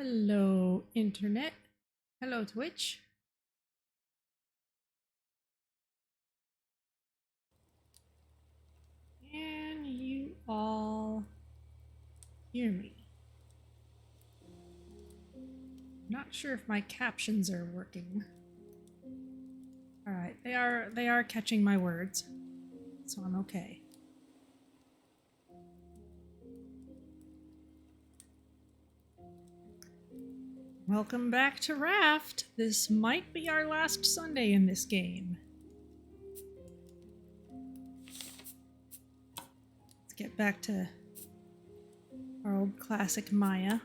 Hello, Internet. Hello, Twitch. Can you all hear me? Not sure if my captions are working. Alright, they are catching my words, so I'm okay. Welcome back to Raft. This might be our last Sunday in this game. Let's get back to our old classic Maya.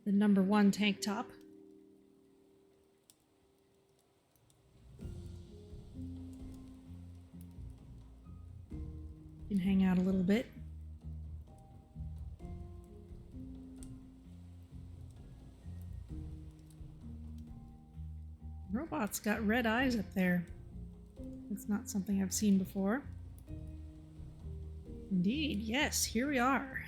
The #1 tank top. Can hang out a little bit. Robot's got red eyes up there. That's not something I've seen before. Indeed, yes, here we are.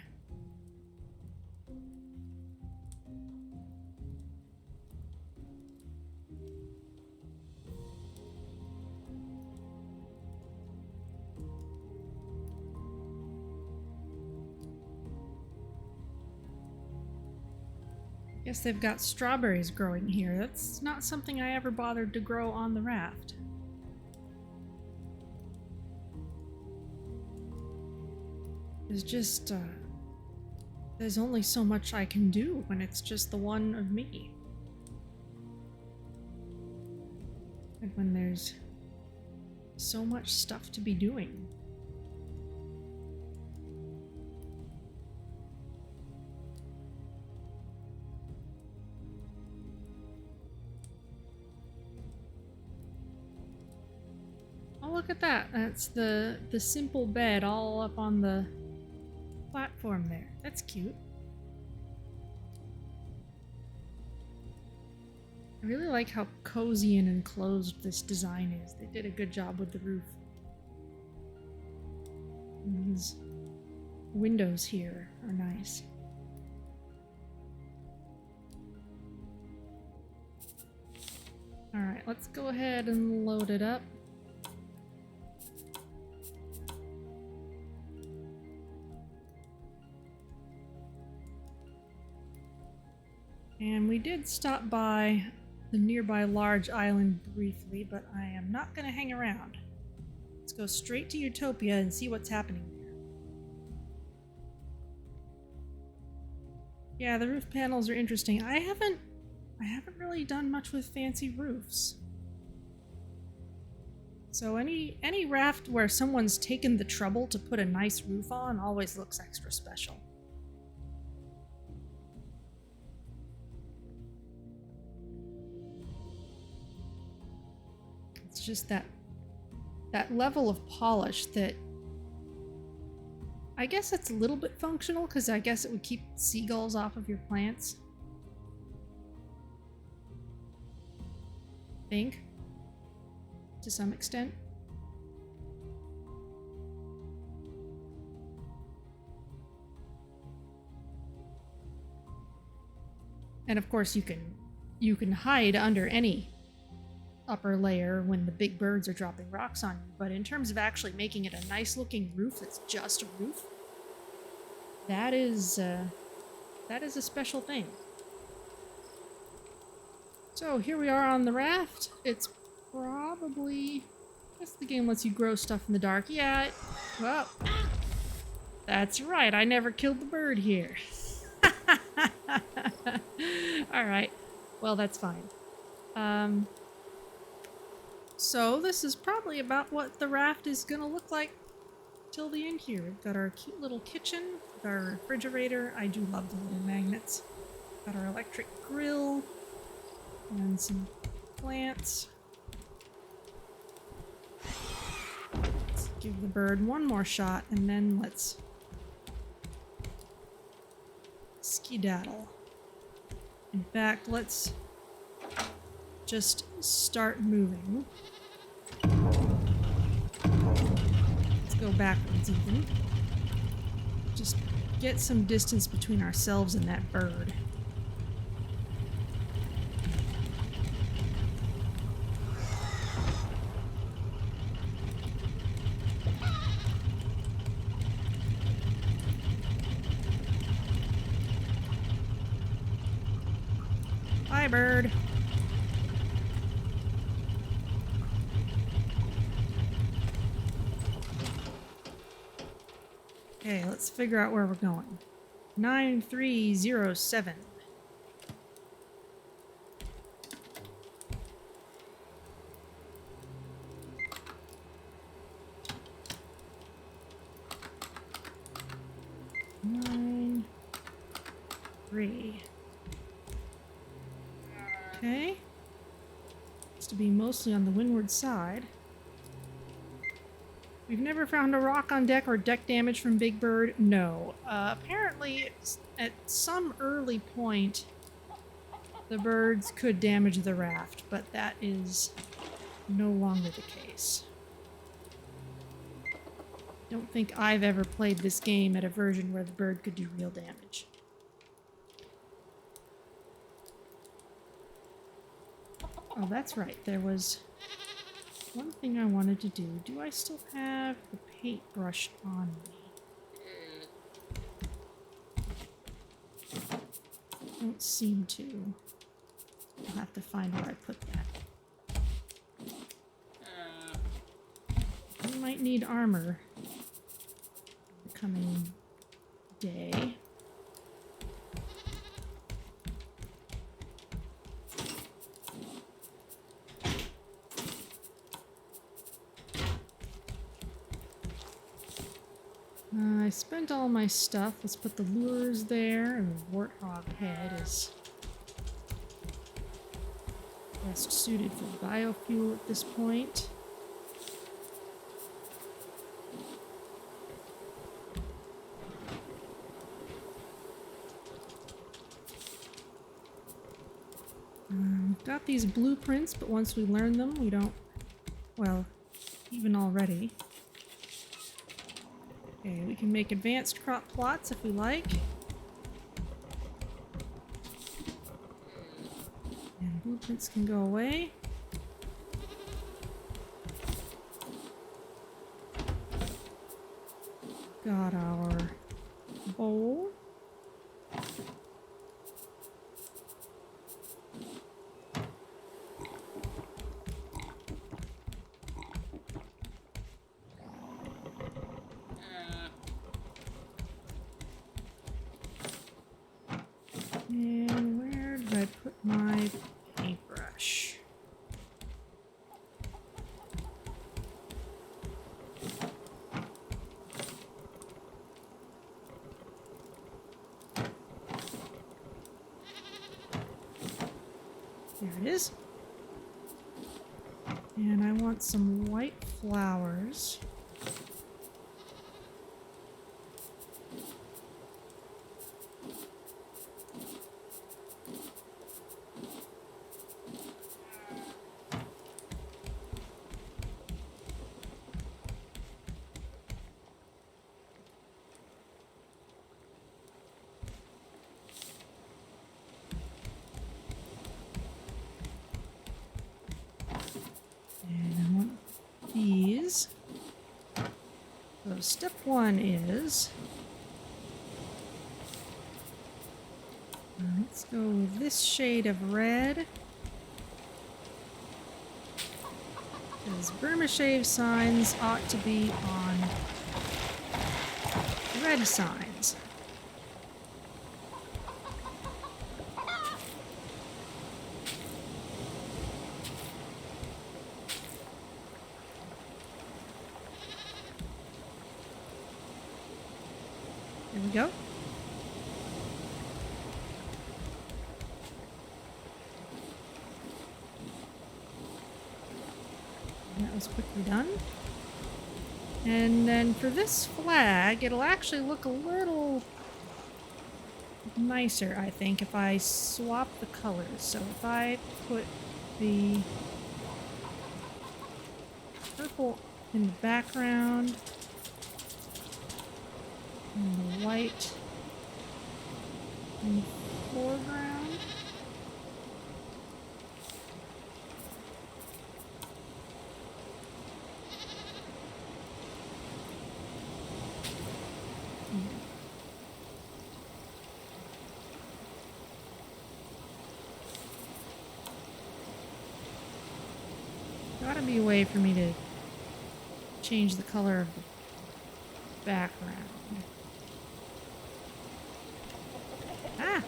Guess they've got strawberries growing here. That's not something I ever bothered to grow on the raft. There's just, there's only so much I can do when it's just the one of me. And when there's so much stuff to be doing. Look at that. That's the simple bed all up on the platform there. That's cute. I really like how cozy and enclosed this design is. They did a good job with the roof. And these windows here are nice. Alright, let's go ahead and load it up. And we did stop by the nearby large island briefly, but I am not going to hang around. Let's go straight to Utopia and see what's happening there. Yeah, the roof panels are interesting. I haven't really done much with fancy roofs. So any raft where someone's taken the trouble to put a nice roof on always looks extra special. Just that level of polish that I guess it's a little bit functional because I guess it would keep seagulls off of your plants. I think to some extent. And of course you can hide under any upper layer when the big birds are dropping rocks on you, but in terms of actually making it a nice looking roof that's just a roof, that is a special thing. So here we are on the raft. It's probably, I guess the game lets you grow stuff in the dark. Yeah, well, that's right, I never killed the bird here. Alright, well that's fine. So this is probably about what the raft is gonna look like till the end here. We've got our cute little kitchen, we've got our refrigerator. I do love the little magnets. Got our electric grill and some plants. Let's give the bird one more shot and then let's skedaddle. In fact, let's just start moving. Let's go backwards even. Just get some distance between ourselves and that bird. Bye, bird. Okay, let's figure out where we're going. 9307. Nine, 3. Okay. It's to be mostly on the windward side. We've never found a rock on deck or deck damage from Big Bird. No. Apparently, at some early point, the birds could damage the raft, but that is no longer the case. Don't think I've ever played this game at a version where the bird could do real damage. Oh, that's right. There was one thing I wanted to do. Do I still have the paintbrush on me? Don't seem to. I'll have to find where I put that. I might need armor in the coming day. I spent all my stuff. Let's put the lures there, and the warthog head is best suited for biofuel at this point. We've got these blueprints, but once we learn them, we don't... Well, even already. Okay, we can make advanced crop plots if we like. And blueprints can go away. Got our bowl. And where did I put my paintbrush? There it is. And I want some white flowers. These. So step one is, let's go with this shade of red. Because Burma-shave signs ought to be on red signs. There we go. That was quickly done. And then for this flag, it'll actually look a little nicer, I think, if I swap the colors. So if I put the purple in the background and the white in the foreground. Gotta be a way for me to change the color of the background. Ah!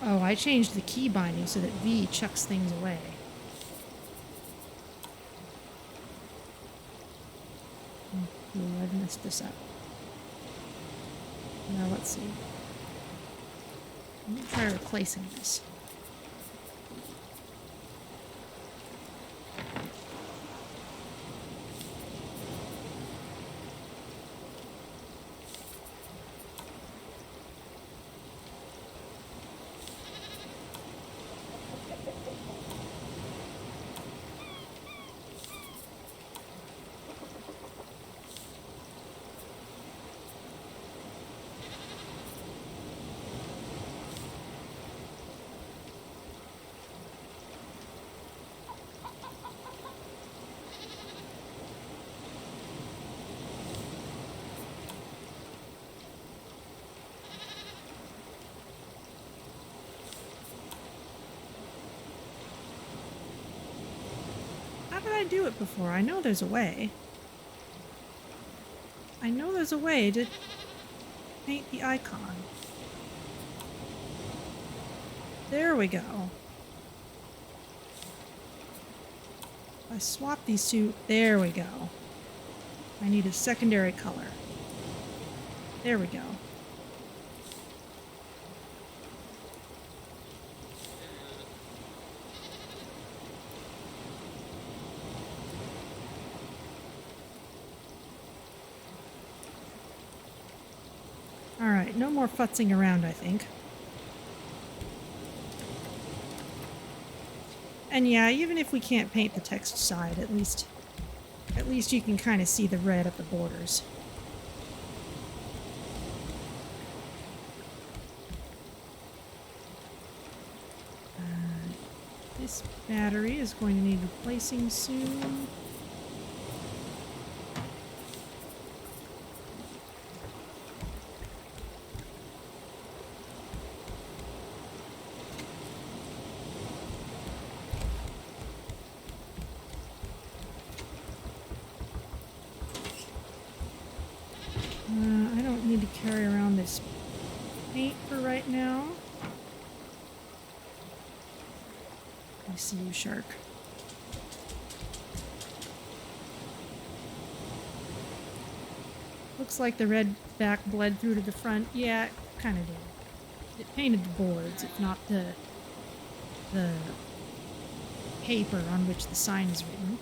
Oh, I changed the key binding so that V chucks things away. Ooh, I've messed this up. Now let's see. I'm gonna try replacing this. How did I do it before? I know there's a way. I know there's a way to paint the icon. There we go. I swap these two. There we go. I need a secondary color. There we go. Alright, no more futzing around, I think. And yeah, even if we can't paint the text side, at least you can kind of see the red at the borders. This battery is going to need replacing soon. I don't need to carry around this paint for right now. I see you, shark. Looks like the red back bled through to the front. Yeah, it kind of did. It painted the boards, if not the paper on which the sign is written.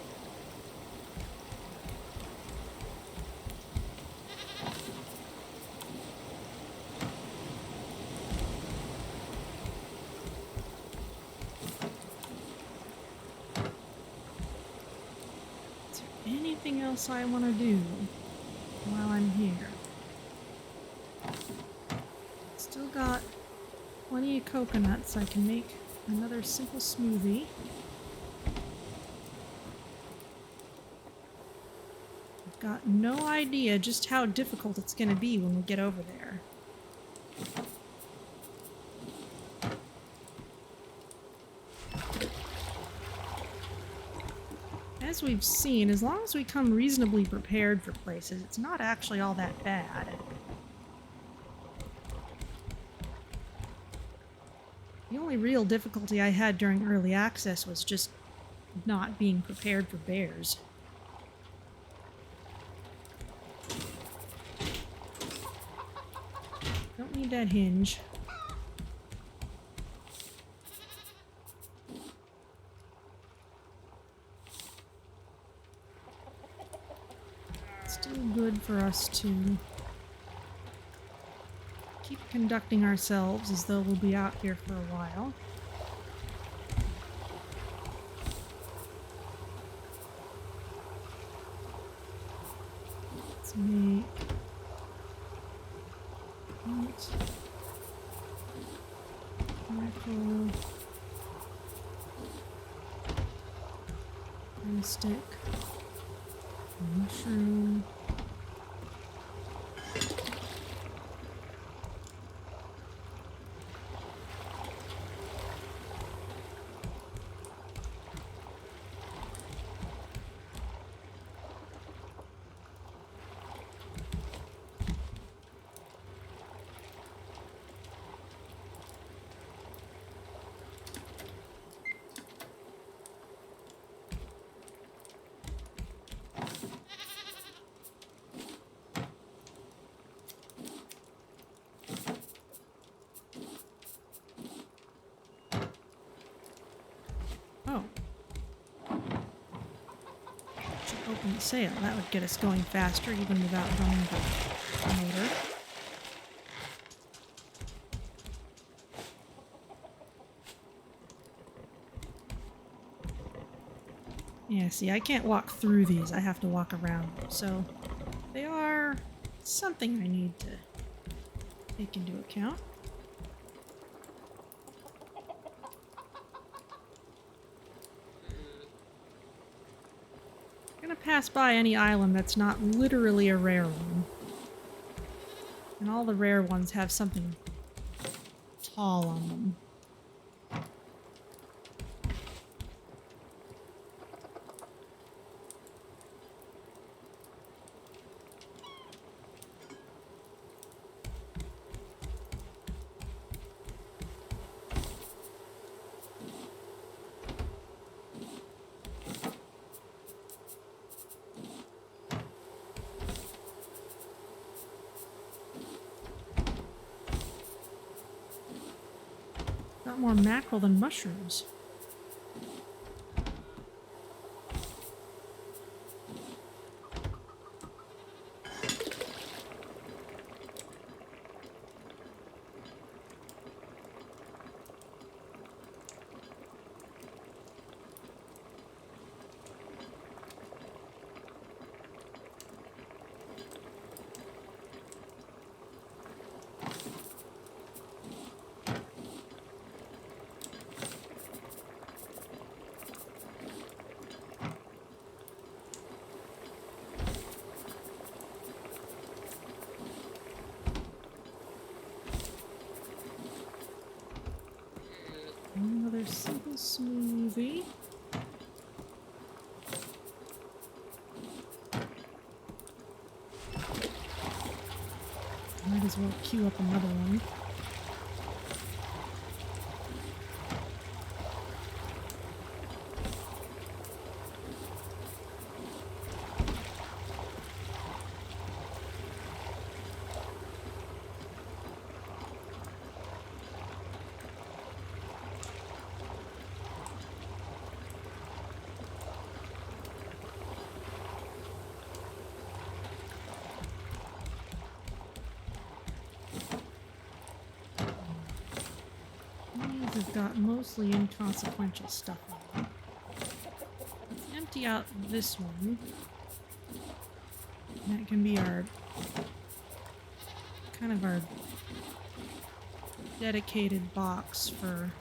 Anything else I want to do while I'm here? Still got plenty of coconuts. I can make another simple smoothie. I've got no idea just how difficult it's going to be when we get over there. As we've seen, as long as we come reasonably prepared for places, it's not actually all that bad. The only real difficulty I had during early access was just not being prepared for bears. Don't need that hinge. Still good for us to keep conducting ourselves as though we'll be out here for a while. Snake. What? Mackerel. And stick. Mushroom. Oh. Should open the sail. That would get us going faster even without running the motor. Yeah, see, I can't walk through these. I have to walk around them. So they are something I need to take into account. I'm gonna pass by any island that's not literally a rare one. And all the rare ones have something tall on them. Got more mackerel than mushrooms. Another simple smoothie. Might as well queue up another one. These have got mostly inconsequential stuff in them. Let's empty out this one. That can be our kind of our dedicated box for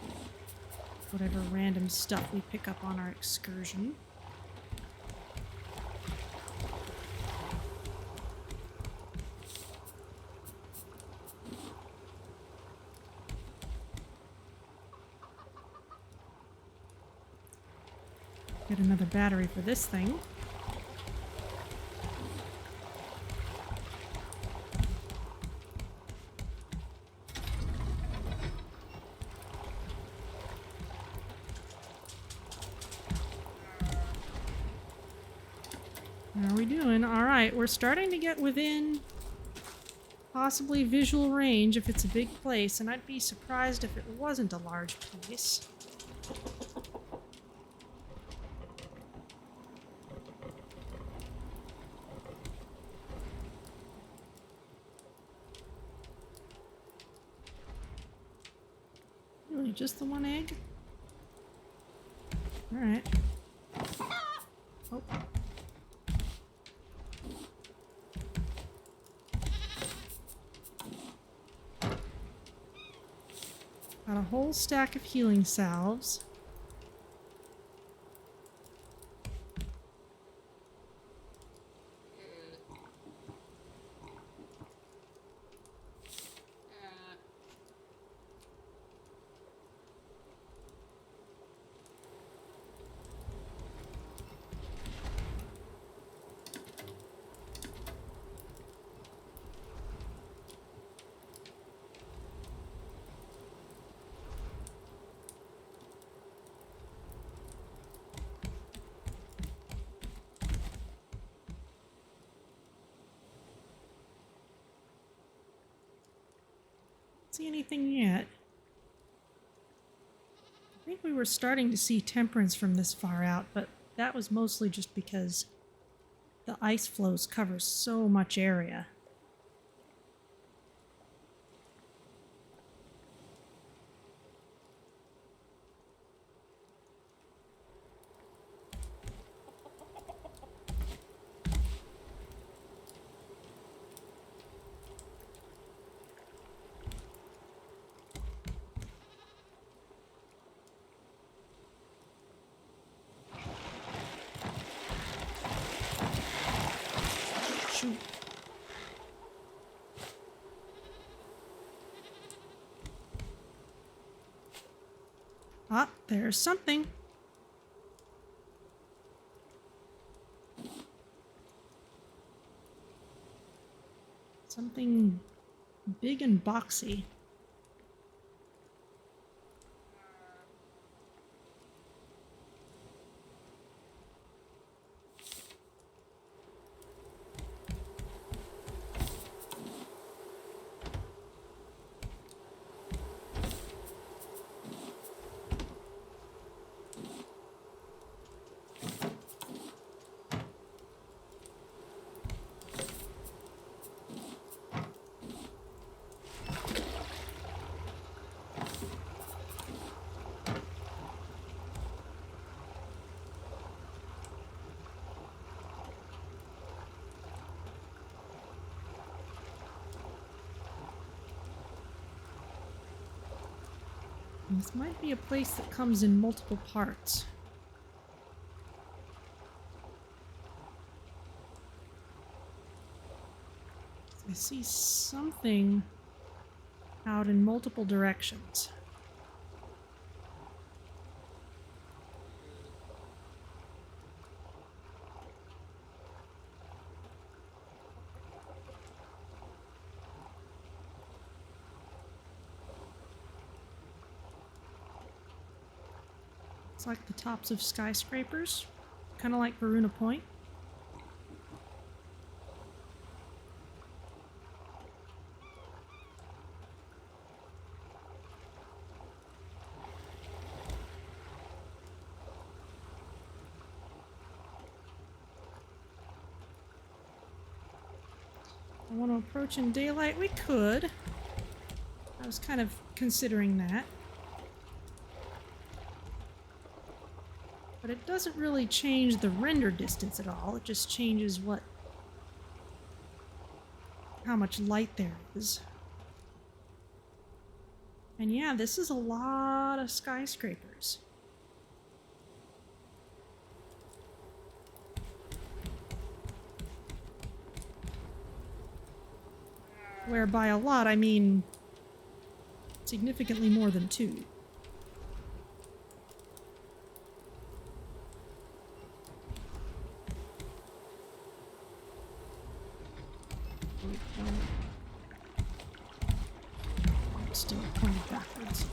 whatever random stuff we pick up on our excursion. Get another battery for this thing. How are we doing? Alright, we're starting to get within possibly visual range if it's a big place, and I'd be surprised if it wasn't a large place. Really, just the one egg? Alright. Oh. Got a whole stack of healing salves. See anything yet? I think we were starting to see temperance from this far out, but that was mostly just because the ice floes cover so much area. Shoot. Ah, there's something. Something big and boxy. This might be a place that comes in multiple parts. I see something out in multiple directions. It's like the tops of skyscrapers, kind of like Varuna Point. I want to approach in daylight. We could. I was kind of considering that. But it doesn't really change the render distance at all. It just changes how much light there is. And yeah, this is a lot of skyscrapers. Where by a lot, I mean significantly more than two. Still pointed backwards.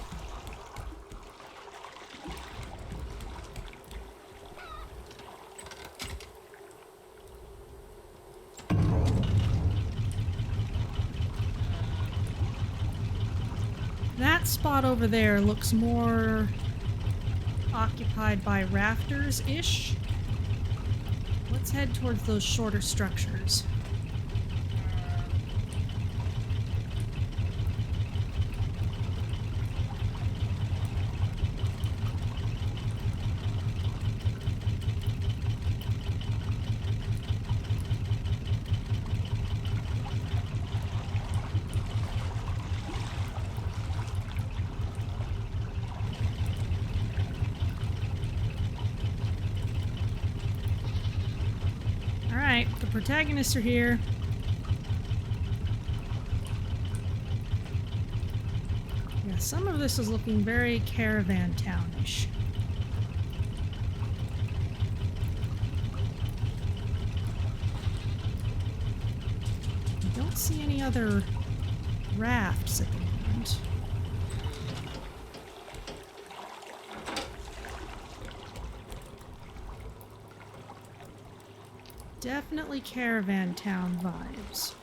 That spot over there looks more occupied by rafters-ish. Let's head towards those shorter structures. Alright, the protagonists are here. Yeah, some of this is looking very caravan townish. I don't see any other rafts at the moment. Definitely caravan town vibes.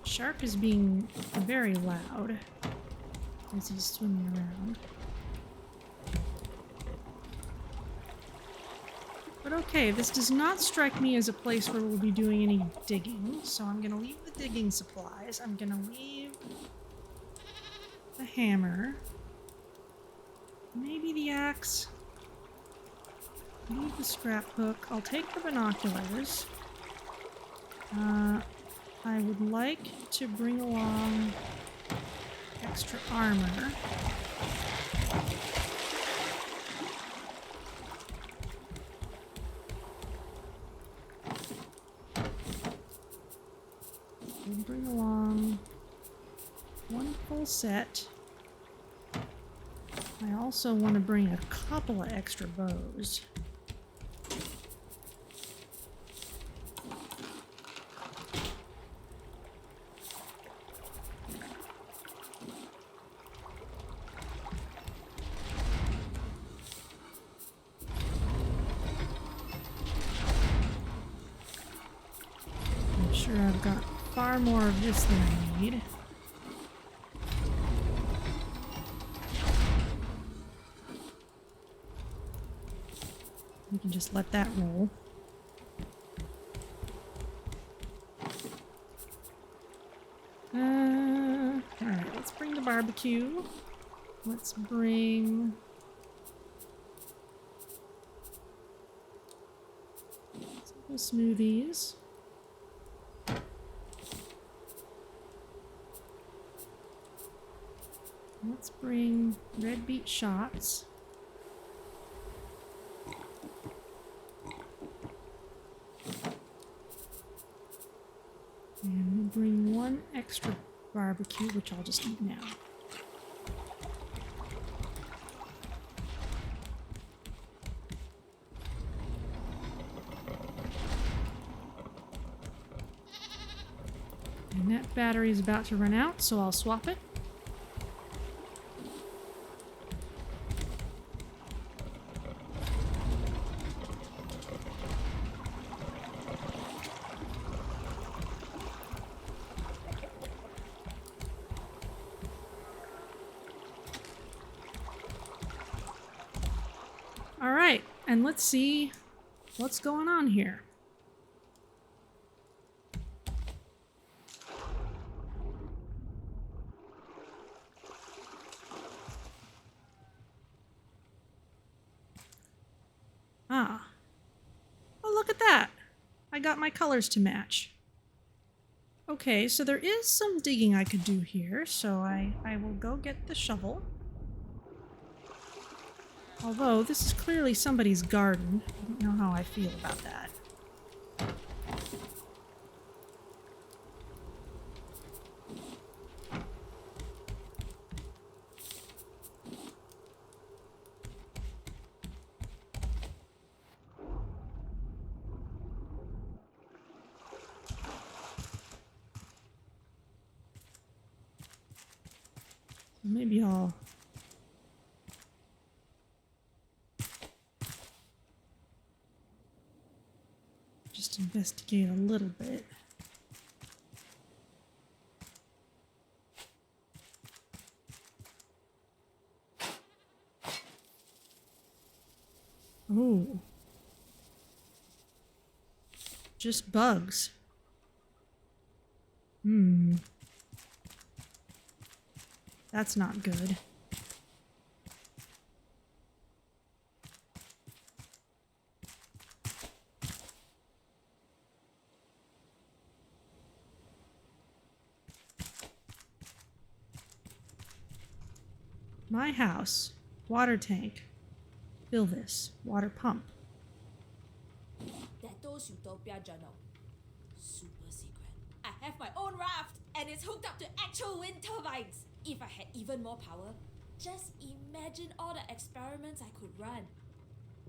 Shark is being very loud as he's swimming around. But okay, this does not strike me as a place where we'll be doing any digging, so I'm gonna leave the digging supplies. I'm gonna leave the hammer. Maybe the axe. Leave the scrap hook. I'll take the binoculars. I would like to bring along extra armor. We'll bring along one full set. I also want to bring a couple of extra bows. I'm sure I've got far more of this than I need. We can just let that roll. Alright, let's bring the barbecue. Let's bring... some smoothies. Let's bring red beet shots. And we'll bring one extra barbecue, which I'll just eat now. And that battery is about to run out, so I'll swap it. Alright, and let's see what's going on here. Ah. Oh, look at that! I got my colors to match. Okay, so there is some digging I could do here, so I will go get the shovel. Although, this is clearly somebody's garden. I don't know how I feel about that. Maybe I'll... just investigate a little bit. Oh. Just bugs. That's not good. My house. Water tank. Fill this. Water pump. Detto's Utopia journal. Super secret. I have my own raft and it's hooked up to actual wind turbines. If I had even more power, just imagine all the experiments I could run.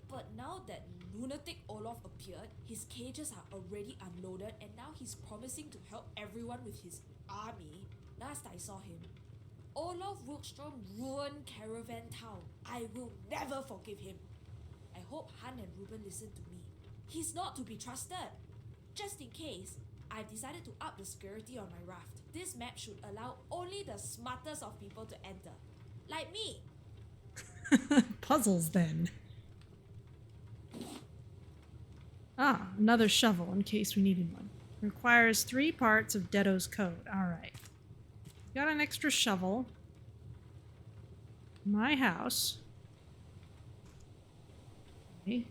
But now that lunatic Olaf appeared, his cages are already unloaded and now he's promising to help everyone with his army. Last I saw him, Olaf Wilkstrom ruined Caravan Town. I will never forgive him. I hope Han and Ruben listen to me. He's not to be trusted. Just in case, I've decided to up the security on my raft. This map should allow only the smartest of people to enter. Like me. Puzzles then. Ah, another shovel in case we needed one. Requires 3 parts of Detto's code. Alright. Got an extra shovel. My house. Okay.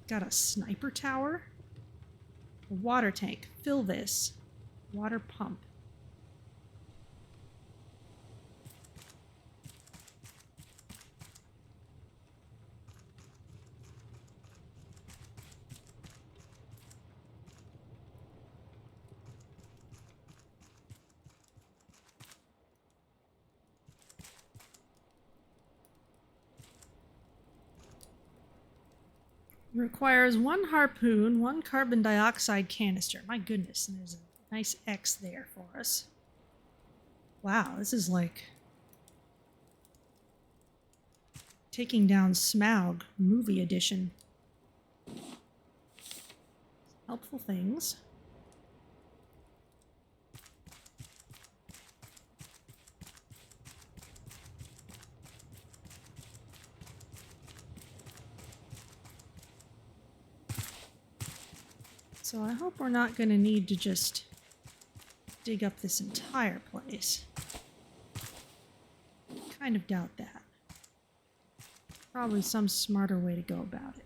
Got a sniper tower. A water tank. Fill this. Water pump. Requires 1 harpoon, 1 carbon dioxide canister. My goodness, and there's a nice X there for us. Wow, this is like taking down Smaug movie edition. Helpful things. So I hope we're not going to need to just dig up this entire place. Kind of doubt that. Probably some smarter way to go about it.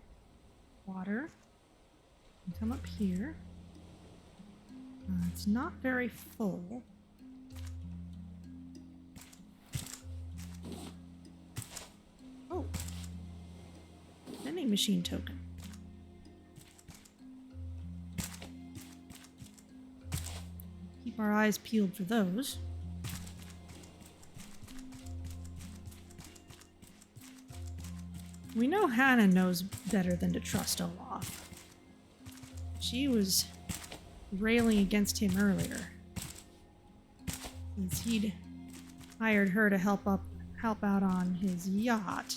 Water. Come up here. It's not very full. Oh. Vending machine token. Keep our eyes peeled for those. We know Hannah knows better than to trust Olaf. She was railing against him earlier, since he'd hired her to help out on his yacht.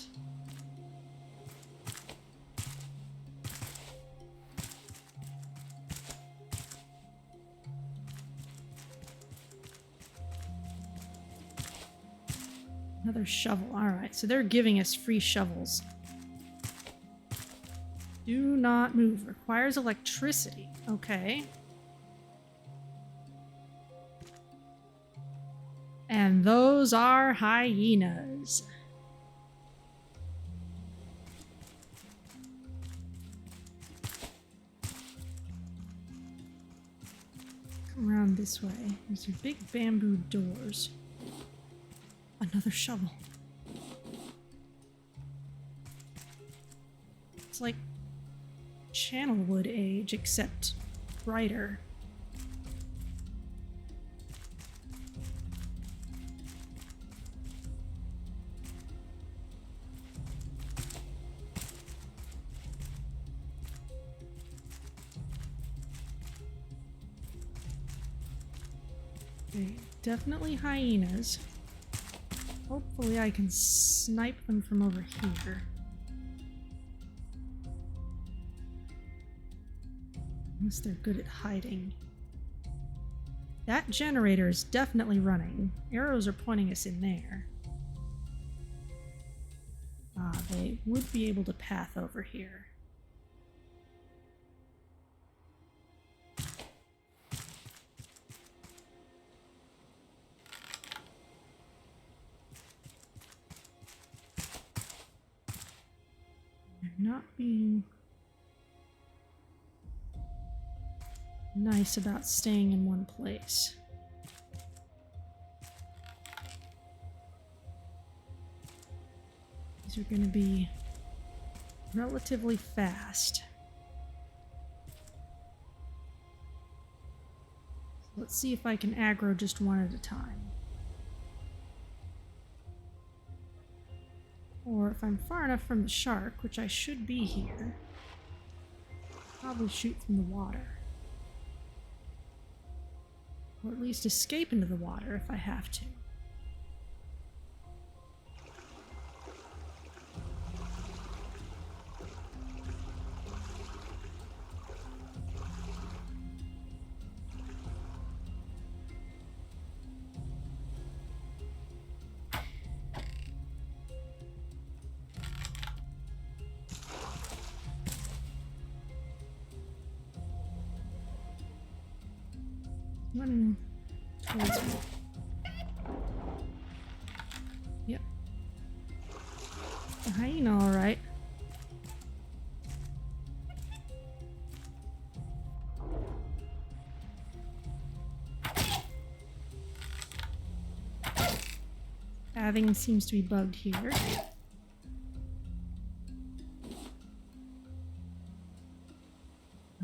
Another shovel. Alright, so they're giving us free shovels. Do not move. Requires electricity. Okay. And those are hyenas. Come around this way. These are big bamboo doors. Another shovel. It's like Channelwood age, except brighter. Okay, definitely hyenas. Hopefully I can snipe them from over here. Unless they're good at hiding. That generator is definitely running. Arrows are pointing us in there. They would be able to path over here. They're not being nice about staying in one place. These are going to be relatively fast. So let's see if I can aggro just one at a time. Or if I'm far enough from the shark, which I should be here, probably shoot from the water. Or at least escape into the water if I have to. Running towards me. Yep. A hyena, alright. Having seems to be bugged here.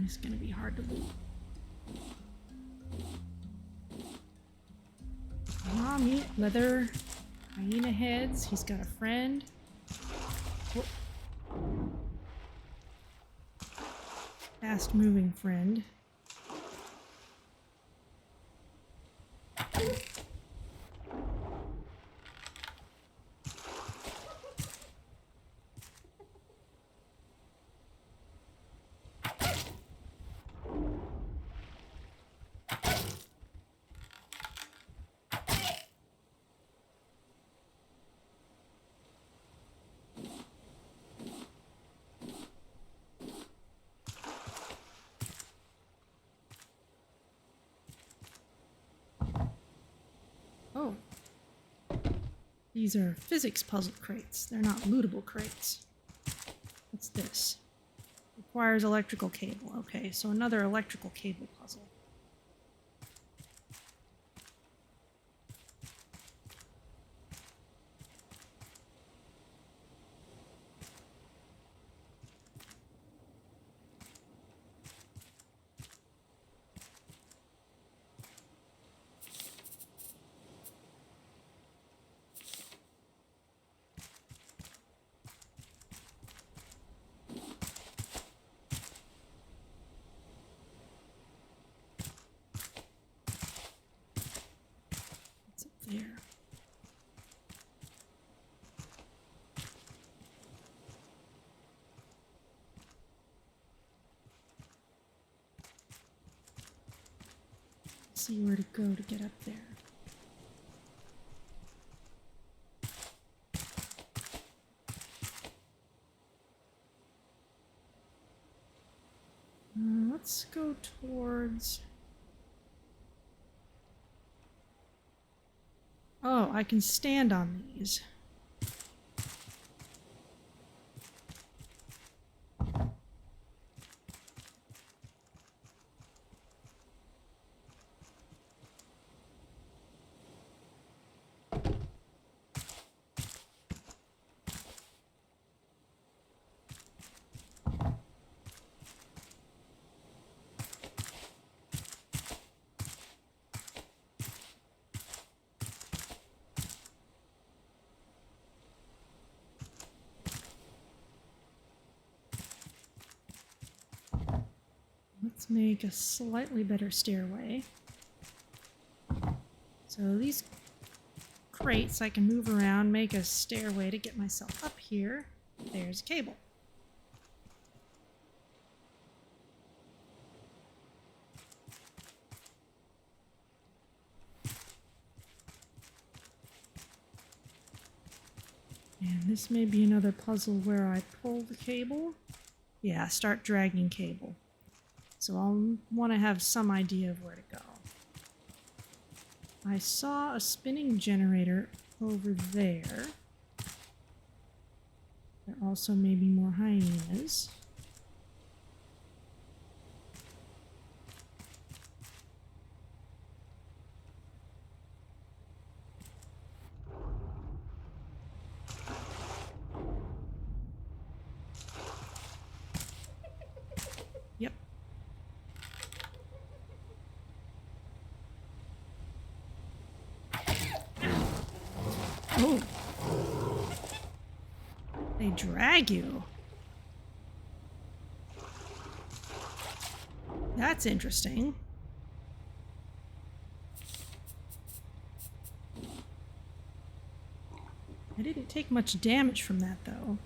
It's gonna be hard to loot. Meat, leather, hyena heads. He's got a friend. Oh. Fast moving friend. Oh. These are physics puzzle crates. They're not lootable crates. What's this? Requires electrical cable. Okay, so another electrical cable puzzle. There. See where to go to get up there. Let's go towards... Oh, I can stand on these. Let's make a slightly better stairway. So these crates I can move around, make a stairway to get myself up here. There's a cable. And this may be another puzzle where I pull the cable. Yeah, start dragging cable. So I'll want to have some idea of where to go. I saw a spinning generator over there. There also may be more hyenas. Oh. They drag you. That's interesting. I didn't take much damage from that, though.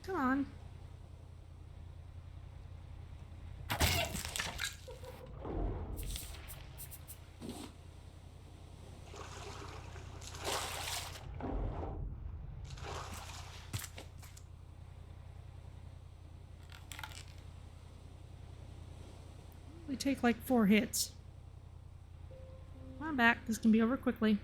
Come on. We take like 4 hits. Come on back. This can be over quickly.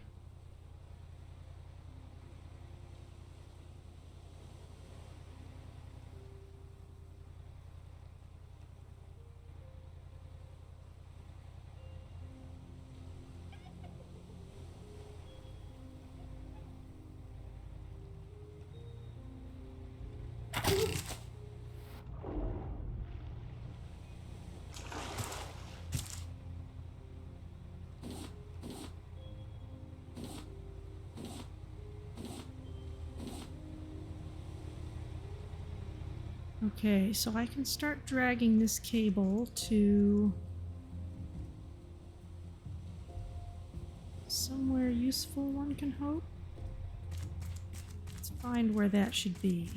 Okay, so I can start dragging this cable to somewhere useful, one can hope. Let's find where that should be.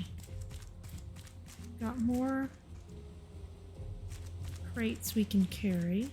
Got more crates we can carry.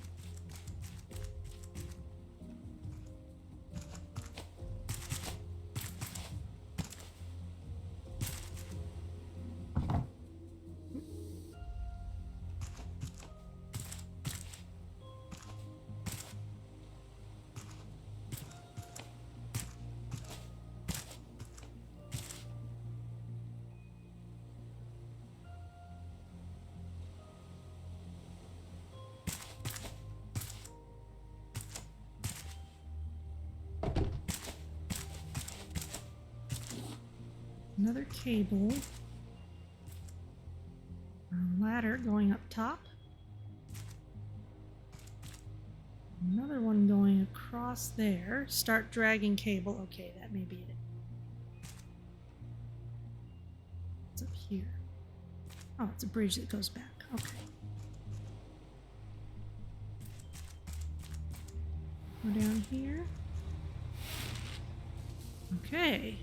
Another cable. A ladder going up top. Another one going across there. Start dragging cable. Okay, that may be it. It's up here. Oh, it's a bridge that goes back. Okay. Go down here. Okay.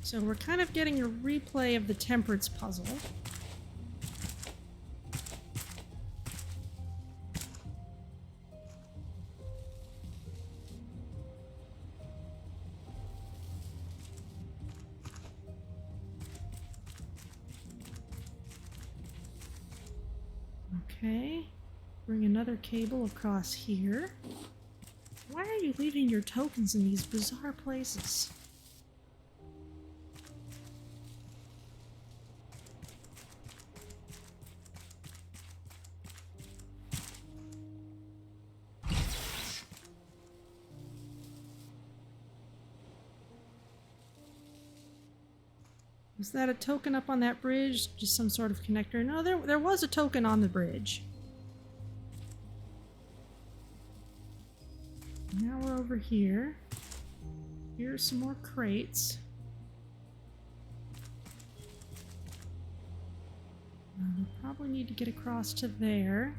So we're kind of getting a replay of the temperance puzzle. Okay, bring another cable across here. Why are you leaving your tokens in these bizarre places? Was that a token up on that bridge? Just some sort of connector? No, there was a token on the bridge. Now we're over here. Here's some more crates. We'll probably need to get across to there.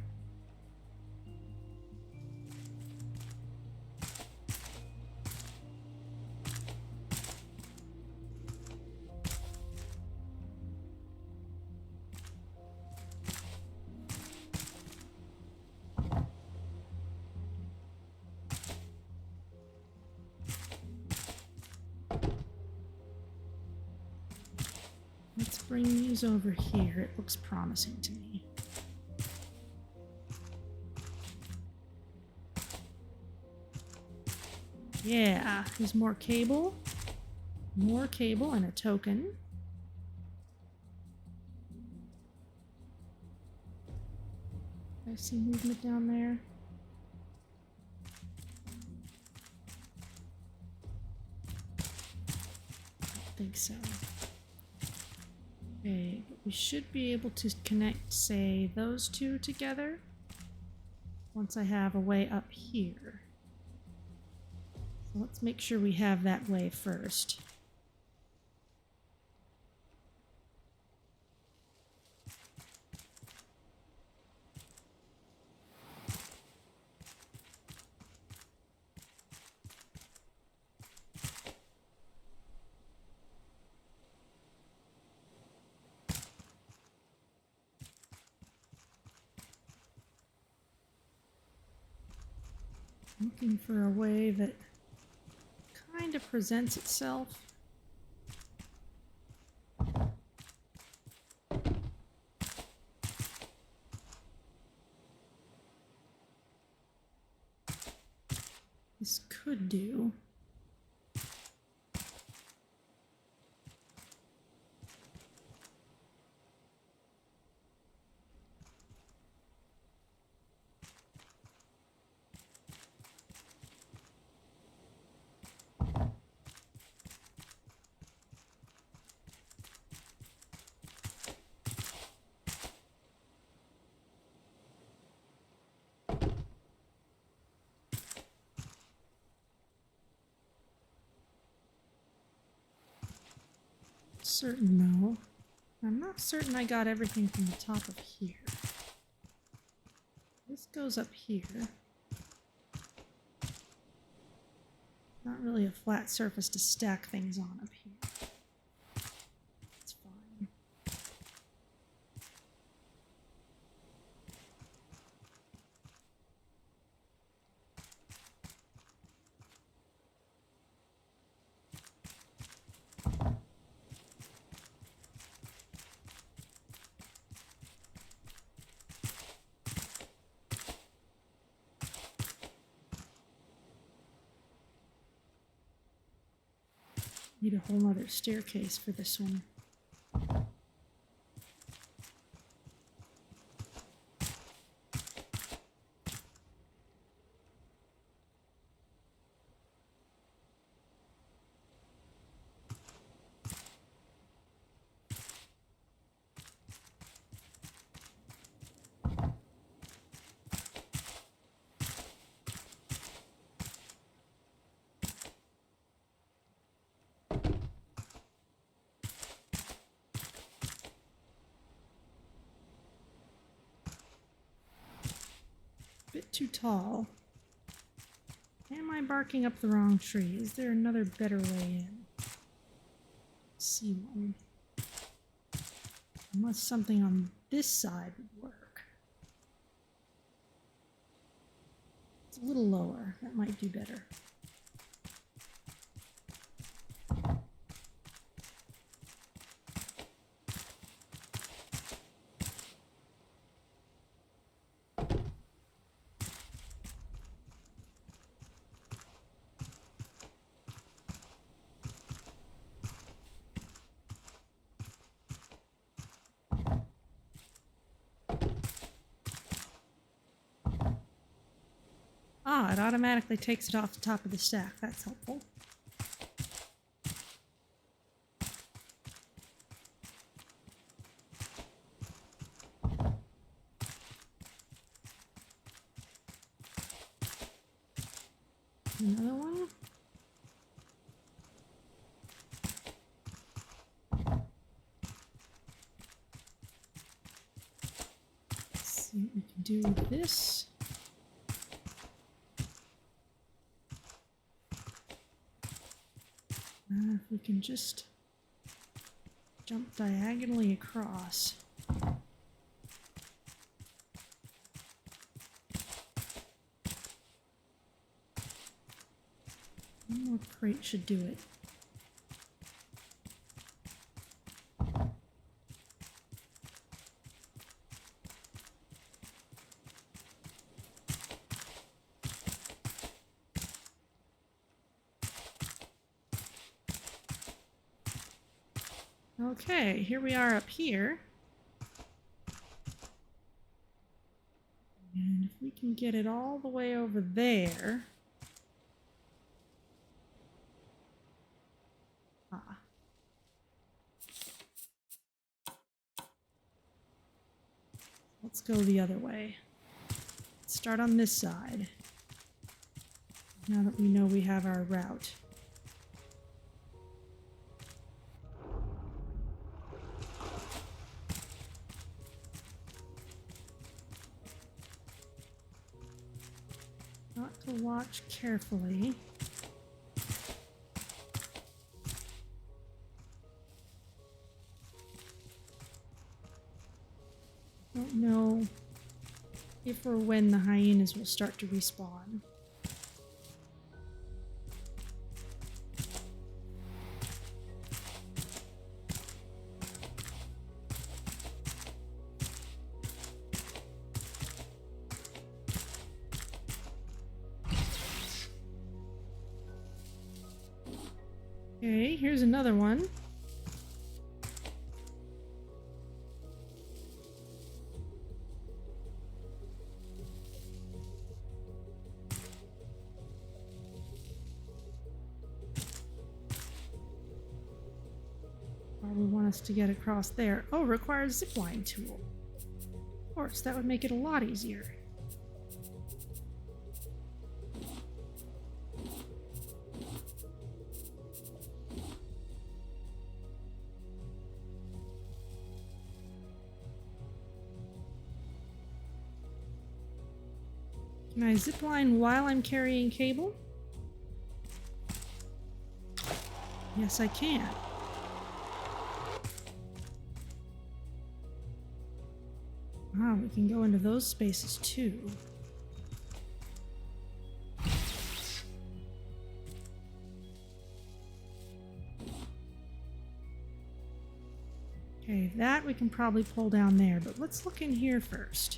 bring these over here. It looks promising to me. Yeah, there's more cable. More cable and a token. I see movement down there. I don't think so. Okay, but we should be able to connect, say, those two together once I have a way up here. So let's make sure we have that way first. Looking for a way that kind of presents itself. This could do. Certain no. I'm not certain I got everything from the top of here. This goes up here. Not really a flat surface to stack things on up here. It's fine. Need a whole nother staircase for this one. Bit too tall. Am I barking up the wrong tree? Is there another better way in? See one. Unless something on this side would work. It's a little lower. That might do better. Ah, it automatically takes it off the top of the stack. That's helpful. Another one. Let's see what we can do with this. If we can just jump diagonally across. One more crate should do it. Okay, here we are up here. And if we can get it all the way over there. Ah. Let's go the other way. Let's start on this side. Now that we know we have our route. Got to watch carefully. Don't know if or when the hyenas will start to respawn. Okay, here's another one. Probably want us to get across there. Oh, requires zipline tool. Of course, that would make it a lot easier. Can I zipline while I'm carrying cable? Yes, I can. Ah, we can go into those spaces too. Okay, that we can probably pull down there, but let's look in here first.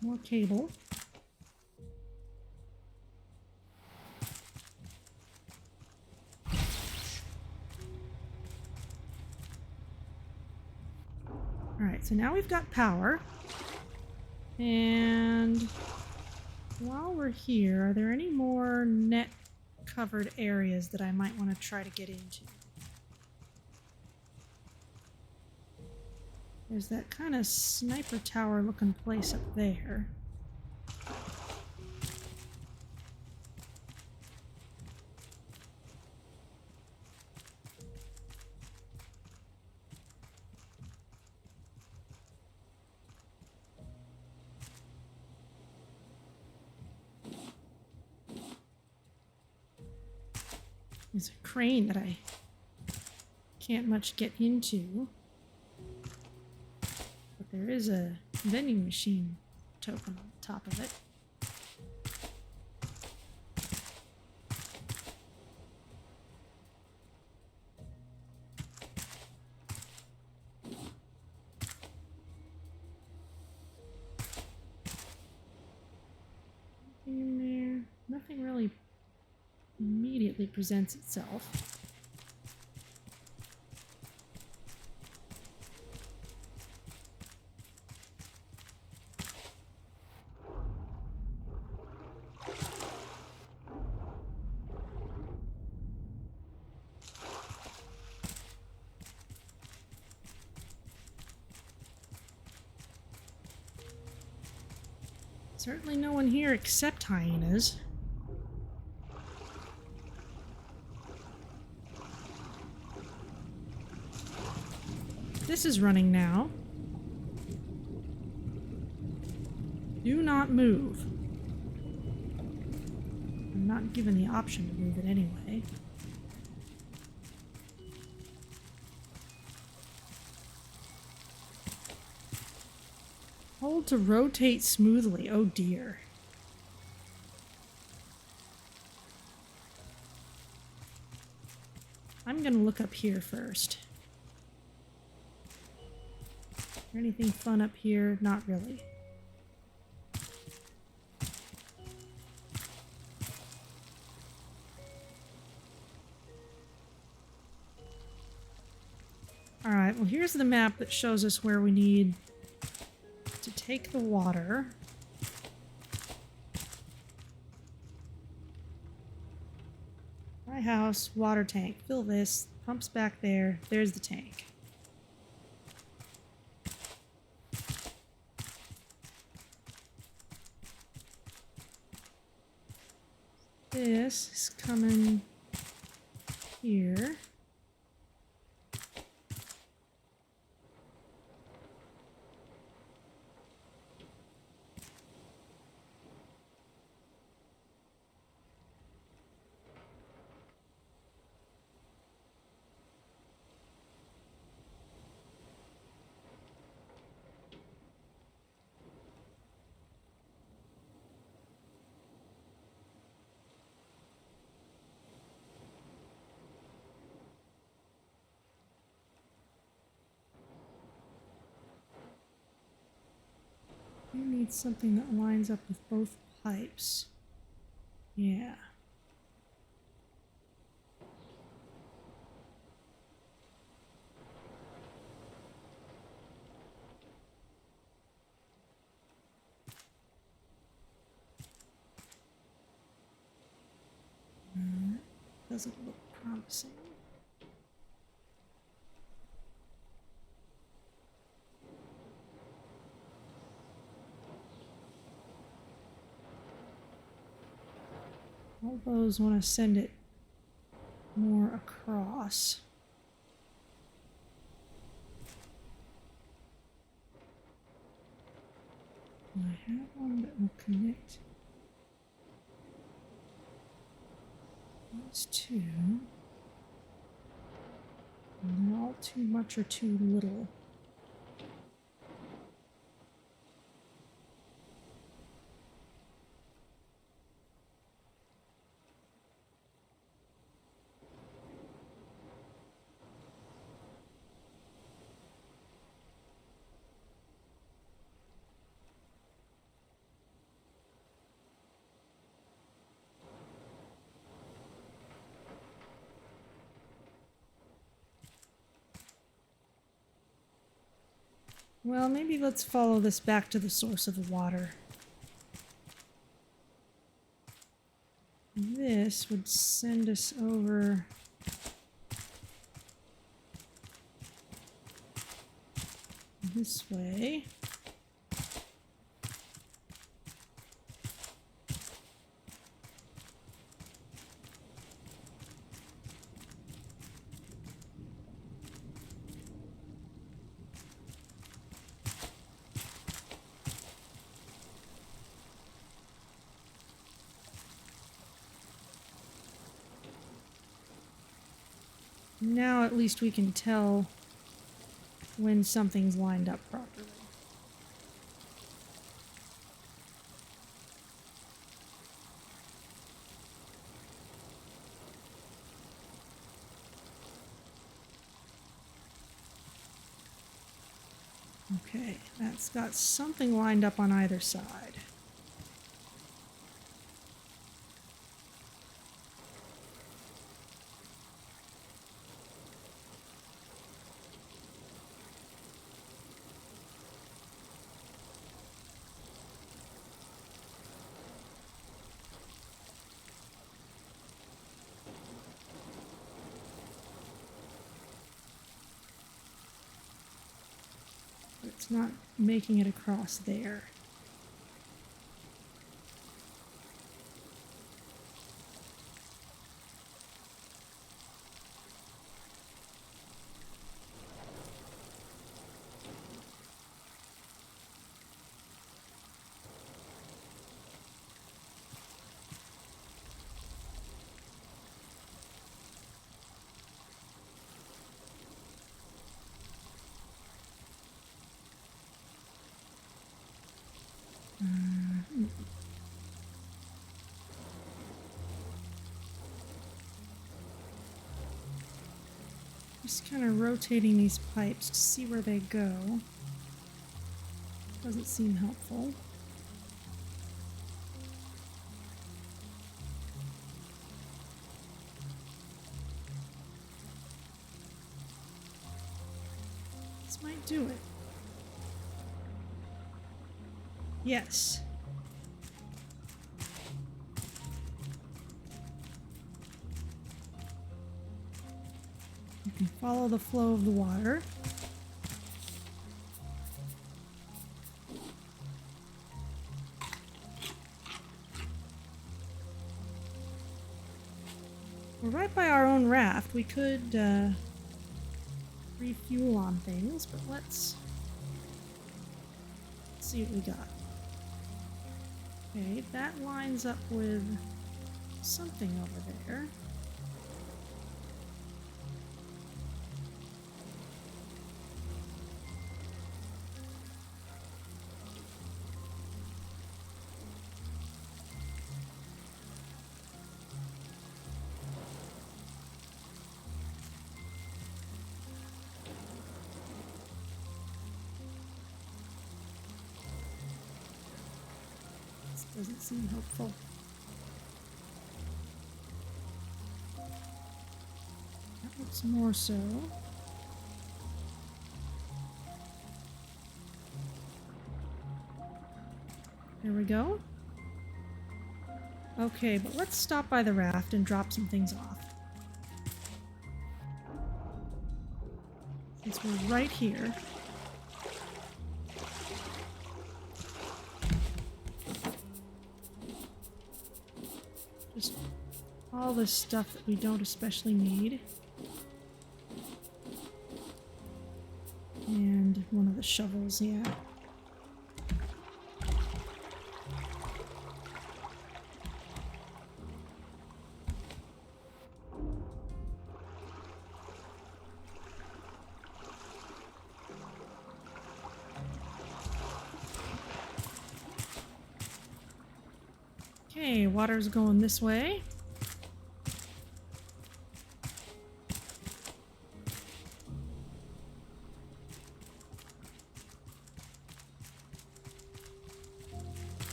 More cable. Alright, so now we've got power. And while we're here, are there any more net covered areas that I might want to try to get into? There's that kind of sniper tower looking place up there. There's a crane that I can't much get into. But there is a vending machine token on the top of it. Nothing in there. Nothing really immediately presents itself. Certainly no one here except hyenas. This is running now. Do not move. I'm not given the option to move it anyway. Hold to rotate smoothly. Oh dear. I'm gonna look up here first. there anything fun up here? Not really. Alright, well here's the map that shows us where we need to take the water. My house, water tank. Fill this. Pump's back there. There's the tank. This is coming here. You need something that lines up with both pipes. Yeah. Doesn't look promising. All those want to send it more across. I have one that will connect those two. And they're all too much or too little. Well, maybe let's follow this back to the source of the water. This would send us over this way. Now at least we can tell when something's lined up properly. Okay, that's got something lined up on either side. It's not making it across there. Just kind of rotating these pipes to see where they go. Doesn't seem helpful. This might do it. Yes. You can follow the flow of the water. We're right by our own raft. We could refuel on things, but let's see what we got. Okay, that lines up with something over there. Doesn't seem helpful. That looks more so. There we go. Okay, but let's stop by the raft and drop some things off. Since we're right here. Just all this stuff that we don't especially need. And one of the shovels, yeah. Okay, water's going this way.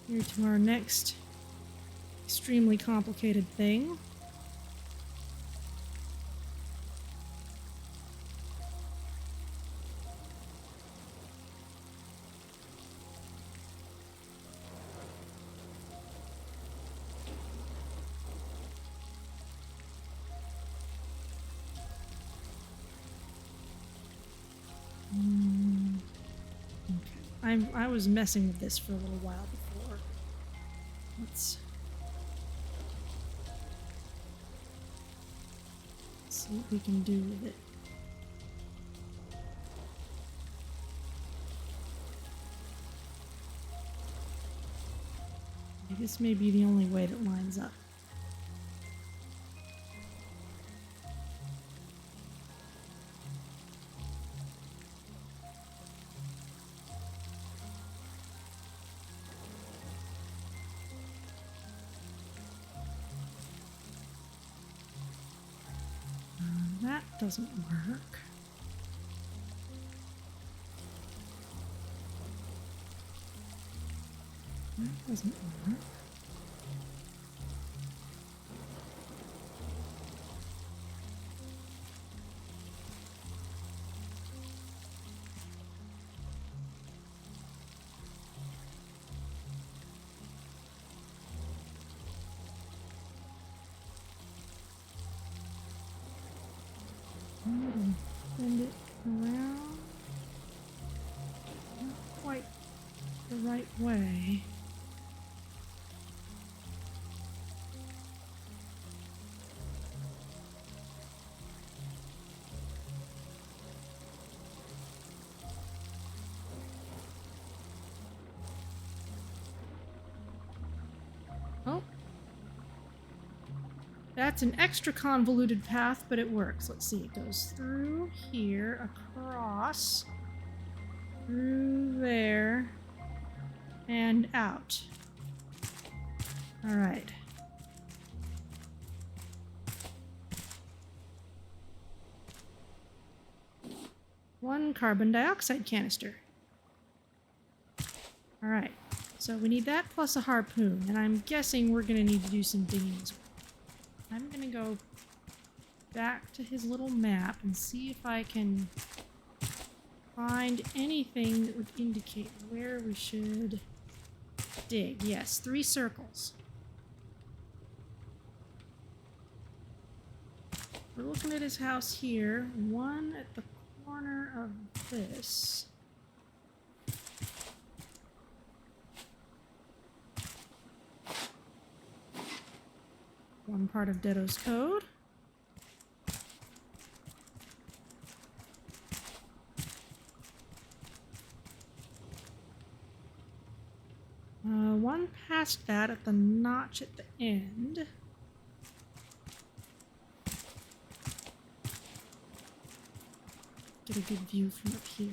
Here to our next extremely complicated thing. I was messing with this for a little while before. Let's see what we can do with it. This may be the only way that lines up. That doesn't work. That doesn't work. Bend it around. Not quite the right way. Oh. That's an extra convoluted path, but it works. Let's see. It goes through here, across, through there, and out. All right. One carbon dioxide canister. Alright, so we need that plus a harpoon, and I'm guessing we're gonna need to do some digging as well. I'm gonna go back to his little map and see if I can find anything that would indicate where we should dig. Yes, 3 circles. We're looking at his house here. One at the corner of this. One part of Detto's code. One past that at the notch at the end. Get a good view from up here.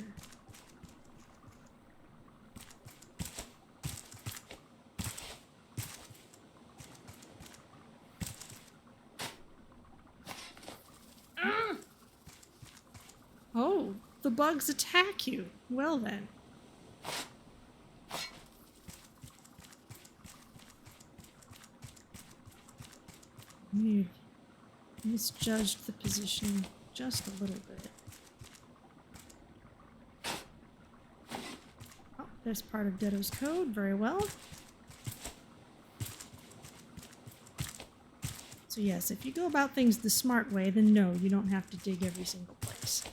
Oh, the bugs attack you. Well then. You misjudged the position just a little bit. Oh, there's part of Detto's code. Very well. So yes, if you go about things the smart way, then no, you don't have to dig every single place.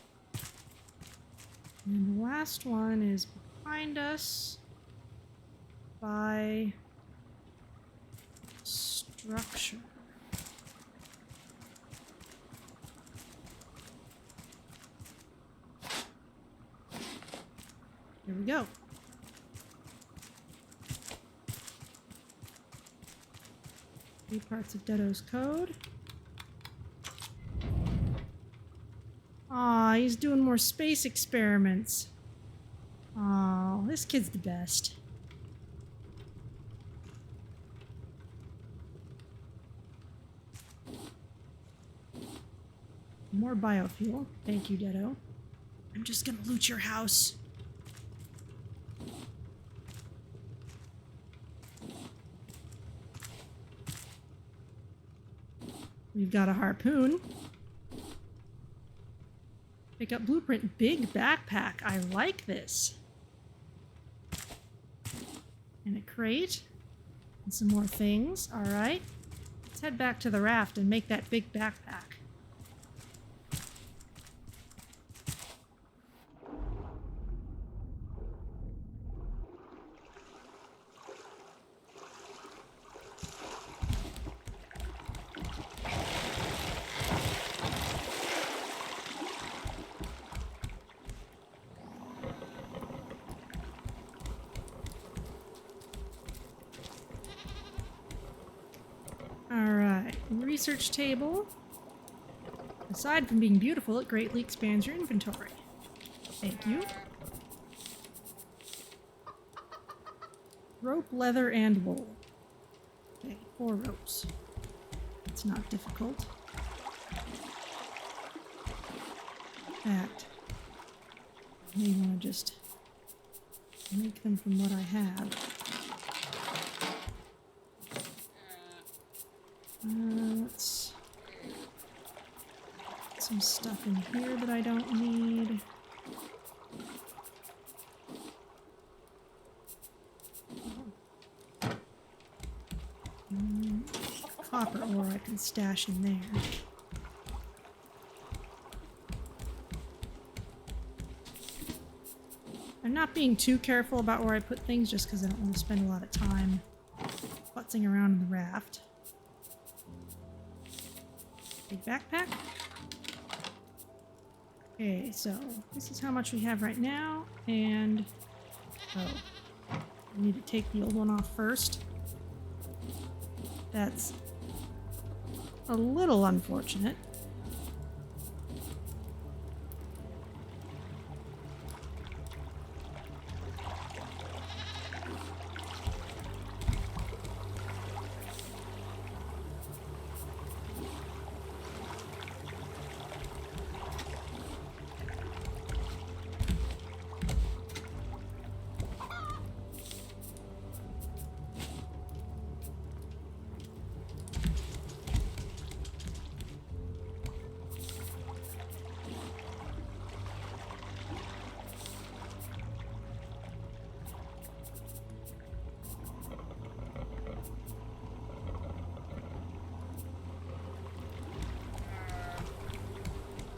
And the last one is behind us by structure. Here we go. Three parts of Detto's code. Aw, he's doing more space experiments. Aw, this kid's the best. More biofuel. Thank you, Detto. I'm just gonna loot your house. We've got a harpoon. Pick up blueprint. Big backpack. I like this. And a crate. And some more things. Alright. Let's head back to the raft and make that big backpack. Alright, research table. Aside from being beautiful, it greatly expands your inventory. Thank you. Rope, leather, and wool. Okay, 4 ropes. It's not difficult. In fact, I may want to just make them from what I have. Let's put some stuff in here that I don't need. Copper ore I can stash in there. I'm not being too careful about where I put things just because I don't want to spend a lot of time futzing around in the raft. Big backpack. Okay, so this is how much we have right now, and oh, we need to take the old one off first. That's a little unfortunate.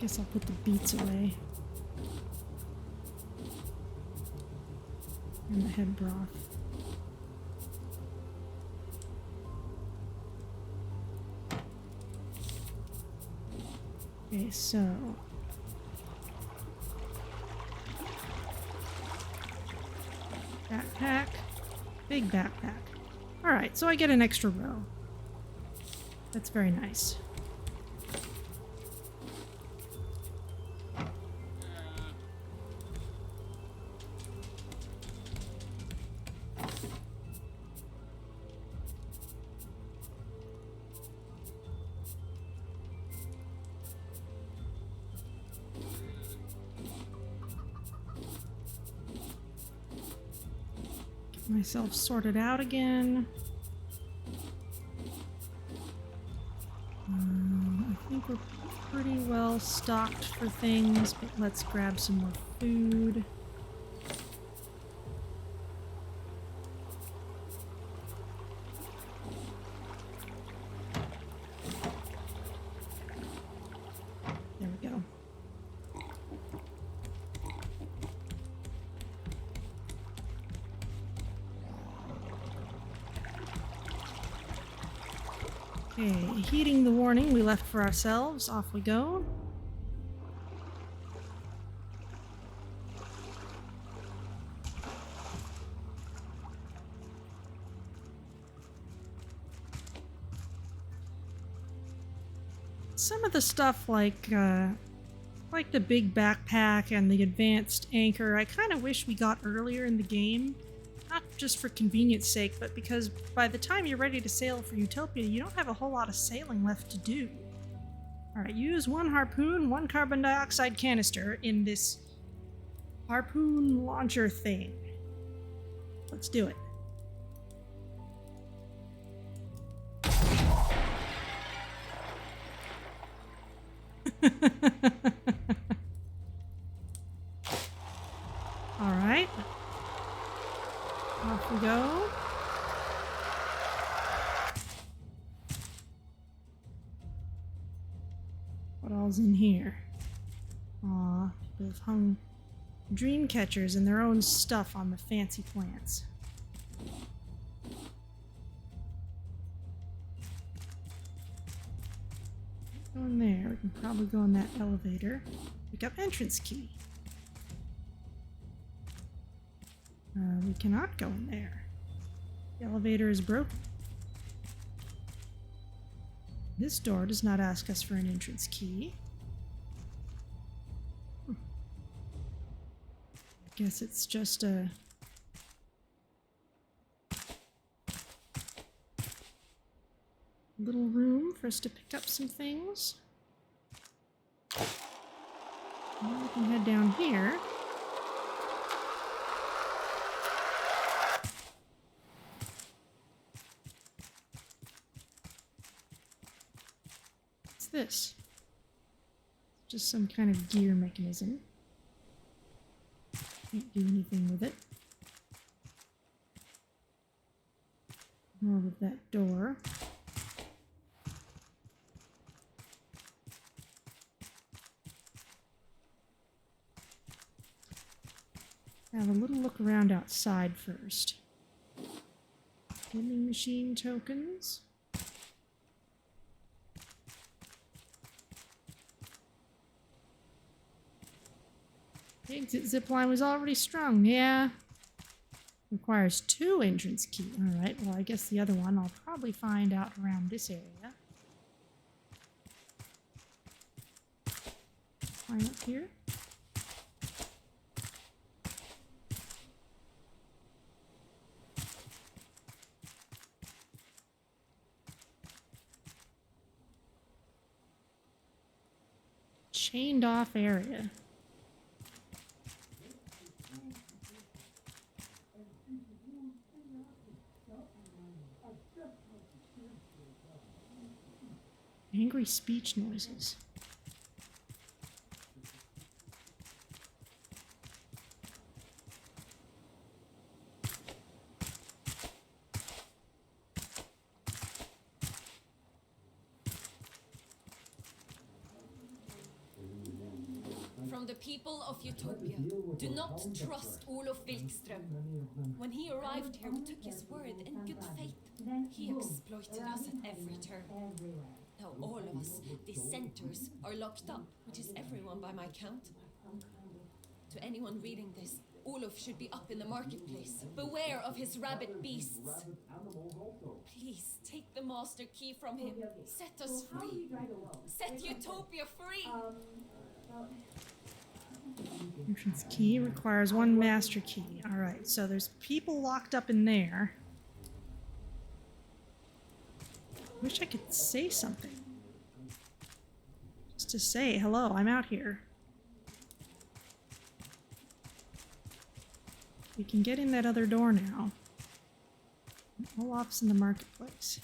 Guess I'll put the beets away. And the head broth. Okay, so backpack, big backpack. Alright, so I get an extra row. That's very nice. Myself sorted out again. I think we're pretty well stocked for things, but let's grab some more food. There we go. Okay, heeding the warning we left for ourselves, off we go. Some of the stuff like the big backpack and the advanced anchor, I kind of wish we got earlier in the game. Not just for convenience sake, but because by the time you're ready to sail for Utopia, you don't have a whole lot of sailing left to do. Alright, use one harpoon, one carbon dioxide canister in this harpoon launcher thing. Let's do it. Alright. Off we go. What all's in here? Aw, people have hung dream catchers and their own stuff on the fancy plants. Go in there. We can probably go in that elevator. Pick up entrance key. We cannot go in there. The elevator is broken. This door does not ask us for an entrance key. I guess it's just a... little room for us to pick up some things. Now we can head down here. What's this? Just some kind of gear mechanism. Can't do anything with it. Nor with that door. Have a little look around outside first. Vending machine tokens. The exit zipline was already strung, yeah. Requires 2 entrance key. Alright, well I guess the other one I'll probably find out around this area. Climb up here. Chained off area. Angry speech noises. the people of Utopia. Do not trust Olaf Wilkström. When he arrived here, we took his word in good faith. He exploited us at every turn. Now all of us, dissenters, are locked up, which is everyone by my count. To anyone reading this, Olaf should be up in the marketplace. Beware of his rabid beasts. Please take the master key from him. Set us free. Set Utopia free. Entrance key requires one master key. Alright, so there's people locked up in there. Wish I could say something. Just to say, hello, I'm out here. We can get in that other door now. Olaf's in the marketplace.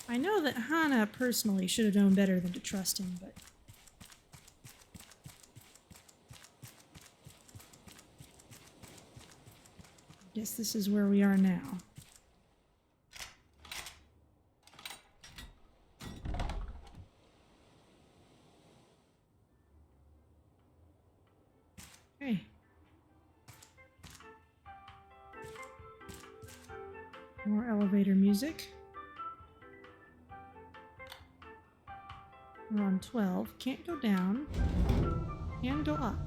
I know that Hana personally should have known better than to trust him, but... I guess this is where we are now. Okay. More elevator music. We're on 12. Can't go down. Can go up.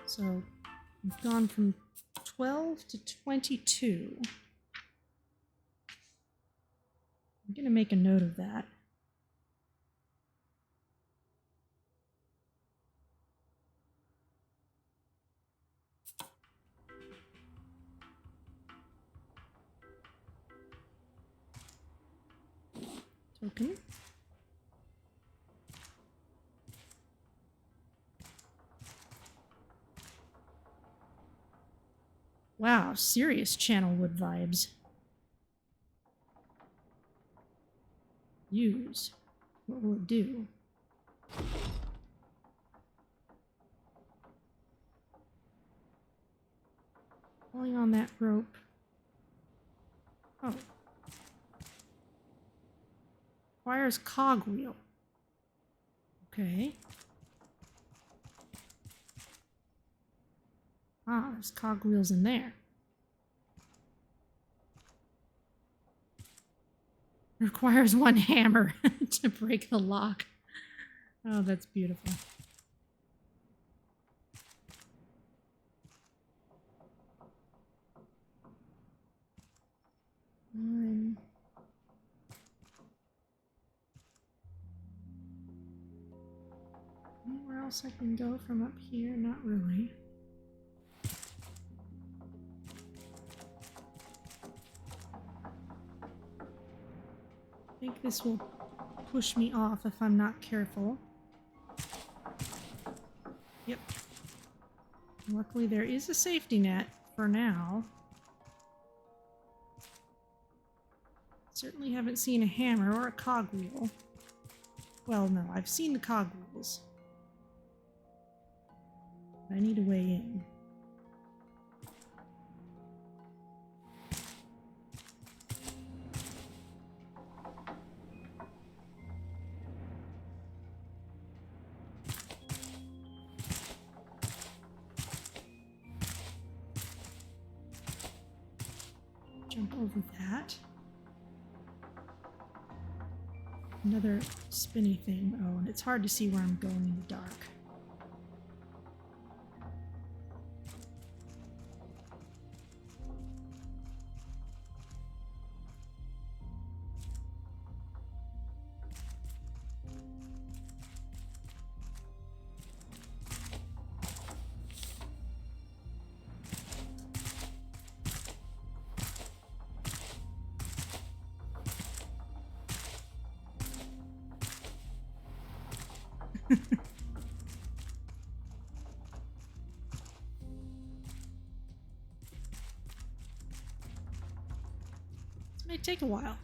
So we've gone from 12 to 22. I'm going to make a note of that. Token. Wow, serious Channelwood vibes. Use. What will it do? Pulling on that rope. Oh. Requires cogwheel. Okay. Ah, there's cogwheels in there. Requires one hammer to break the lock. Oh, that's beautiful. Anywhere else I can go from up here? Not really. I think this will push me off if I'm not careful. Yep. Luckily there is a safety net for now. Certainly haven't seen a hammer or a cogwheel. Well, no, I've seen the cogwheels. I need a way in. Jump over that. Another spinny thing. Oh, and it's hard to see where I'm going in the dark. This may take a while.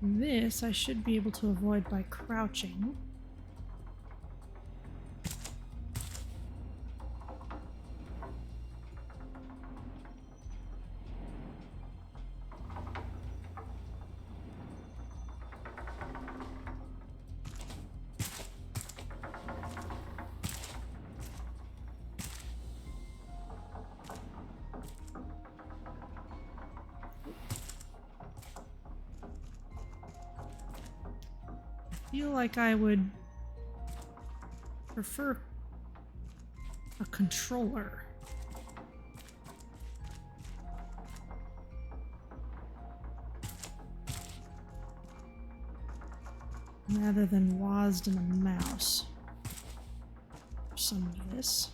This I should be able to avoid by crouching. I feel like I would prefer a controller. Rather than WASD and a mouse. For some of this.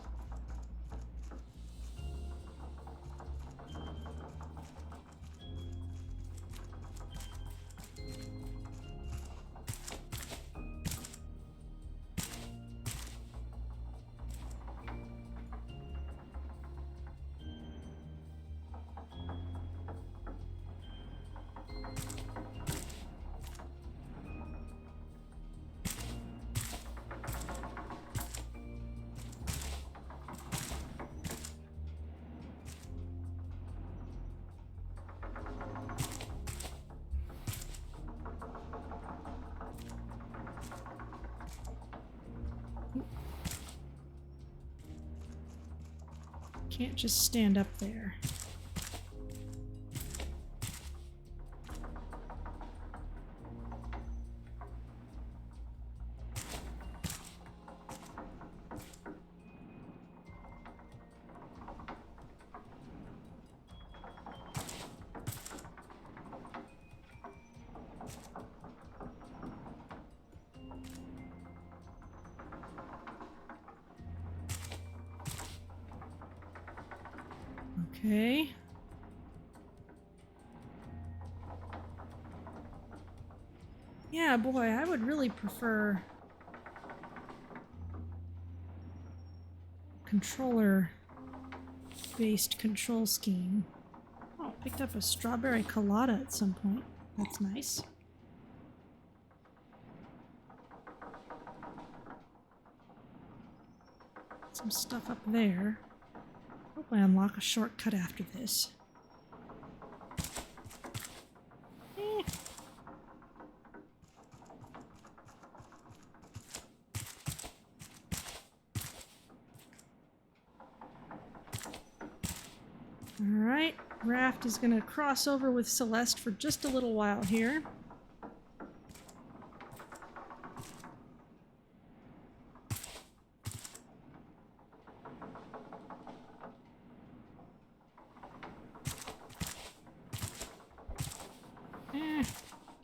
Can't just stand up there. Okay. Yeah, boy, I would really prefer controller-based control scheme. Oh, picked up a strawberry colada at some point. That's nice. Some stuff up there. Hope I unlock a shortcut after this. Alright, Raft is gonna cross over with Celeste for just a little while here.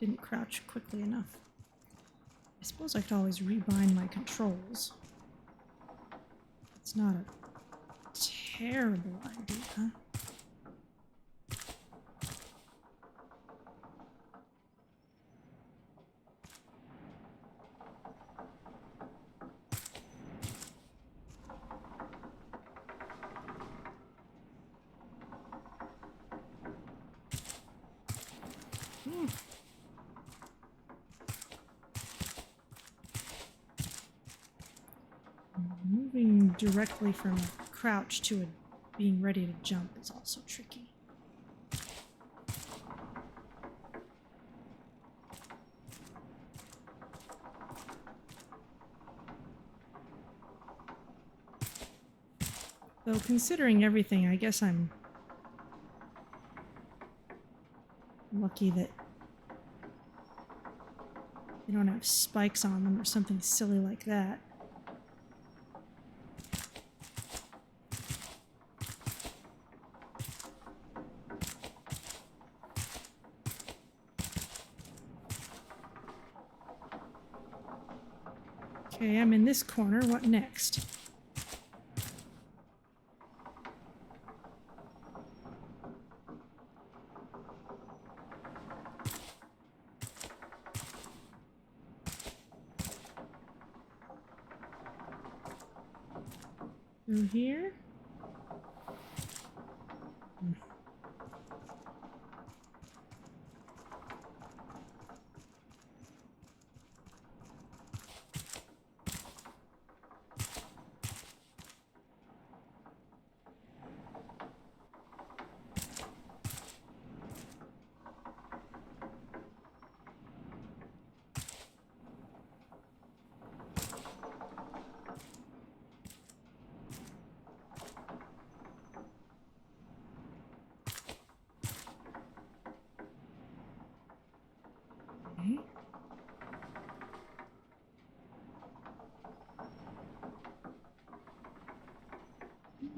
Didn't crouch quickly enough. I suppose I could always rebind my controls. It's not a terrible idea. Moving directly from a crouch to being ready to jump is also tricky. Though considering everything, I guess I'm lucky that they don't have spikes on them or something silly like that. Okay, I'm in this corner. What next? Through here?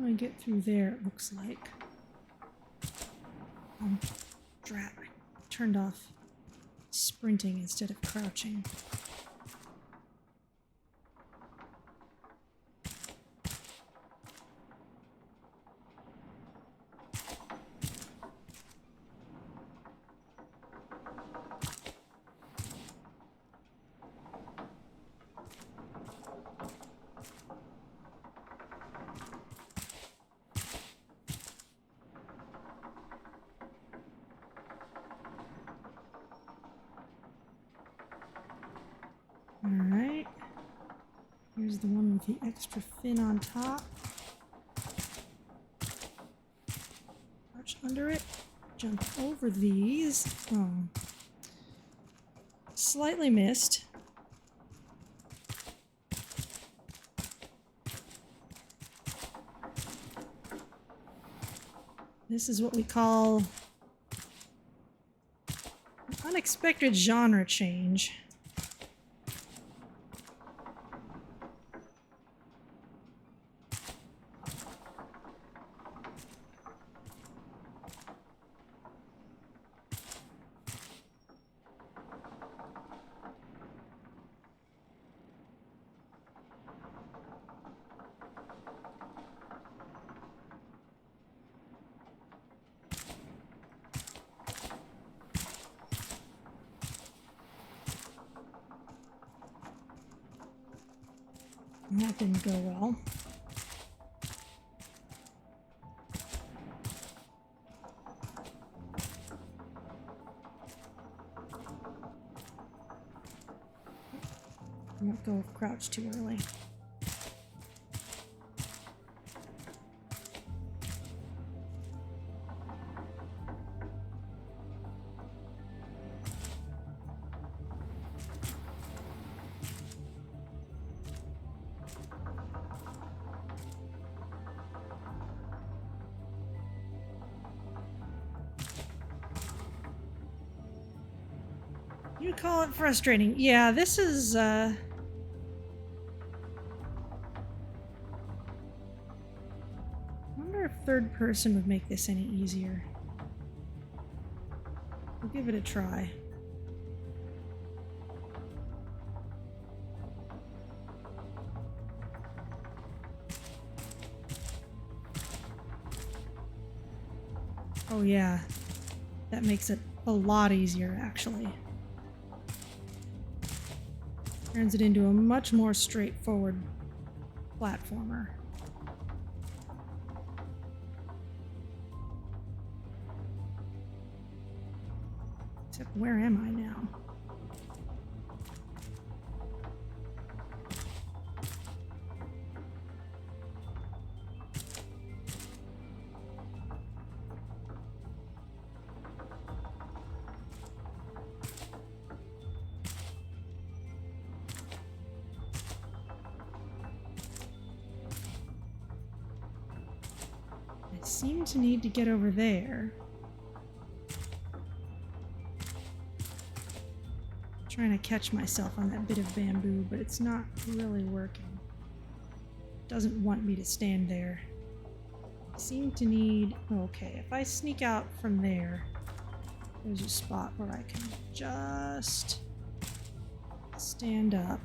When I get through there, it looks like. Drat. I turned off sprinting instead of crouching. Alright. Here's the one with the extra fin on top. Crouch under it. Jump over these. Oh. Slightly missed. This is what we call an unexpected genre change. That didn't go well. I won't go crouch too early. You call it frustrating. Yeah, this is, I wonder if third person would make this any easier. We'll give it a try. Oh yeah, that makes it a lot easier, actually. Turns it into a much more straightforward platformer. Except where am I now? I seem to need to get over there. Trying to catch myself on that bit of bamboo, but it's not really working. It doesn't want me to stand there. I seem to need... Okay, if I sneak out from there, there's a spot where I can just stand up.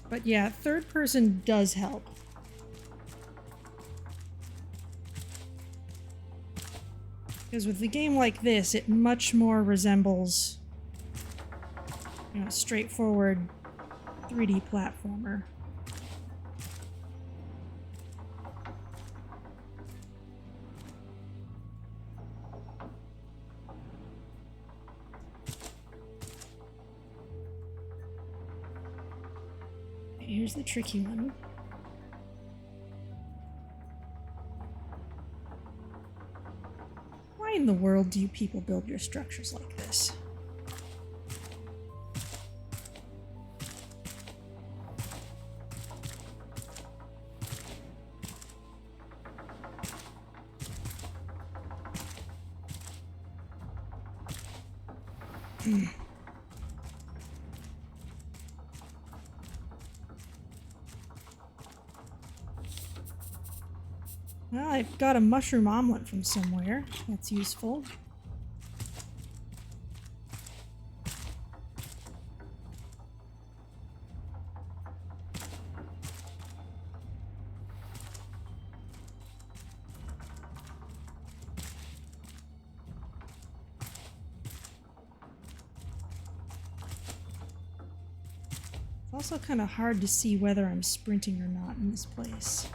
But yeah, third person does help. Because with a game like this, it much more resembles, you know, a straightforward 3D platformer. Here's the tricky one. Why in the world do you people build your structures like this? Well, I've got a mushroom omelet from somewhere. That's useful. It's also kind of hard to see whether I'm sprinting or not in this place.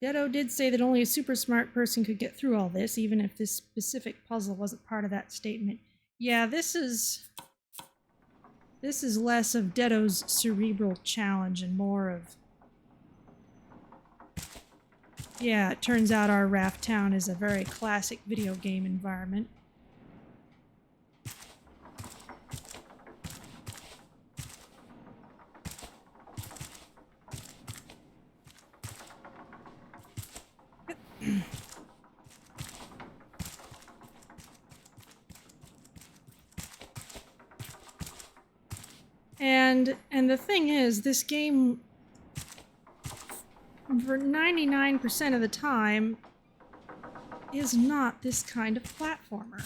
Detto did say that only a super smart person could get through all this, even if this specific puzzle wasn't part of that statement. Yeah, this is less of Detto's cerebral challenge and more of... Yeah, it turns out our Raft town is a very classic video game environment. And the thing is, this game, for 99% of the time, is not this kind of platformer.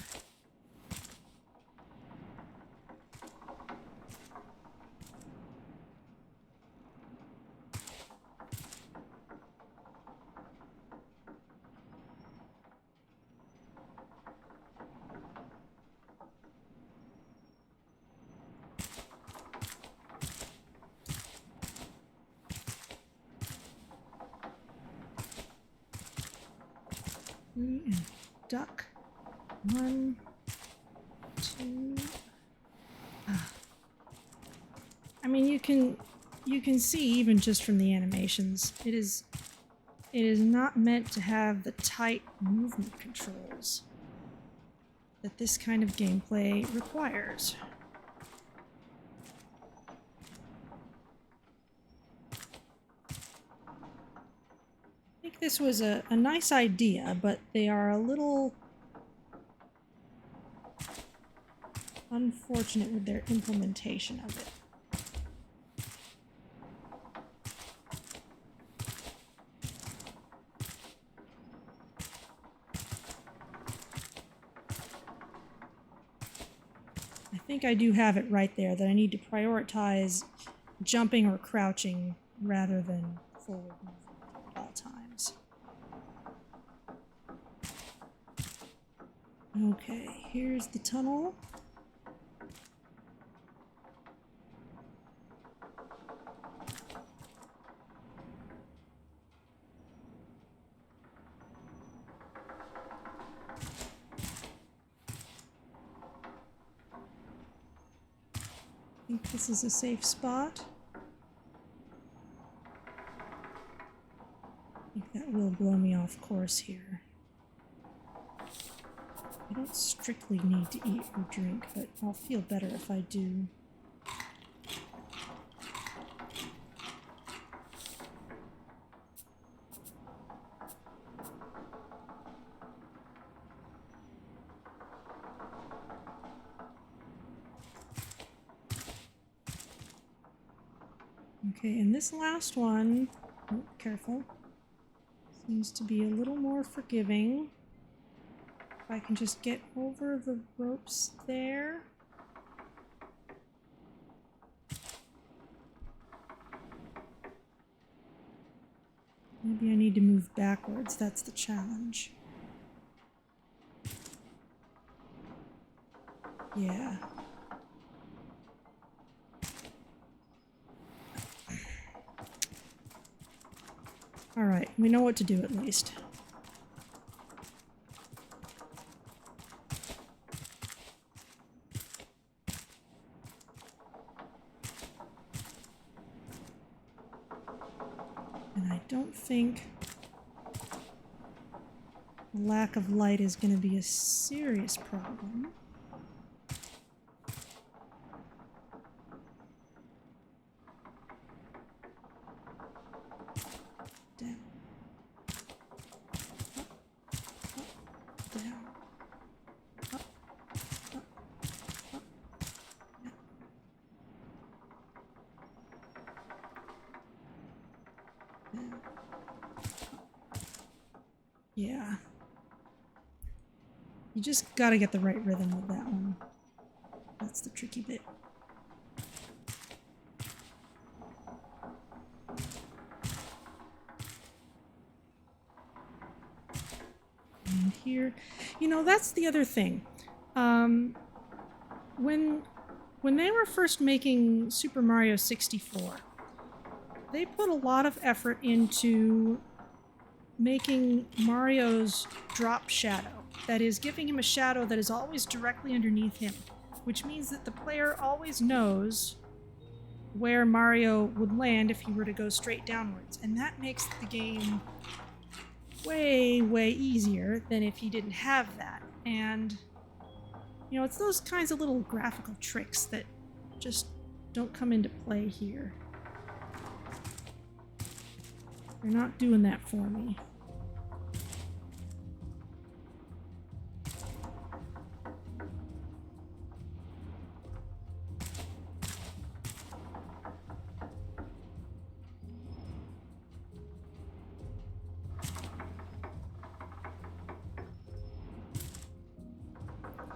And duck. 1, 2. I mean, you can see even just from the animations, it is not meant to have the tight movement controls that this kind of gameplay requires. I think this was a nice idea, but they are a little unfortunate with their implementation of it. I think I do have it right there, that I need to prioritize jumping or crouching rather than forward movement at all times. Okay, here's the tunnel. I think this is a safe spot. I think that will blow me off course here. I don't strictly need to eat or drink, but I'll feel better if I do. Okay, and this last one, oh, careful, seems to be a little more forgiving. If I can just get over the ropes there. Maybe I need to move backwards, that's the challenge. Yeah. Alright, we know what to do at least. And I don't think lack of light is going to be a serious problem. Down. Up, down. Up, up, up, down. Down. Yeah. You just gotta get the right rhythm with that one. That's the tricky bit. And here, you know, that's the other thing. When they were first making Super Mario 64, they put a lot of effort into making Mario's drop shadow. That is, giving him a shadow that is always directly underneath him, which means that the player always knows where Mario would land if he were to go straight downwards. And that makes the game way, way easier than if he didn't have that. And, you know, it's those kinds of little graphical tricks that just don't come into play here. They're not doing that for me.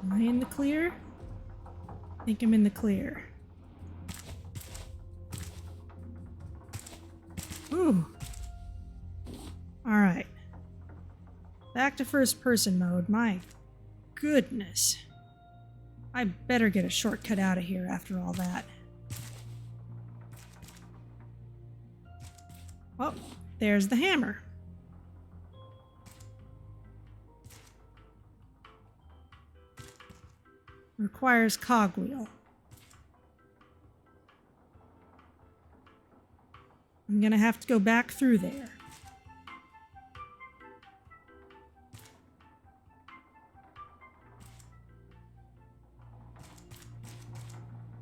Am I in the clear? I think I'm in the clear. Ooh. Alright. Back to first person mode. My goodness. I better get a shortcut out of here after all that. Oh, there's the hammer. Requires cogwheel. I'm gonna have to go back through there.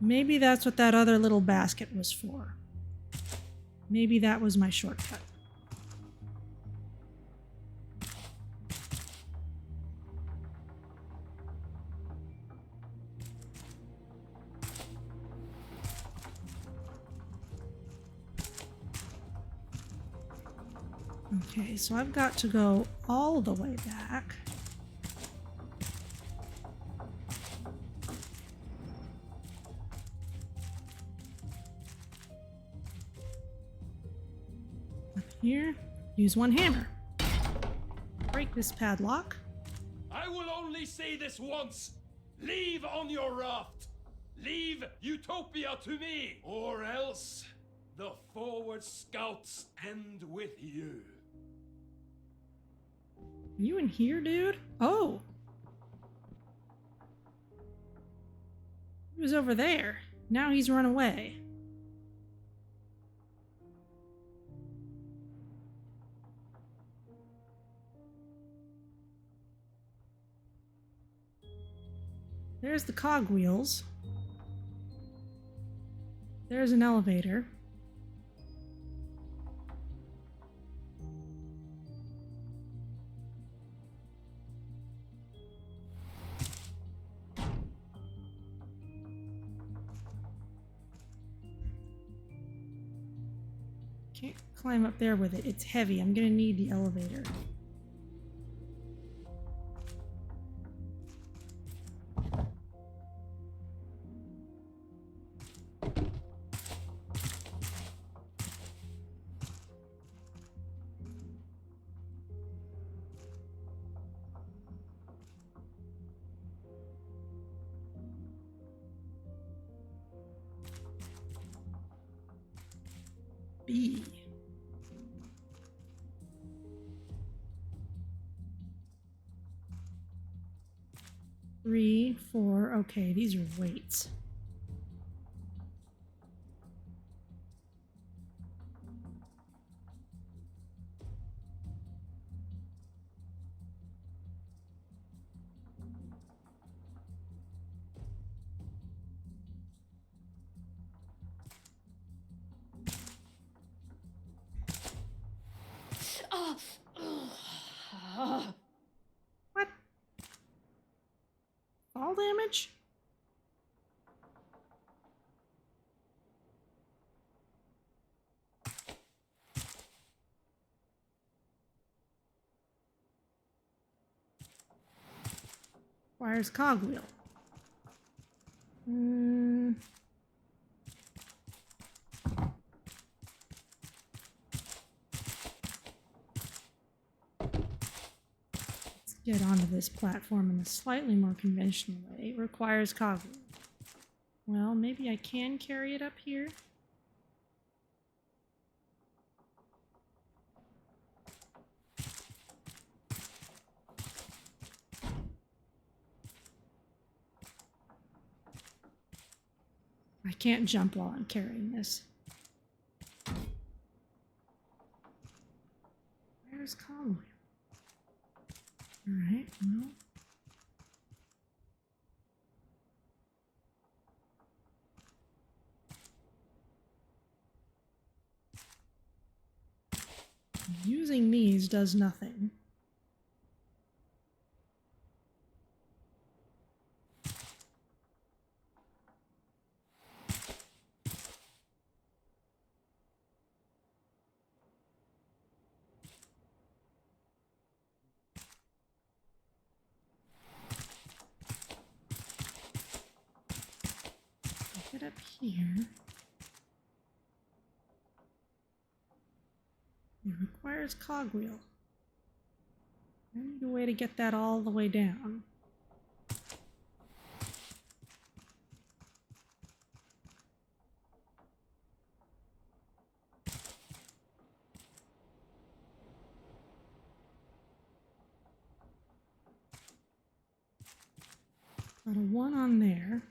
Maybe that's what that other little basket was for. Maybe that was my shortcut. Okay, so I've got to go all the way back. Up here, use one hammer. Break this padlock. I will only say this once. Leave on your raft. Leave Utopia to me, or else the forward scouts end with you. You in here, dude? Oh! He was over there. Now he's run away. There's the cogwheels. There's an elevator. Can't climb up there with it. It's heavy. I'm gonna need the elevator. B. Three, four. Okay, these are weights. Fall damage? Requires cogwheel. Let's get onto this platform in a slightly more conventional way. It requires cogwheel. Well, maybe I can carry it up here. I can't jump while I'm carrying this. Where's cogwheel? Alright, well. Using these does nothing. Get up here. It requires cogwheel. I need a way to get that all the way down. Got a 1 on there.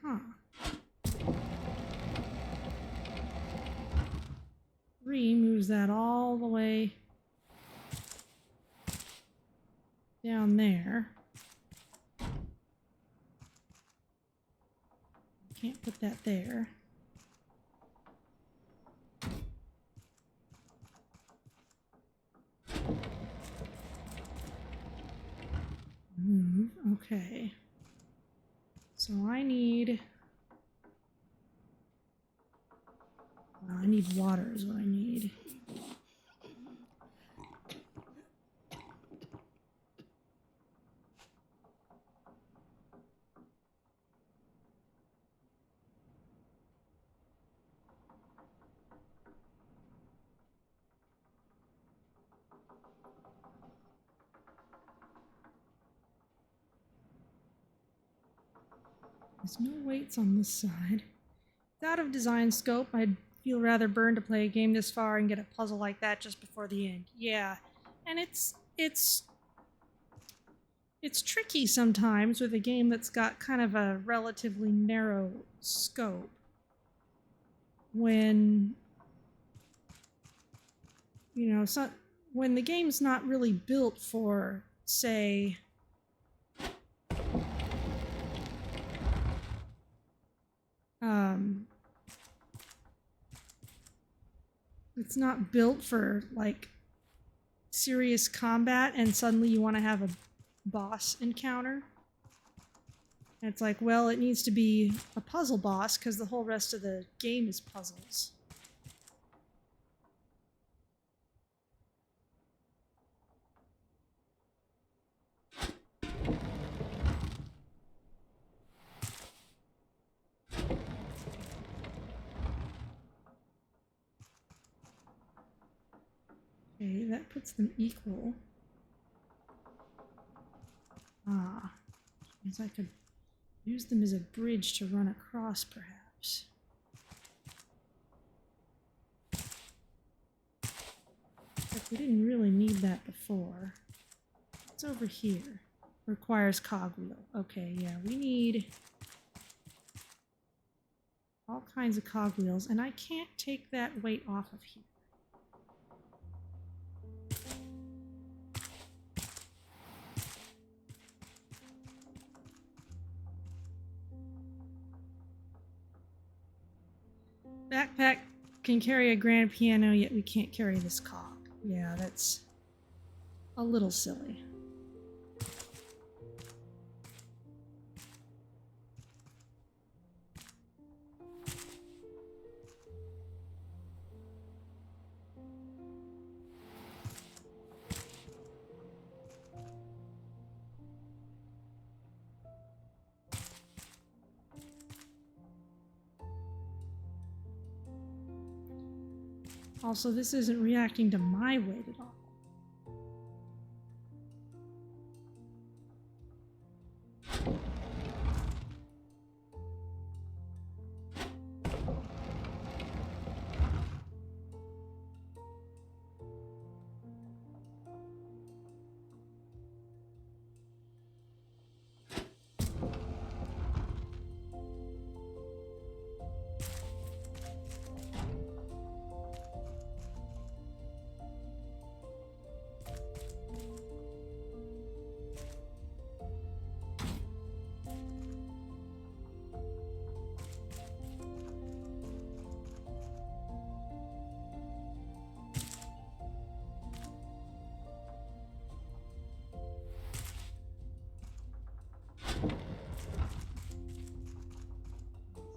Uh-huh. 3 moves that all the way down there. Can't put that there. Move. Okay. So I need water is what I need. There's no weights on this side. It's out of design scope. I'd feel rather burned to play a game this far and get a puzzle like that just before the end. Yeah, and it's tricky sometimes with a game that's got kind of a relatively narrow scope. When when the game's not really built for, say, it's not built for like serious combat and suddenly you want to have a boss encounter. And it's like, well, it needs to be a puzzle boss because the whole rest of the game is puzzles. Okay, that puts them equal. Means I could use them as a bridge to run across, perhaps. But we didn't really need that before. What's over here? Requires cogwheel. Okay, yeah, we need all kinds of cogwheels, and I can't take that weight off of here. Backpack can carry a grand piano, yet we can't carry this cog. Yeah, that's a little silly. Also, this isn't reacting to my weight at all.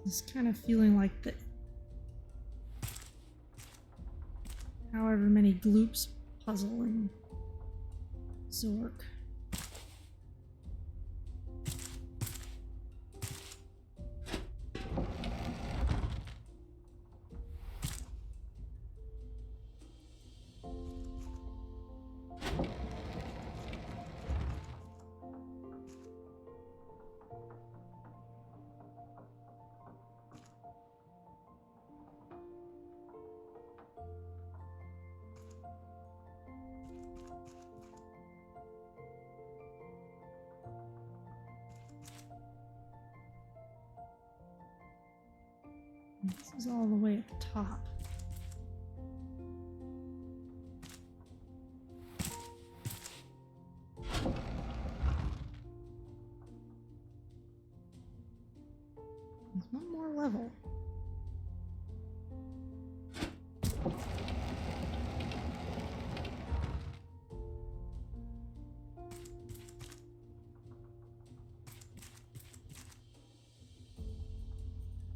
It's kind of feeling like the however many gloops puzzle in Zork. This is all the way at the top. There's one more level.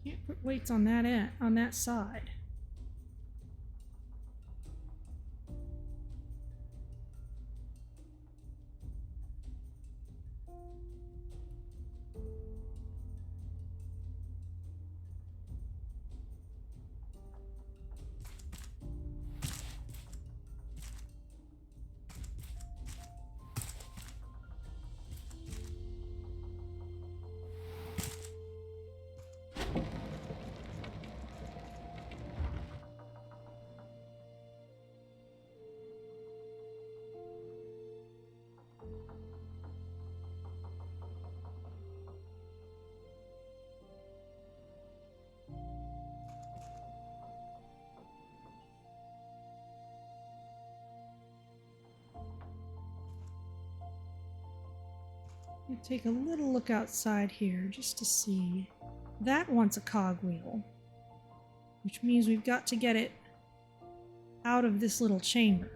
Can't put weights on that end, on that side. We'll take a little look outside here just to see. That wants a cogwheel, which means we've got to get it out of this little chamber.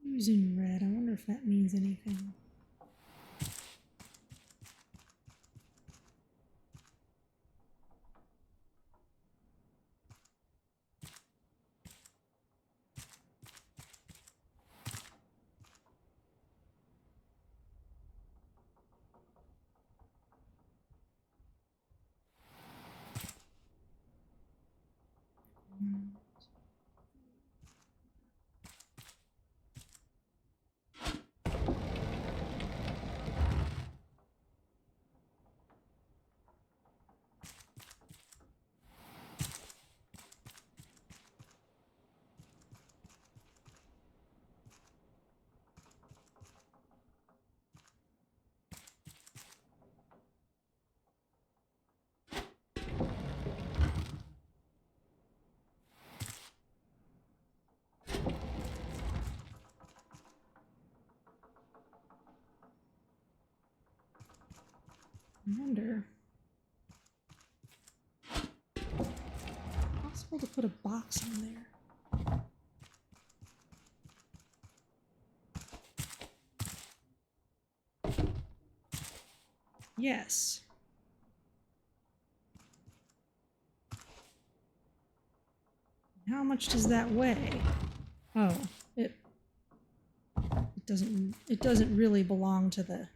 Using red, I wonder if that means anything. I wonder. Possible to put a box in there. Yes. How much does that weigh? Oh, it doesn't really belong to the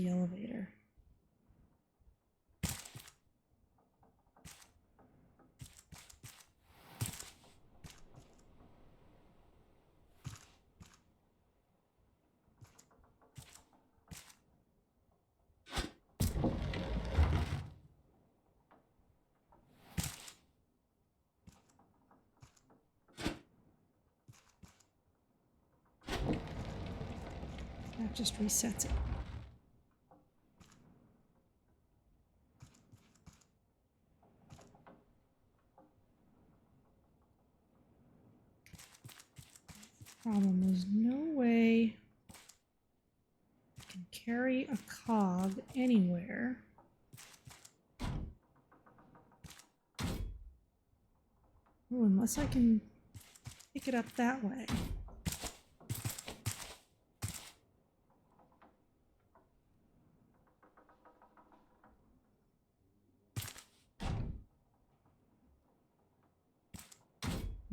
elevator. That just resets it. Problem, there's no way I can carry a cog anywhere. Oh, unless I can pick it up that way.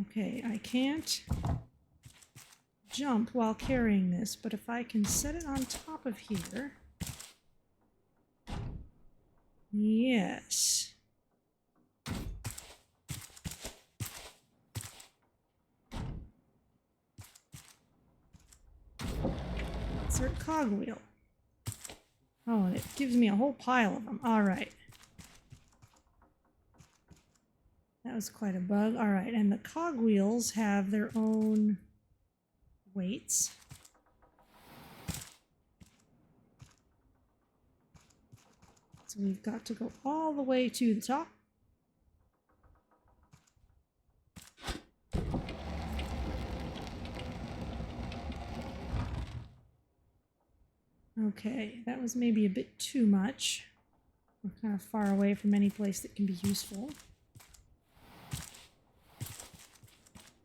Okay, I can't jump while carrying this, but if I can set it on top of here. Yes. Insert cogwheel. Oh, and it gives me a whole pile of them. All right. That was quite a bug. All right, and the cogwheels have their own weights. So we've got to go all the way to the top. Okay, that was maybe a bit too much. We're kind of far away from any place that can be useful.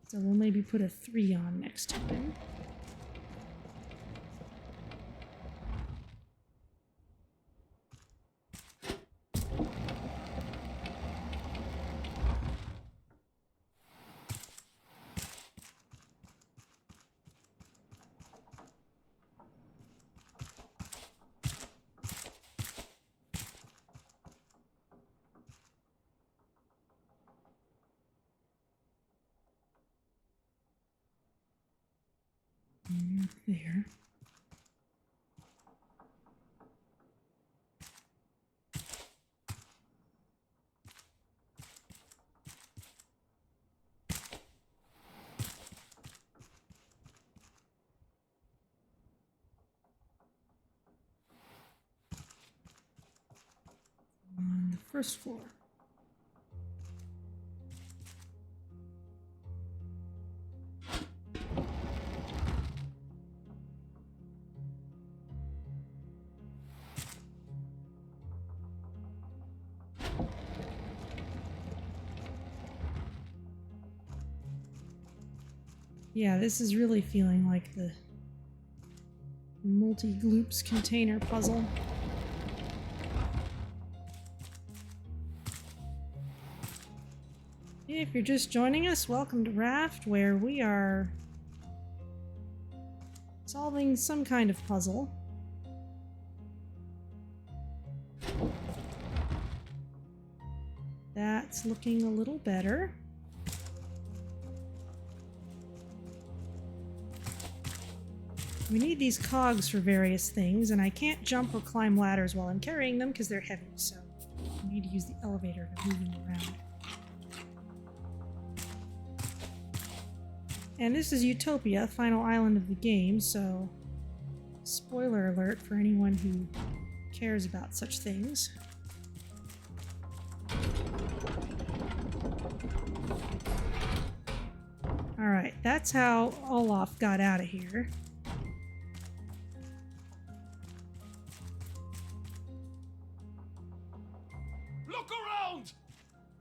So we'll maybe put a 3 on next time. There. On the first floor. Yeah, this is really feeling like the multi-gloops container puzzle. If you're just joining us, welcome to Raft, where we are solving some kind of puzzle. That's looking a little better. We need these cogs for various things, and I can't jump or climb ladders while I'm carrying them because they're heavy, so I need to use the elevator to move them around. And this is Utopia, final island of the game, so spoiler alert for anyone who cares about such things. Alright, that's how Olaf got out of here. Look around!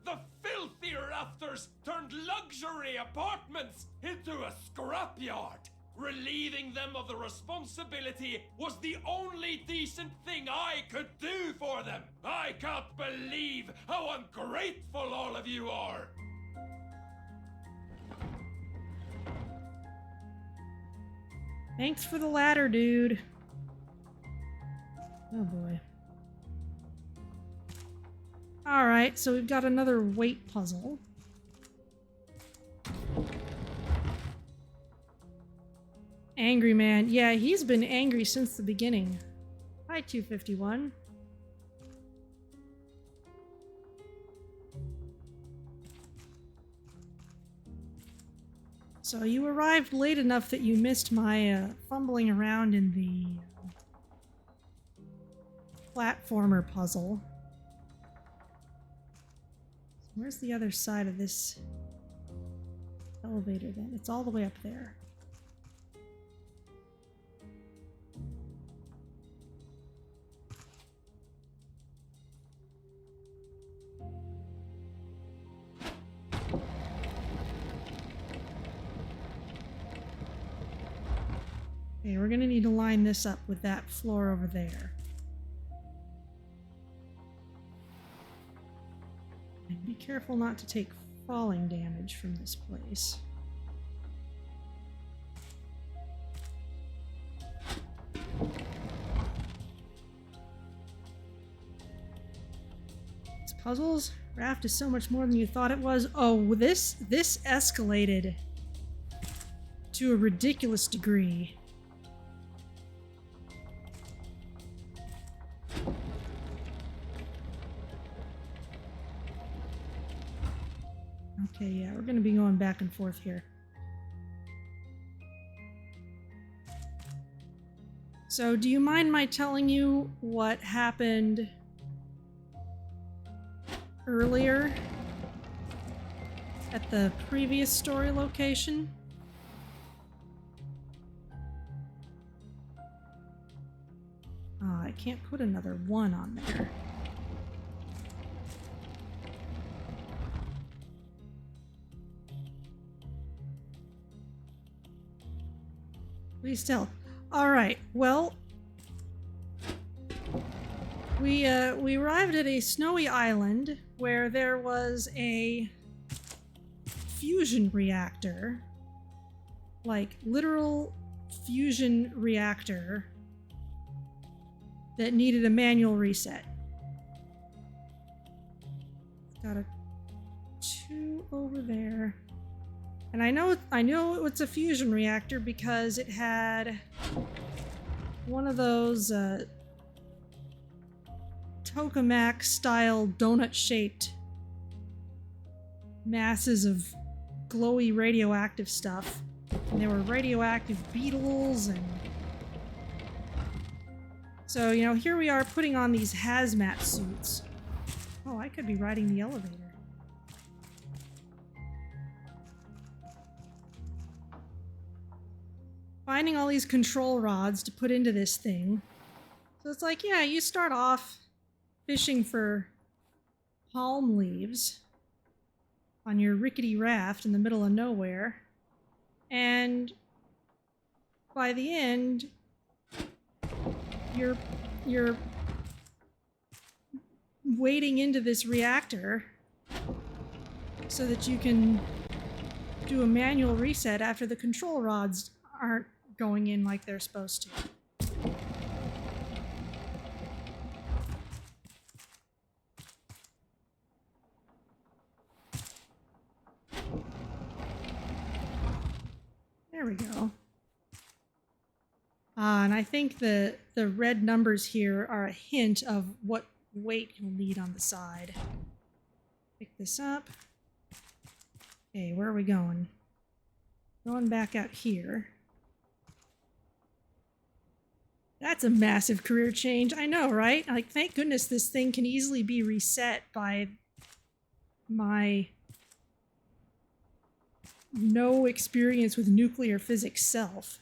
The filthy rafters turned luxury apartments into a scrapyard. Relieving them of the responsibility was the only decent thing I could do for them. I can't believe how ungrateful all of you are. Thanks for the ladder, dude. Oh boy. Alright, so we've got another weight puzzle. Angry man. Yeah, he's been angry since the beginning. Hi, 251. So you arrived late enough that you missed my fumbling around in the platformer puzzle. Where's the other side of this elevator then? It's all the way up there. Okay, we're gonna need to line this up with that floor over there. And be careful not to take falling damage from this place. These puzzles? Raft is so much more than you thought it was. Oh, this escalated to a ridiculous degree. Okay, yeah, we're gonna be going back and forth here. So, do you mind my telling you what happened earlier at the previous story location? Oh, I can't put another one on there. Please tell. All right. Well, we arrived at a snowy island where there was a fusion reactor, like literal fusion reactor that needed a manual reset. Got a 2 over there. And I know it's a fusion reactor because it had one of those tokamak style donut shaped masses of glowy radioactive stuff. And there were radioactive beetles and so, you know, here we are putting on these hazmat suits. Oh, I could be riding the elevator. Finding all these control rods to put into this thing. So it's like, yeah, you start off fishing for palm leaves on your rickety raft in the middle of nowhere. And by the end, you're wading into this reactor so that you can do a manual reset after the control rods aren't going in like they're supposed to. There we go. And I think the red numbers here are a hint of what weight you'll need on the side. Pick this up. Okay, where are we going? Going back out here. That's a massive career change. I know, right? Like, thank goodness this thing can easily be reset by my no experience with nuclear physics self.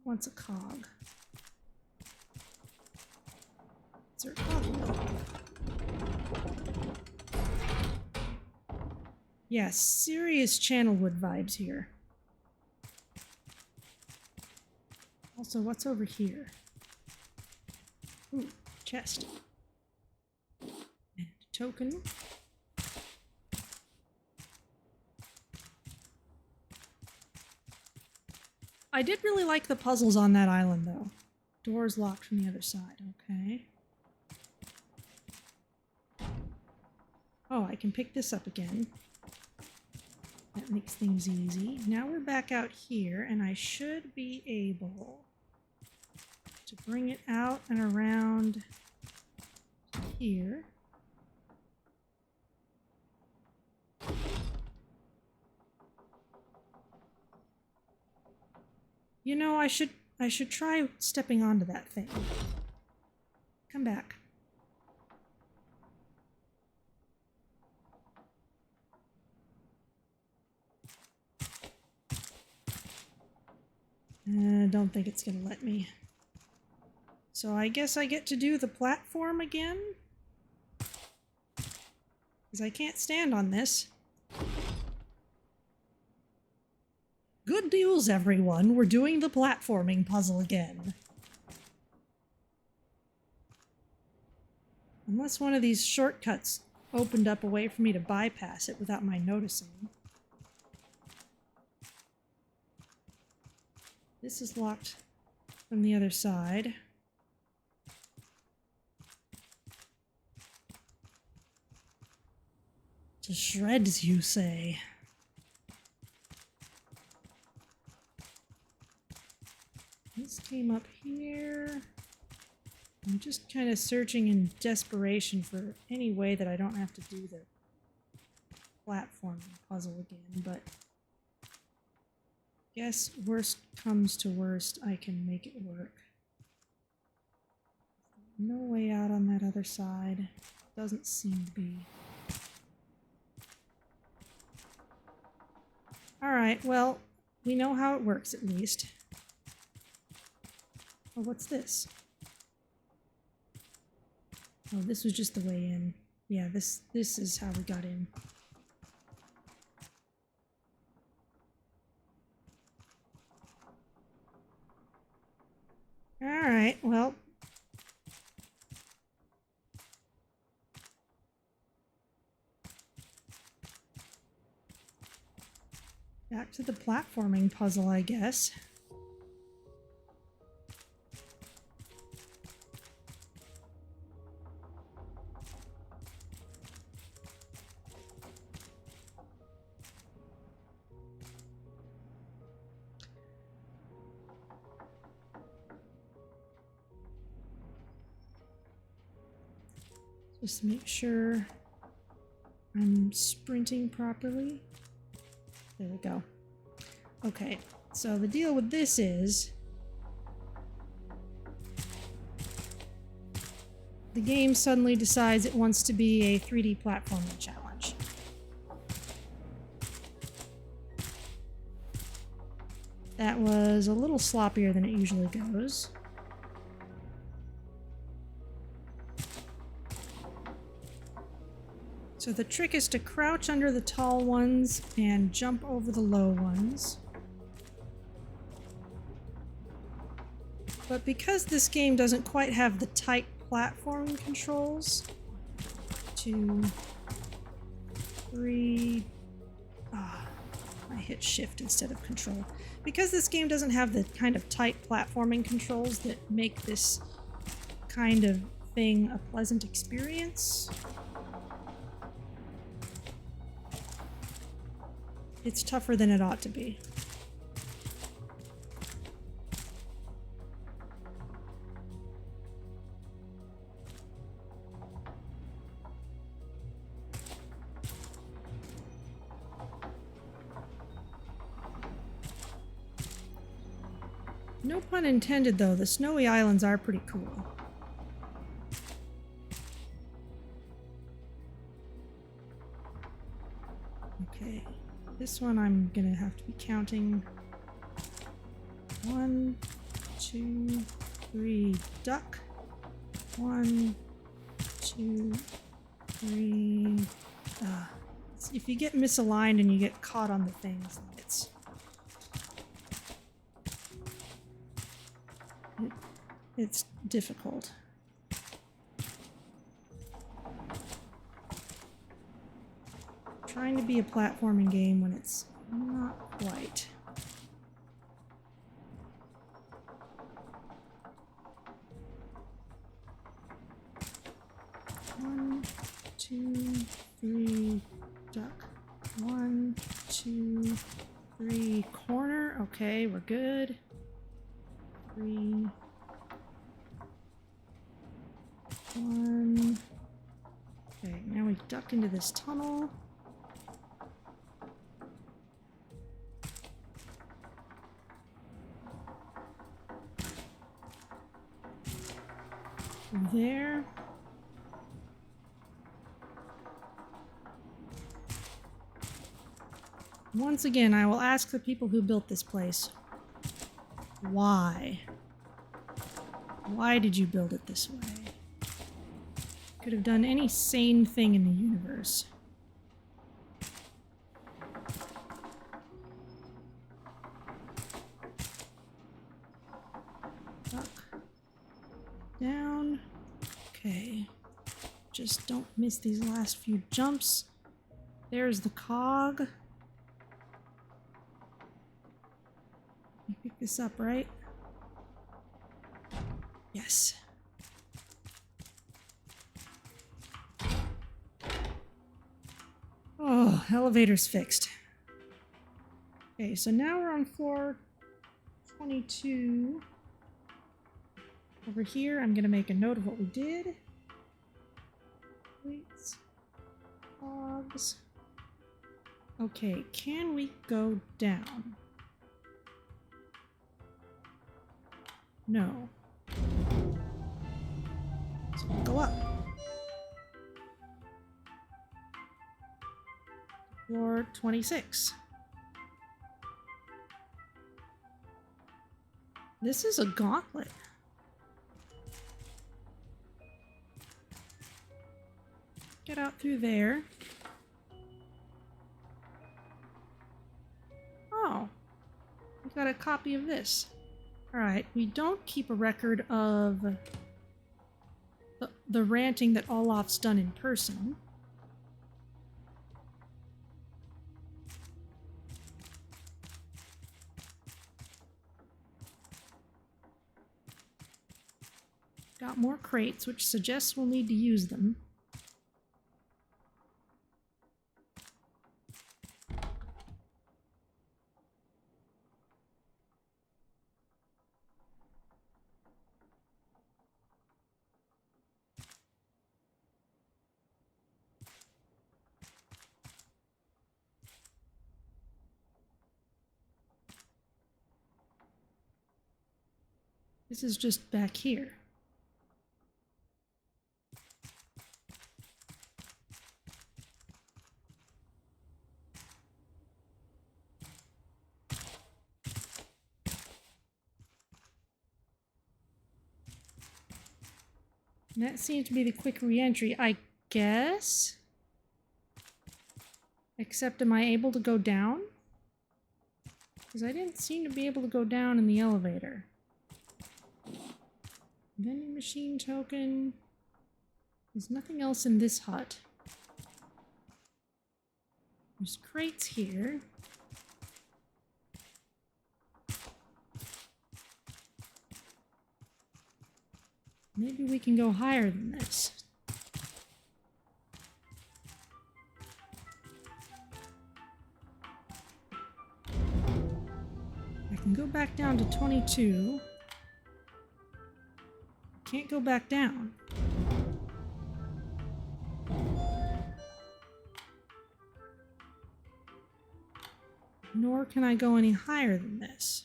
What's a cog? Is there a puzzle? Yeah, serious Channelwood vibes here. Also, what's over here? Ooh, chest. And a token. I did really like the puzzles on that island, though. Doors locked from the other side. Okay. Oh, I can pick this up again. That makes things easy. Now we're back out here, and I should be able to bring it out and around here. You know, I should try stepping onto that thing. Come back. I don't think it's gonna let me. So I guess I get to do the platform again? Because I can't stand on this. Good news, everyone. We're doing the platforming puzzle again. Unless one of these shortcuts opened up a way for me to bypass it without my noticing. This is locked from the other side. To shreds, you say? This came up here. I'm just kind of searching in desperation for any way that I don't have to do the platforming puzzle again, but guess worst comes to worst, I can make it work. No way out on that other side. Doesn't seem to be. Alright, well, we know how it works at least. Oh, what's this? Oh, this was just the way in. Yeah, this is how we got in. Alright, well. Back to the platforming puzzle, I guess. Just make sure I'm sprinting properly. There we go. Okay, so the deal with this is the game suddenly decides it wants to be a 3D platforming challenge. That was a little sloppier than it usually goes. So the trick is to crouch under the tall ones and jump over the low ones. But because this game doesn't quite have the tight platforming controls, 2, 3, I hit shift instead of control. Because this game doesn't have the kind of tight platforming controls that make this kind of thing a pleasant experience, it's tougher than it ought to be. No pun intended, though. The snowy islands are pretty cool. Okay. This one I'm gonna have to be counting. 1, 2, 3, duck. 1, 2, 3. If you get misaligned and you get caught on the things, it's difficult. Trying to be a platforming game when it's not quite. One, 2, 3, duck. 1, 2, 3, corner. Okay, we're good. 3, 1. Okay, now we duck into this tunnel. There. Once again, I will ask the people who built this place, why? Why did you build it this way? Could have done any sane thing in the universe. Up. Down. Okay. Just don't miss these last few jumps. There's the cog. You pick this up, right? Yes. Oh, elevator's fixed. Okay, so now we're on floor 22. Over here, I'm going to make a note of what we did. Weights. Logs. Okay, can we go down? No. So we'll go up. Floor 26. This is a gauntlet. Get out through there. Oh, we got a copy of this. Alright, we don't keep a record of the ranting that Olaf's done in person. Got more crates, which suggests we'll need to use them. This is just back here. And that seems to be the quick re-entry, I guess? Except, am I able to go down? Because I didn't seem to be able to go down in the elevator. Vending machine token. There's nothing else in this hut. There's crates here. Maybe we can go higher than this. I can go back down to 22. Can't go back down. Nor can I go any higher than this.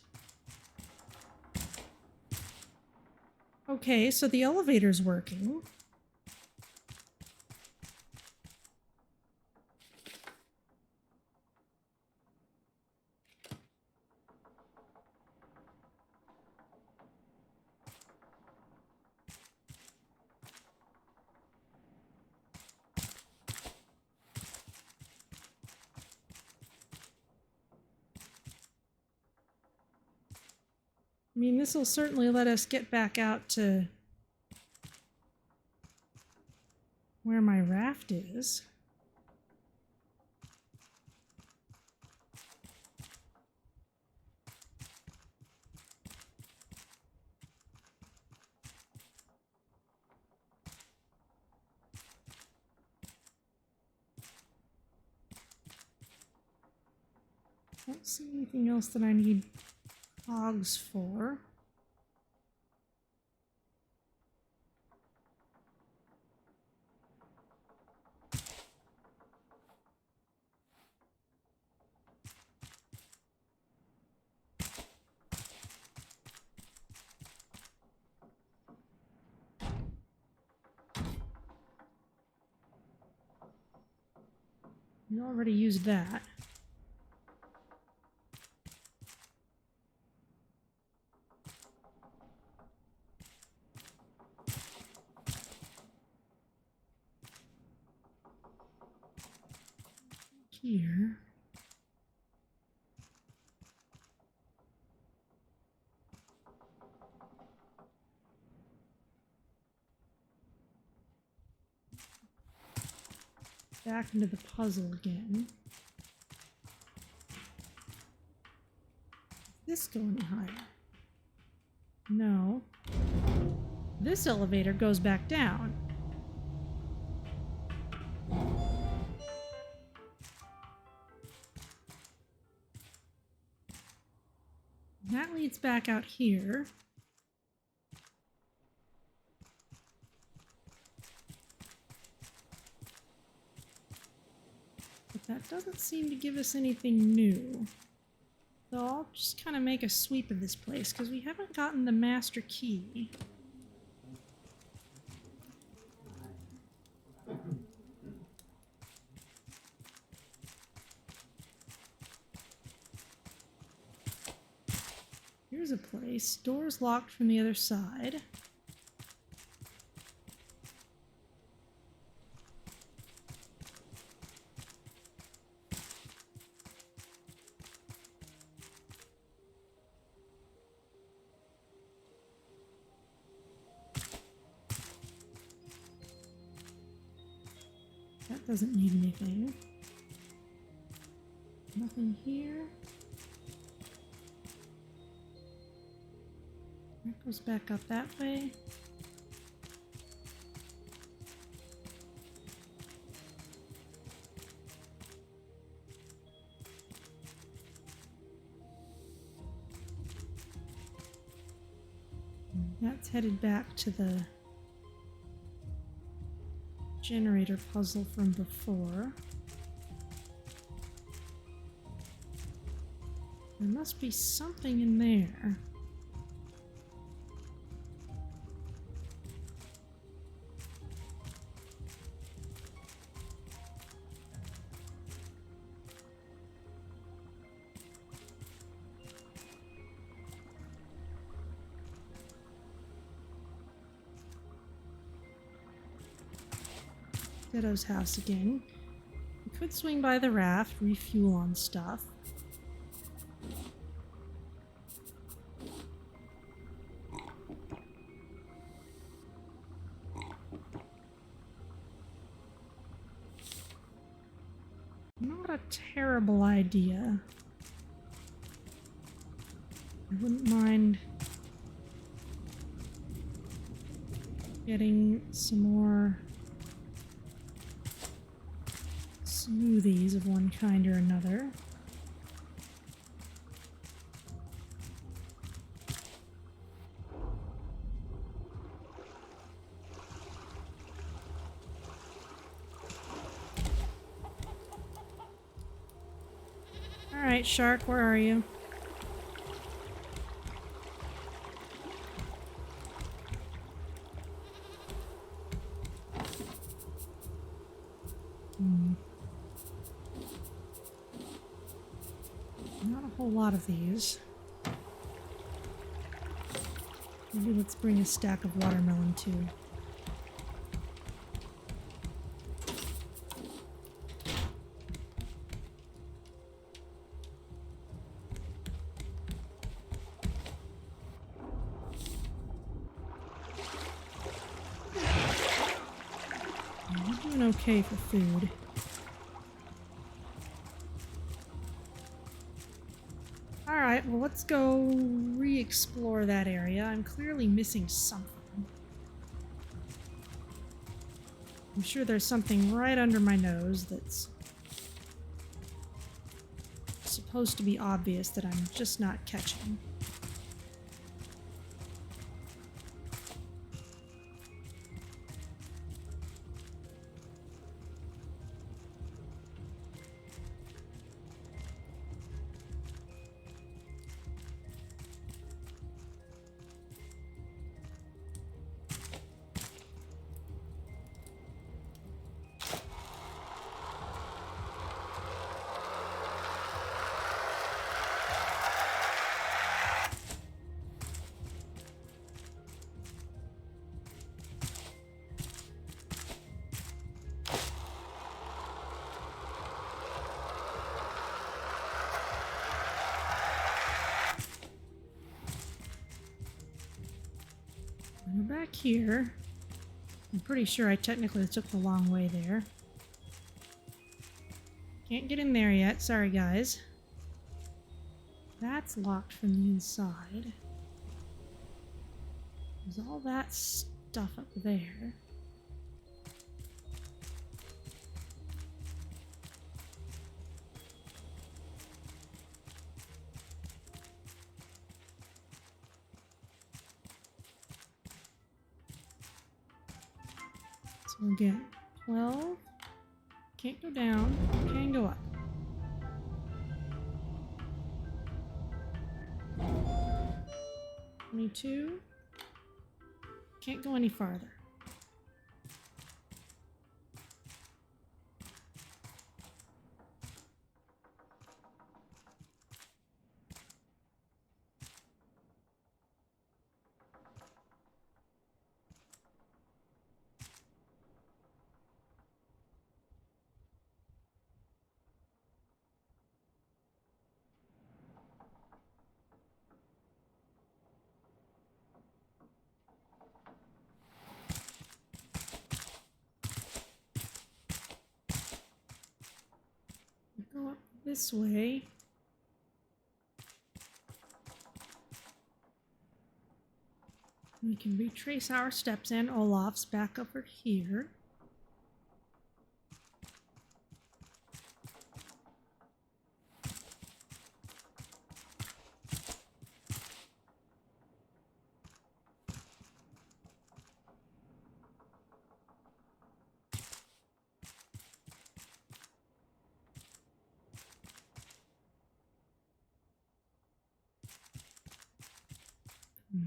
Okay, so the elevator's working. I mean, this will certainly let us get back out to where my raft is. Don't see anything else that I need cogs for. We already used that. Here. Back into the puzzle again. Is this going higher? No. This elevator goes back down. That leads back out here. But that doesn't seem to give us anything new. So I'll just kind of make a sweep of this place, because we haven't gotten the master key. Here's a place. Door's locked from the other side. That doesn't need anything. Nothing here. That goes back up that way. That's headed back to the generator puzzle from before. There must be something in there. Detto's house again. We could swing by the raft, refuel on stuff. Not a terrible idea. I wouldn't mind getting some more smoothies of one kind or another. All right, shark, where are you? Not a whole lot of these. Maybe let's bring a stack of watermelon too. We're doing okay for food. Alright, well let's go re-explore that area. I'm clearly missing something. I'm sure there's something right under my nose that's supposed to be obvious that I'm just not catching. We're back here. I'm pretty sure I technically took the long way there. Can't get in there yet. Sorry, guys. That's locked from the inside. There's all that stuff up there. So again, 12. Can't go down. Can go up. 22. Can't go any farther. Go up this way. We can retrace our steps and Olaf's back over here.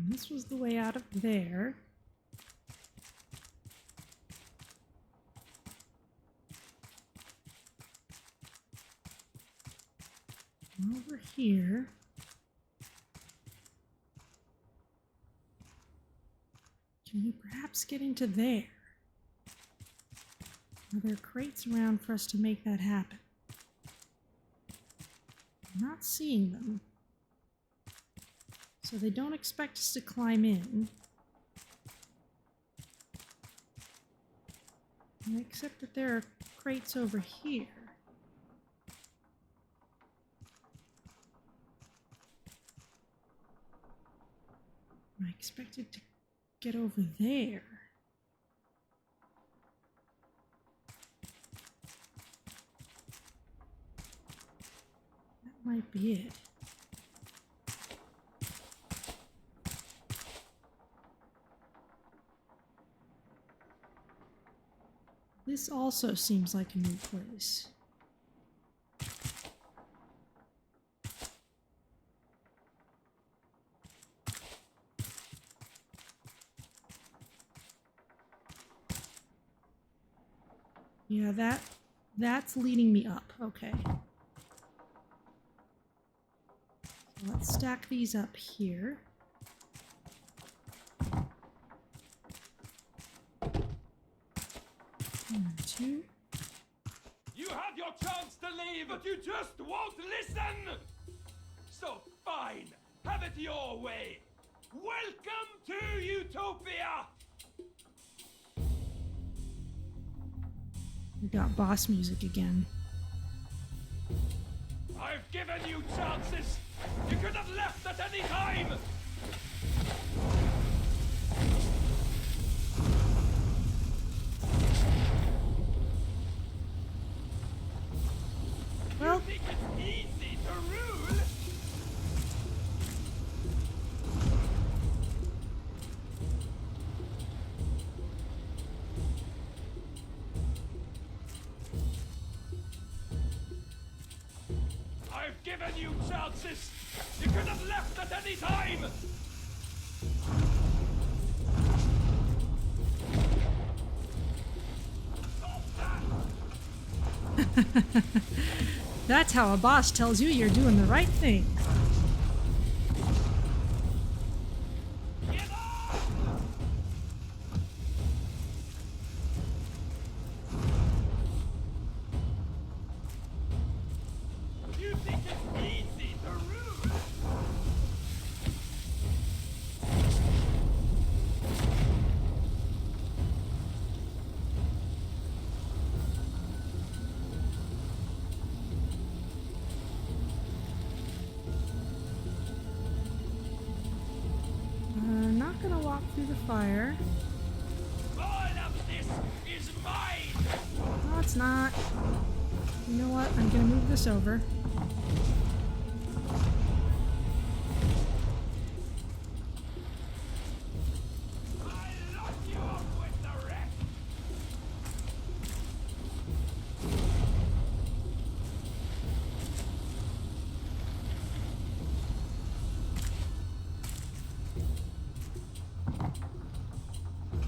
This was the way out of there. Over here. Can we perhaps get into there? Are there crates around for us to make that happen? I'm not seeing them. So they don't expect us to climb in. Except that there are crates over here. I expected to get over there. That might be it. This also seems like a new place. Yeah, that's leading me up. Okay. So let's stack these up here. Two. You had your chance to leave, but you just won't listen! So fine, have it your way. Welcome to Utopia! We got boss music again. I've given you chances! You could have left at any time! Well, You think it's easy to rule? I've given you chances! You could have left at any time! that's how a boss tells you you're doing the right thing. Get off! You think it's easy to rule? Not gonna walk through the fire. All of this is mine! No, it's not. You know what? I'm gonna move this over. I lock you up with the wreck!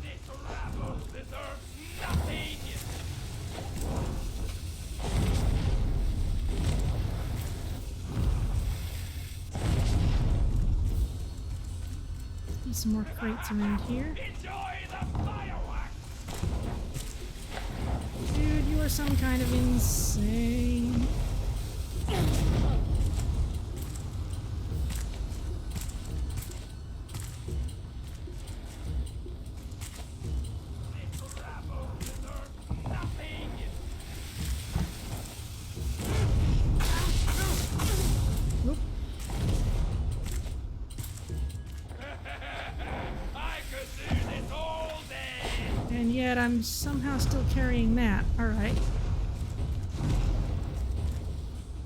This rabble deserves nothing! See some more crates around here. Enjoy the fireworks! Dude, you are some kind of insane. This rabble deserves nothing! Nope. I could do this all day! And yet I'm somehow still carrying that. Alright.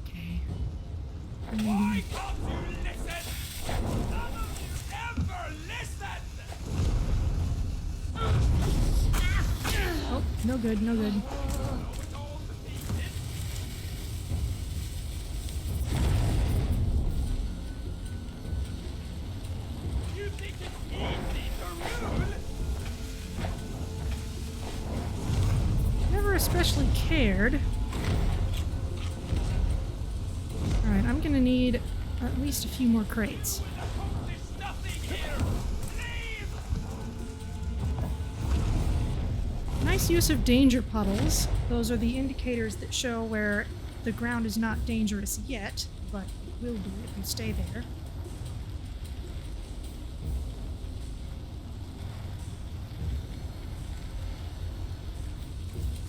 Okay. Why can't you listen? None of you ever listen! Oh, no good, no good. With all the pieces, you think it's easy to rule? Never especially cared. Alright, I'm gonna need at least a few more crates. Accomplish nothing here! Leave! Nice use of danger puddles. Those are the indicators that show where the ground is not dangerous yet, but it will be if you stay there.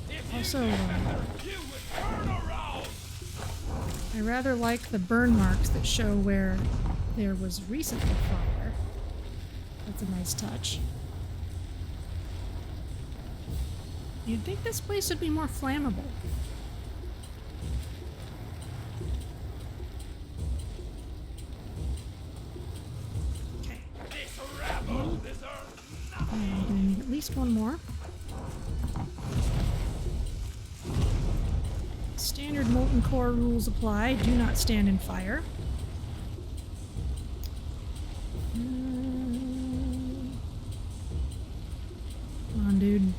If you Also, knew better, you would turn around! I rather like the burn marks that show where there was recently fire. That's a nice touch. You'd think this place would be more flammable. Okay, This rabble deserves nothing! I'm gonna need at least one more. Standard molten core rules apply. Do not stand in fire. Come on, dude.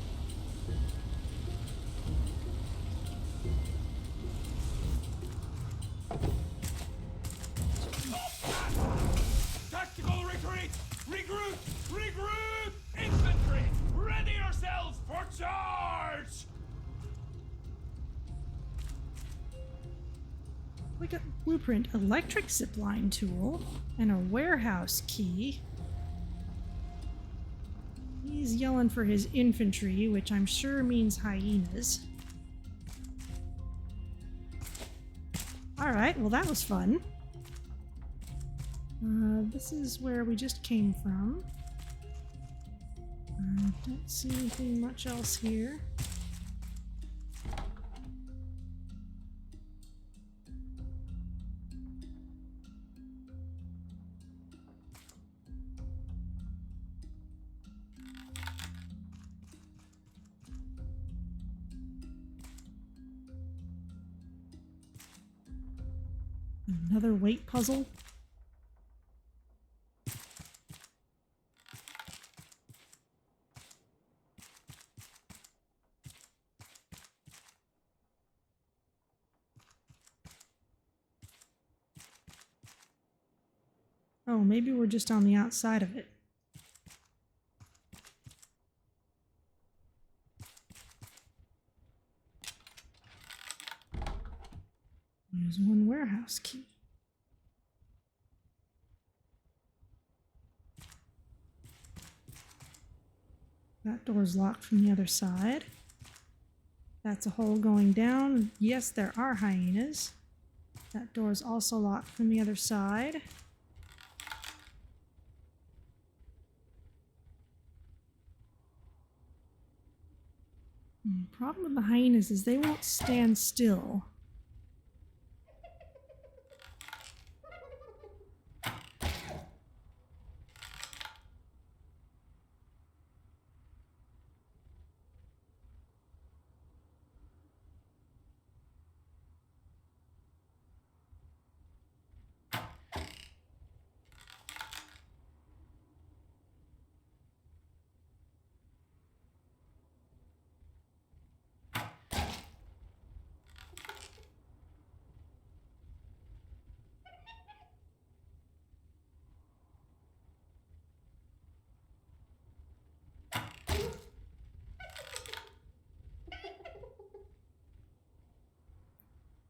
Tactical retreat! Regroup! Regroup! Infantry! Ready yourselves for charge! We got blueprint, electric zipline tool, and a warehouse key. He's yelling for his infantry, which I'm sure means hyenas. Alright, well that was fun. This is where we just came from. Don't see anything much else here. Another weight puzzle. Oh, maybe we're just on the outside of it. There's one warehouse key. That door's locked from the other side. That's a hole going down. Yes, there are hyenas. That door's also locked from the other side. The problem with the hyenas is they won't stand still.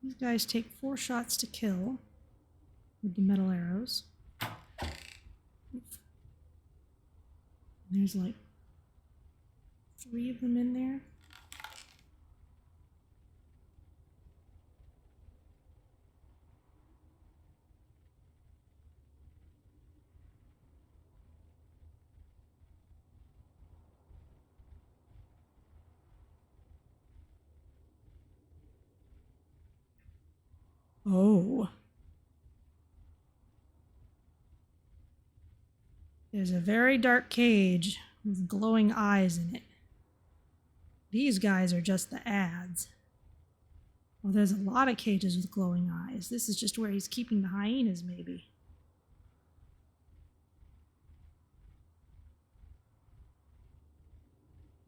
These guys take 4 shots to kill with the metal arrows. There's like 3 of them in there. Oh. There's a very dark cage with glowing eyes in it. These guys are just the ads. Well, there's a lot of cages with glowing eyes. This is just where he's keeping the hyenas, maybe.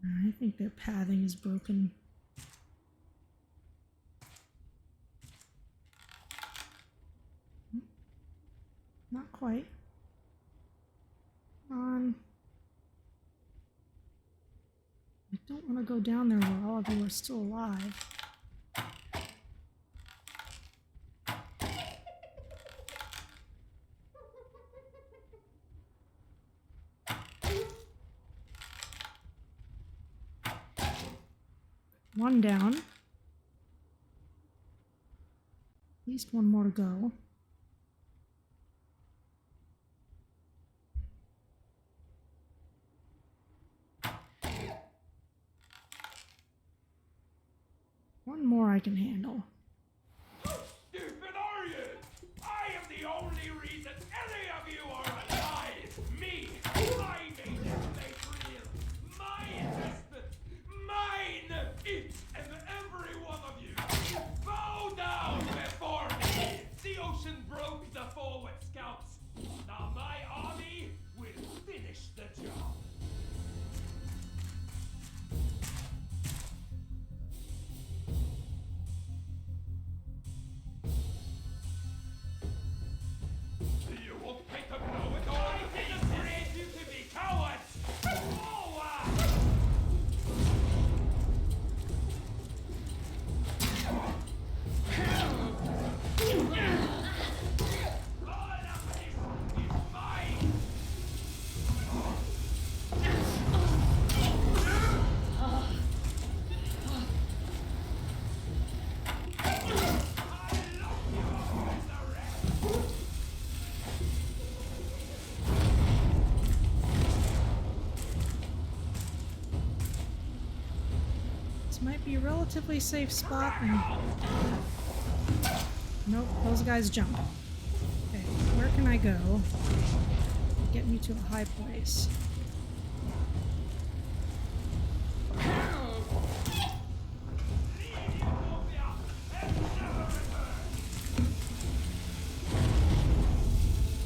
I think their pathing is broken. Not quite. Come on. I don't want to go down there where all of you are still alive. One down. At least one more to go. One more I can handle. How stupid are you? I am the only reason any of you are alive. Me, I made this place real. My investment, mine. Each and every one of you. Bow down before me. The ocean broke the forward scouts. Now my army will finish the job. This might be a relatively safe spot. And... Nope, those guys jump. Okay, where can I go? Get me to a high place.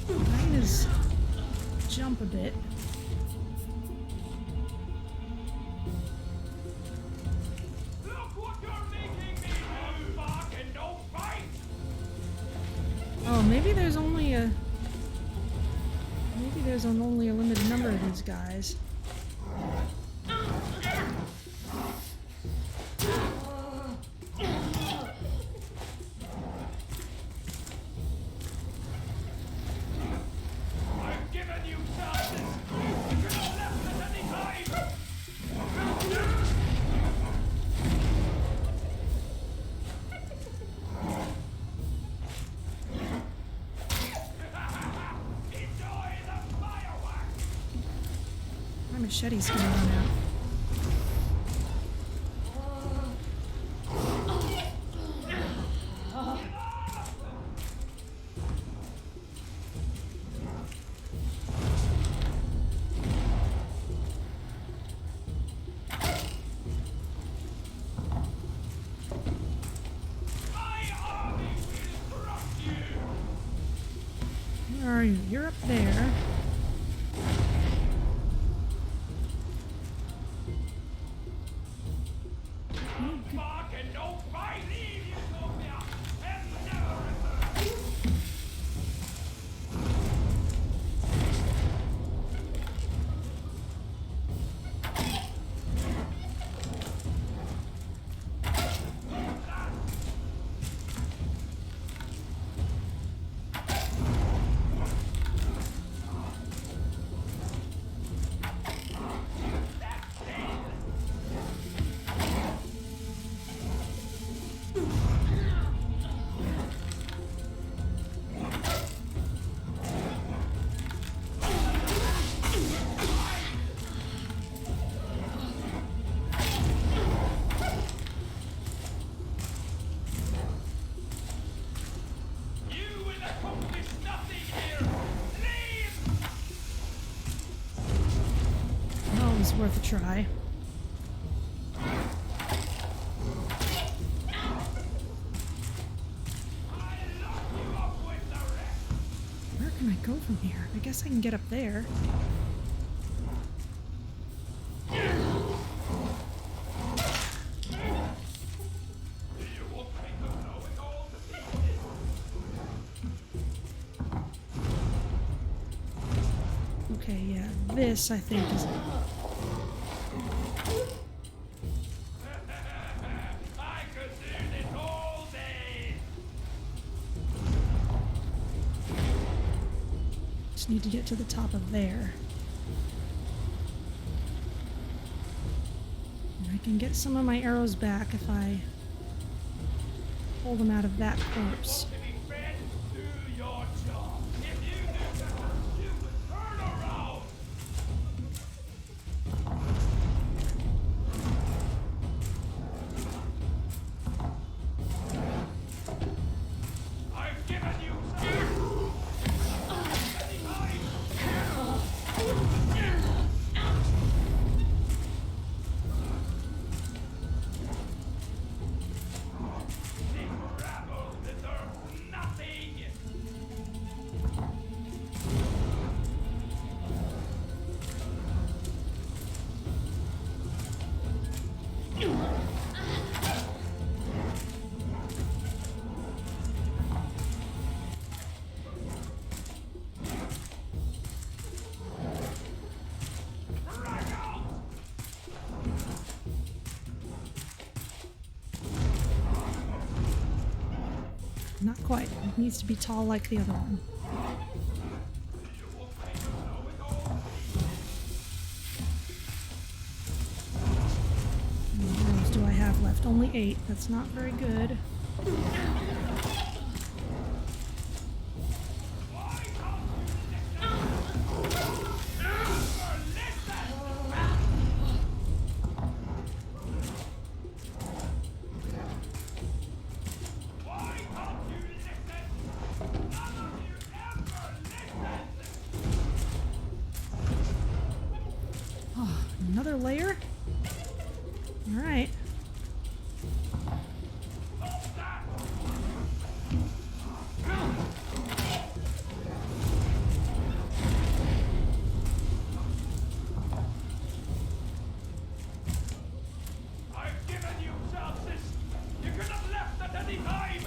Hyenas jump a bit. Oh, maybe there's only a limited number of these guys. My machete's gonna run out. Where are you? You're up there. Worth a try. Where can I go from here? I guess I can get up there. Okay, yeah, this I think is... Need to get to the top of there. And I can get some of my arrows back if I pull them out of that corpse. Not quite. It needs to be tall like the other one. How many arrows do I have left? Only 8. That's not very good. Alright. I've given you chances. You could have left at any time.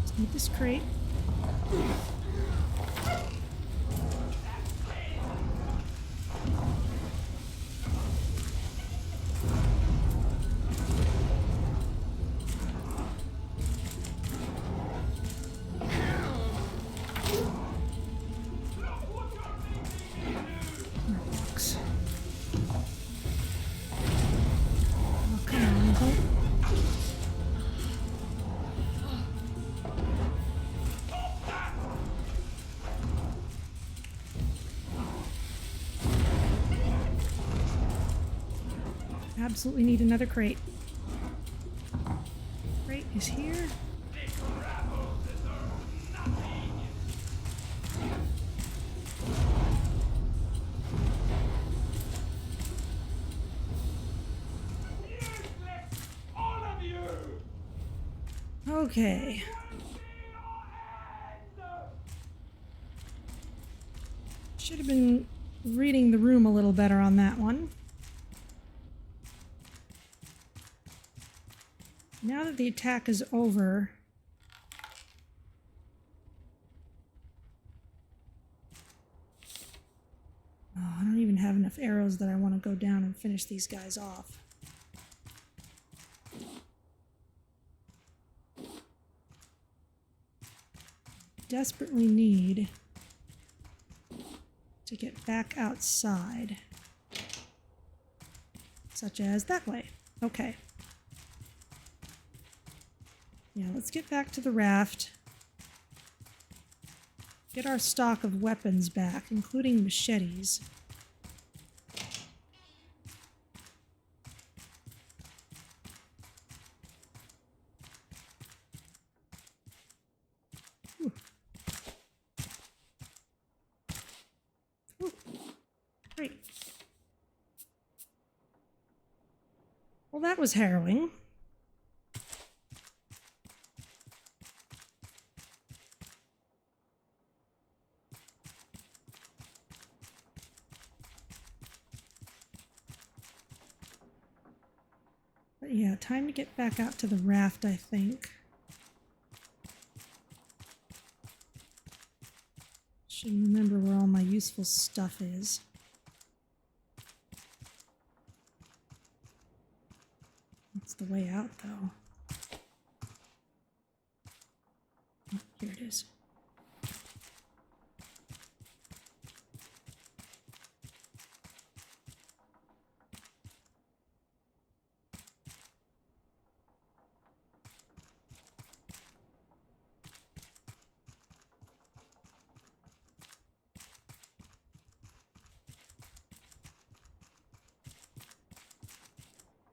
Let's need this crate. Box. Oh, come on, don't. Absolutely need another crate. Crate is here. This rabble deserves nothing. Useless, all of you. Okay. Should have been reading the room a little better on that one. Now that the attack is over, oh, I don't even have enough arrows that I want to go down and finish these guys off. Desperately need to get back outside, such as that way. Okay. Yeah, let's get back to the raft. Get our stock of weapons back, including machetes. Ooh. Ooh. Great. Well, that was harrowing. But yeah, time to get back out to the raft, I think. Should remember where all my useful stuff is. That's the way out, though. Oh, here it is.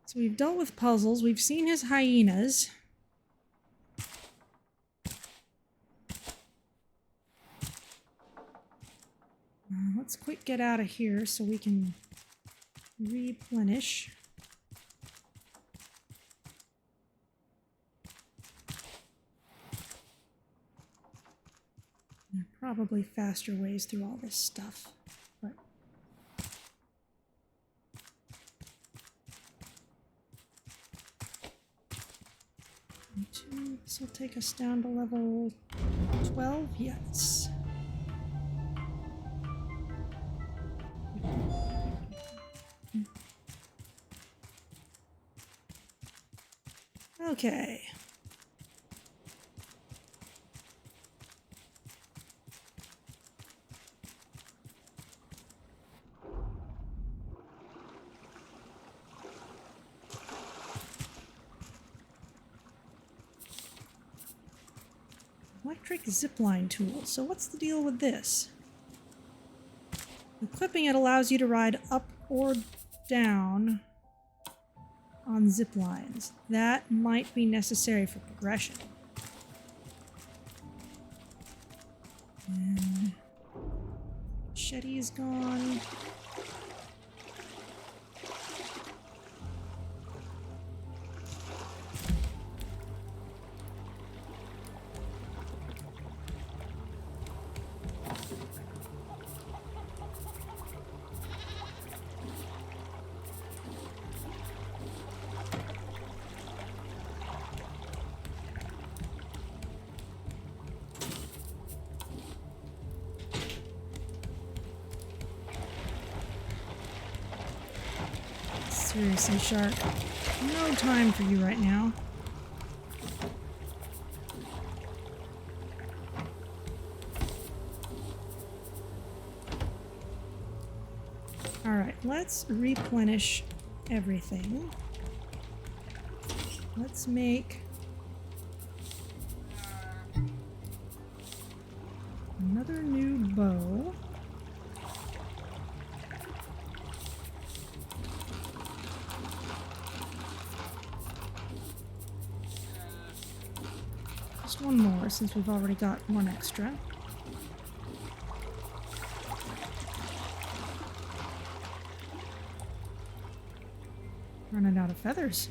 So we've dealt with puzzles, we've seen his hyenas. Let's quick get out of here so we can replenish. There are probably faster ways through all this stuff, but this will take us down to level 12. Yes. Okay. Electric zipline tool. So what's the deal with this? Equipping it allows you to ride up or down on zip lines. That might be necessary for progression. And Machete's gone. Seriously, Shark. No time for you right now. Alright, let's replenish everything. Let's make another new bow. Just one more since we've already got one extra. Running out of feathers.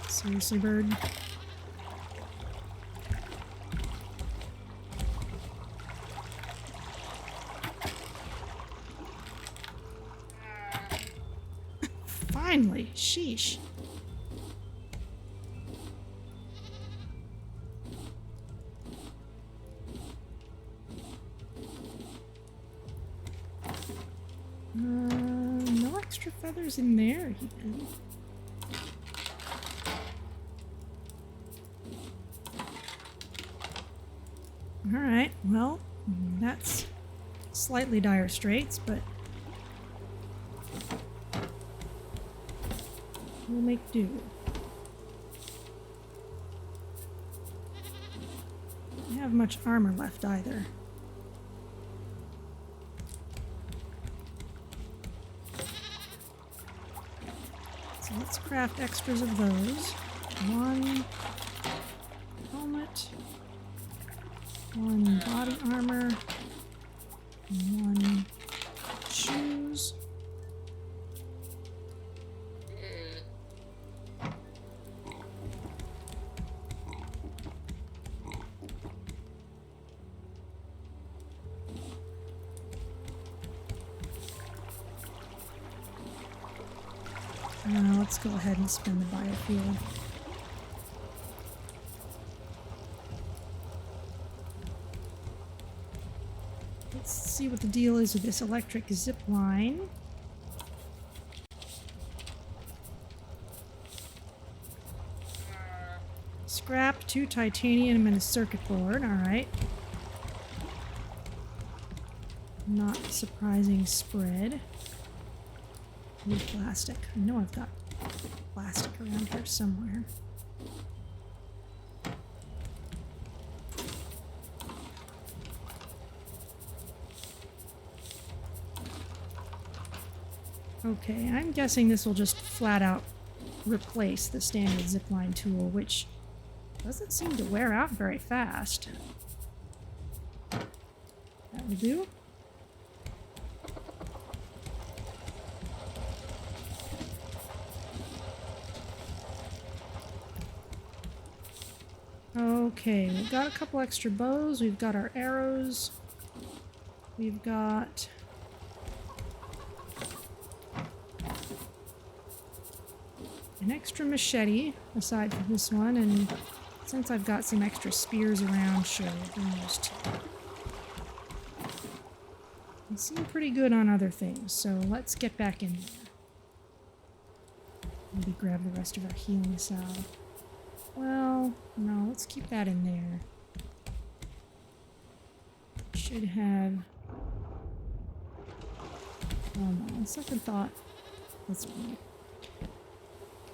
Seriously, bird. Finally, sheesh. No extra feathers in there even. Alright, well, that's slightly dire straits, but we'll make do. Don't have much armor left either. So let's craft extras of those. One helmet. One body armor, and one shoes. Let's go ahead and spend the biofuel. Let's see what the deal is with this electric zip line. Scrap, 2 titanium, and a circuit board. Alright. Not surprising spread. Need plastic. I know I've got plastic around here somewhere. Okay, I'm guessing this will just flat out replace the standard zipline tool, which doesn't seem to wear out very fast. That will do. Okay, we've got a couple extra bows, we've got our arrows, we've got an extra machete aside from this one, and since I've got some extra spears around, sure, we'll bring those too. They seem pretty good on other things, so let's get back in there. Maybe grab the rest of our healing salve. Well, no, let's keep that in there. Should have... Oh no, on second thought, let's wait.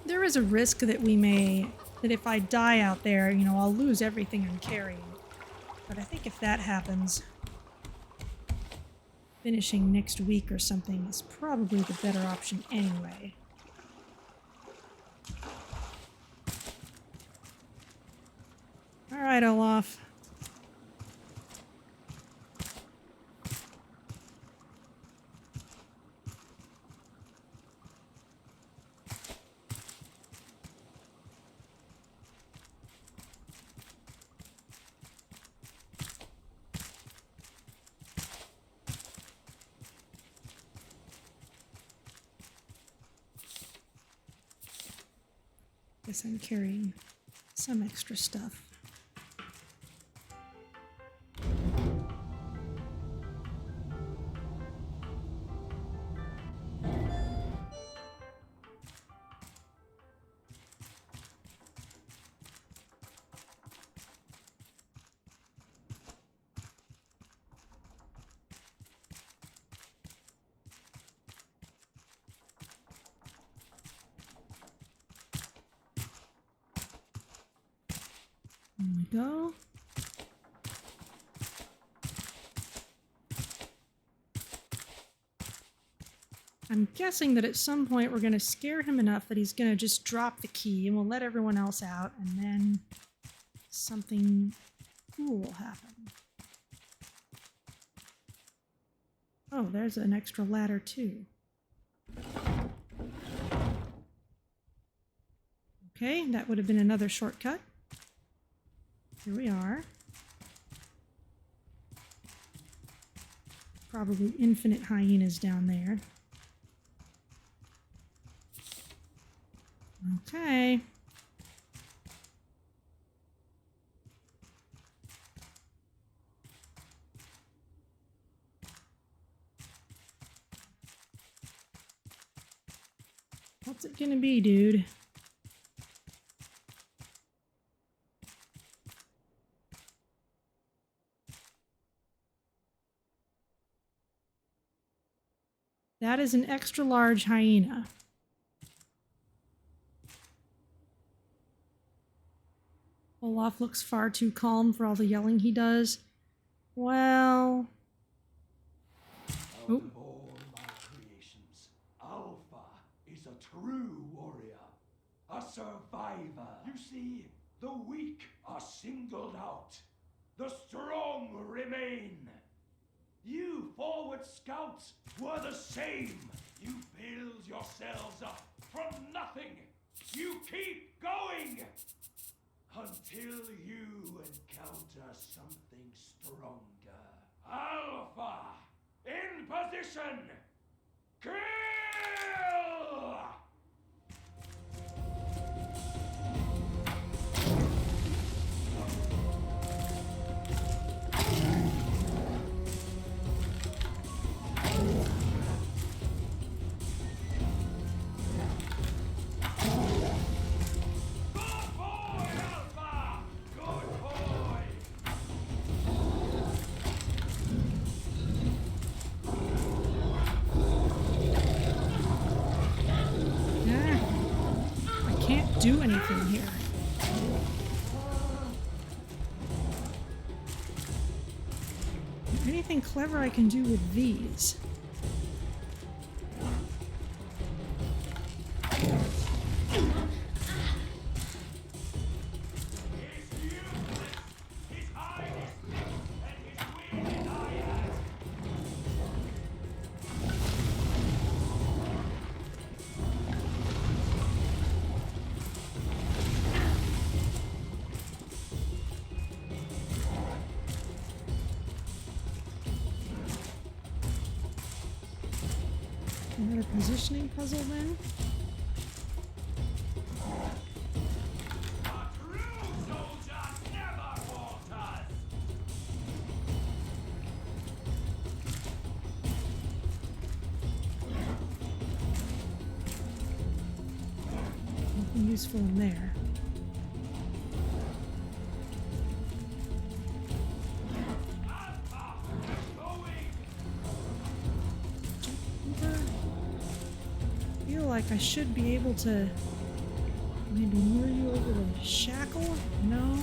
There is a risk that we may... that if I die out there, you know, I'll lose everything I'm carrying. But I think if that happens, finishing next week or something is probably the better option anyway. All right, Olaf. Guess I'm carrying some extra stuff. There we go. I'm guessing that at some point we're going to scare him enough that he's going to just drop the key and we'll let everyone else out, and then something cool will happen. Oh, there's an extra ladder too. Okay, that would have been another shortcut. Here we are. Probably infinite hyenas down there. Okay. What's it gonna be, dude? That is an extra large hyena. Olaf looks far too calm for all the yelling he does. Well... Out of all my creations, Alpha is a true warrior, a survivor. You see, the weak are singled out, the strong remain. You forward scouts were the same. You build yourselves up from nothing. You keep going until you encounter something stronger. Alpha, in position! Kill! Do anything here. Anything clever I can do with these? Another positioning puzzle then? Nothing useful in there. I should be able to maybe lure you over the shackle? No?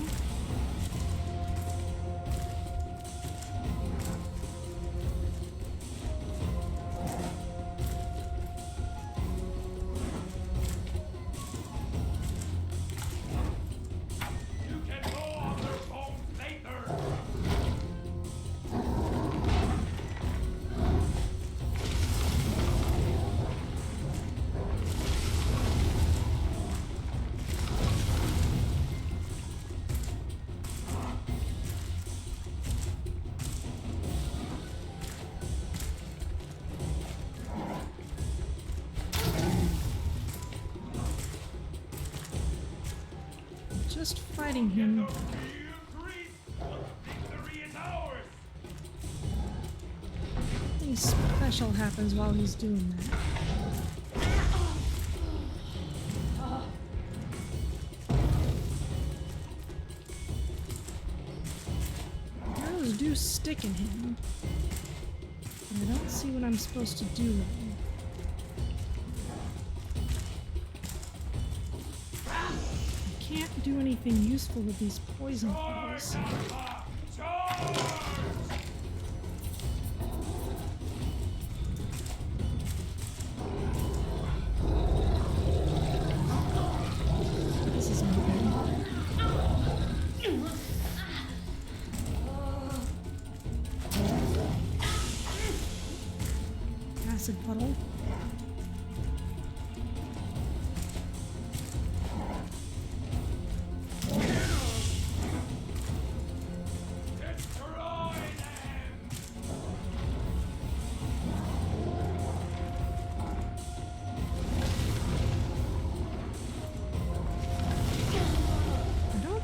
fighting him. Victory is ours! Something special happens while he's doing that. Arrows do stick in him. And I don't see what I'm supposed to do with him. I can't do anything useful with these poison balls. This is no good. Acid puddle.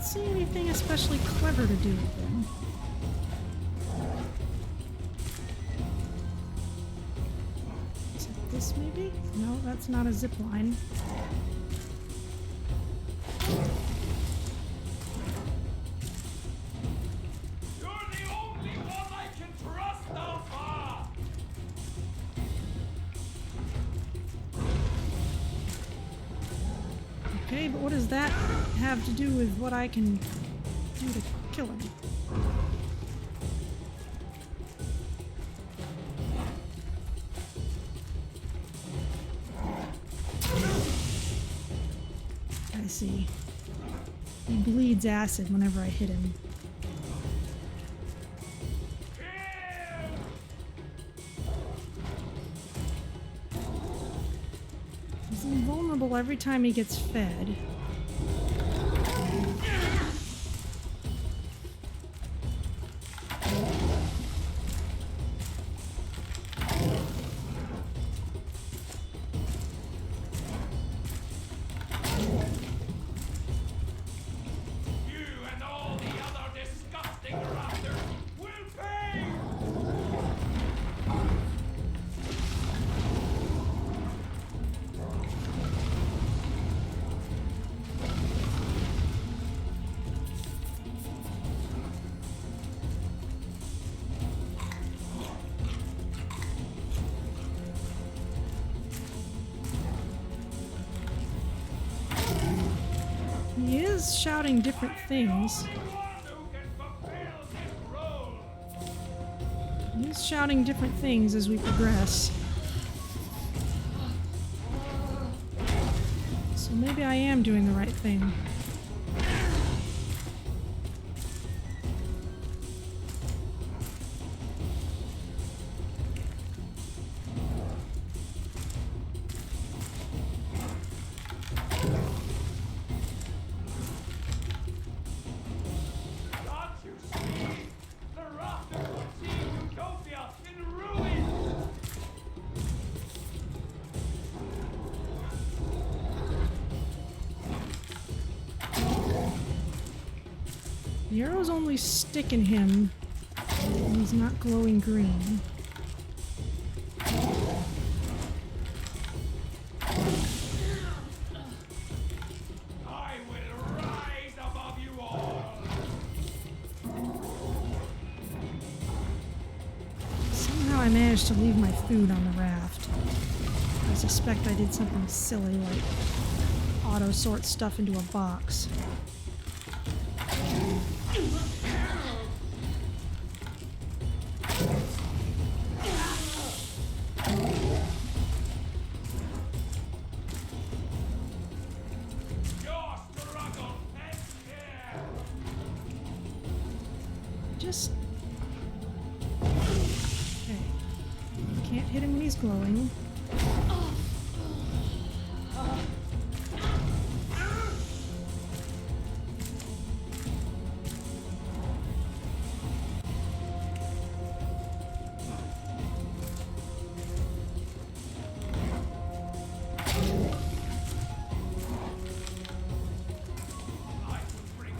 See anything especially clever to do with them. Is it this maybe? No, that's not a zip line. You're the only one I can trust, Alpha! Okay, but what does that have to do with what I can do to kill him? I see. He bleeds acid whenever I hit him. He's invulnerable every time he gets fed. You and all the other disgusting rafters will pay! He is shouting different things. He's shouting different things as we progress. So maybe I am doing the right thing. Can't you see? The rafters will see Utopia in ruins! The arrows only stick in him when he's not glowing green. I will rise above you all! Somehow I managed to leave my food on the raft. I suspect I did something silly like auto-sort stuff into a box. Your struggle ends here! Just... Okay. Can't hit him when he's glowing. I will bring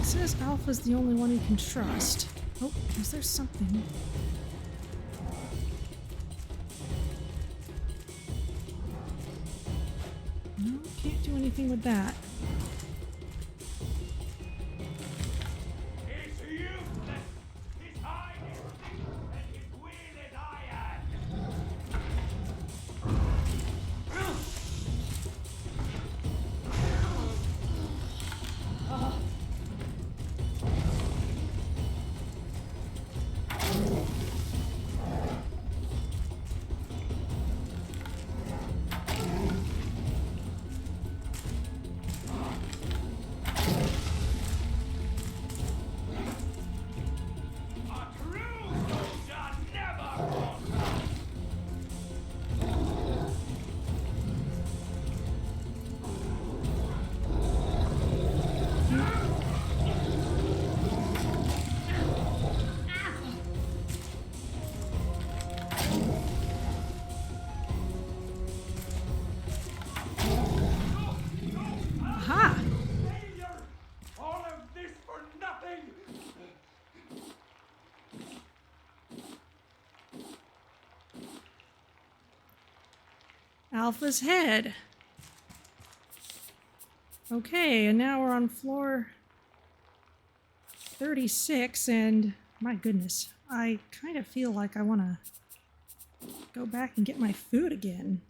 says Alpha's the only one he can trust. Oh, is there something? No, can't do anything with that. It's useless! His hide is thick and his will is iron! Aha! Failure! All of this for nothing! Alpha's head. Okay, and now we're on floor 36, and my goodness, I kind of feel like I want to go back and get my food again.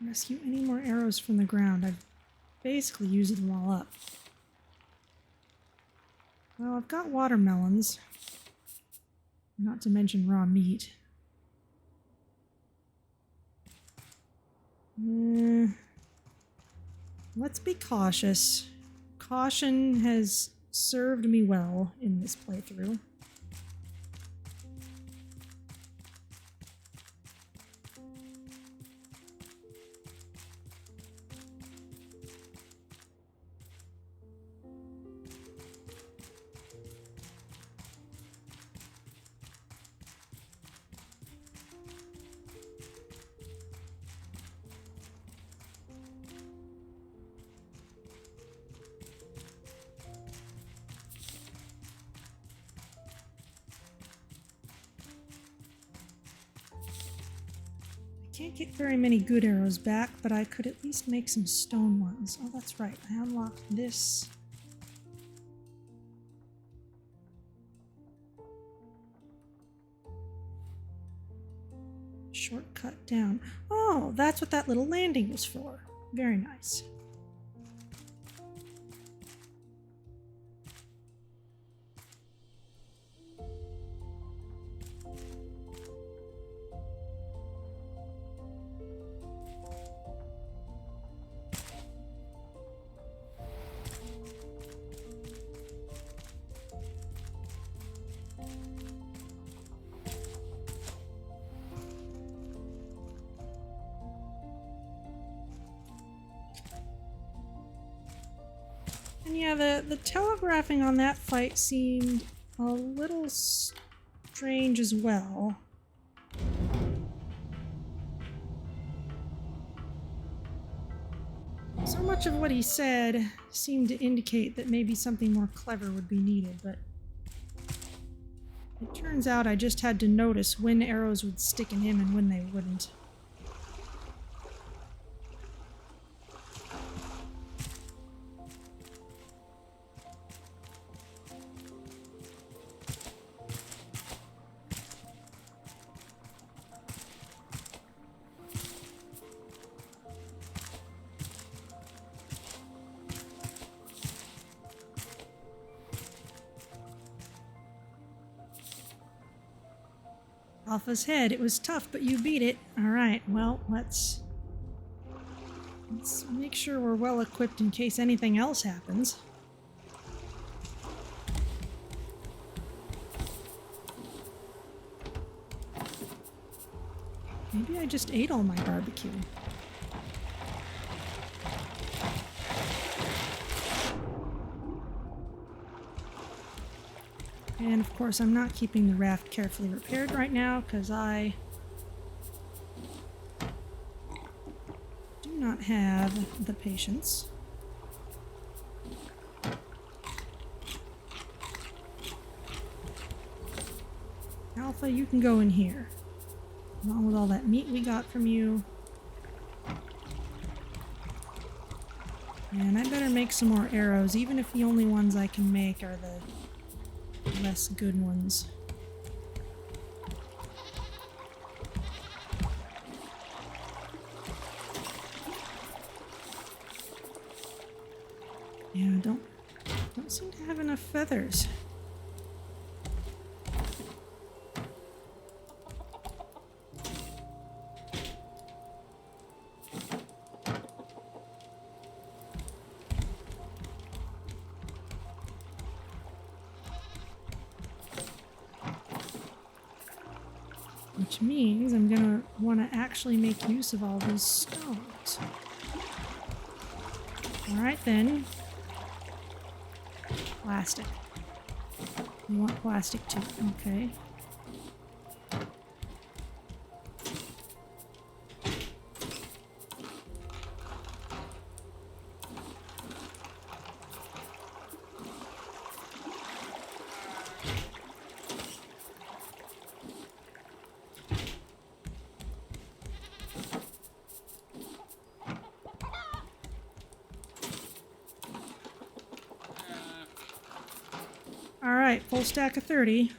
Rescue any more arrows from the ground. I've basically used them all up. Well, I've got watermelons. Not to mention raw meat. Let's be cautious. Caution has served me well in this playthrough. Can't get very many good arrows back, but I could at least make some stone ones. Oh, that's right. I unlocked this. Shortcut down. Oh, that's what that little landing was for. Very nice. And yeah, the telegraphing on that fight seemed a little strange as well. So much of what he said seemed to indicate that maybe something more clever would be needed, but it turns out I just had to notice when arrows would stick in him and when they wouldn't. Alpha's head. It was tough, but you beat it. Alright, well, let's make sure we're well equipped in case anything else happens. Maybe I just ate all my barbecue. And of course, I'm not keeping the raft carefully repaired right now because I do not have the patience. Alpha, you can go in here. Along with all that meat we got from you. And I better make some more arrows, even if the only ones I can make are the less good ones. Yeah, don't seem to have enough feathers. Which means I'm gonna want to actually make use of all these stones. Alright then. Plastic. You want plastic too, okay. Alright, full stack of 30.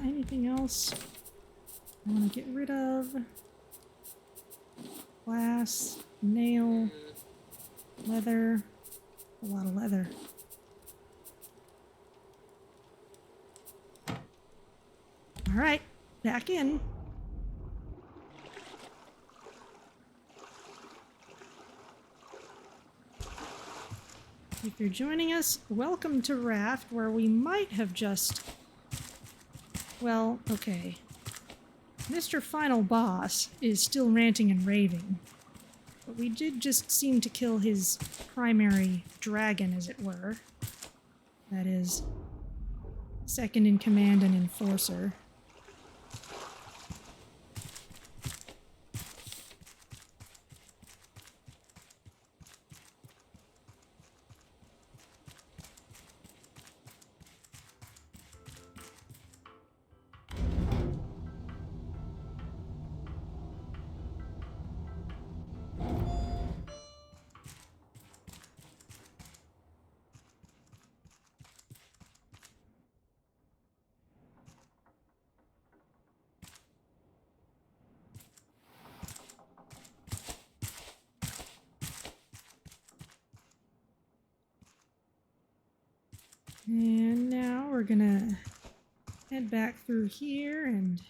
Anything else I want to get rid of? Glass, nail, leather. A lot of leather. Alright, back in. If you're joining us, welcome to Raft, where we might have just... Well, okay. Mr. Final Boss is still ranting and raving, but we did just seem to kill his primary dragon, as it were. That is, second in command and enforcer. And now we're gonna head back through here and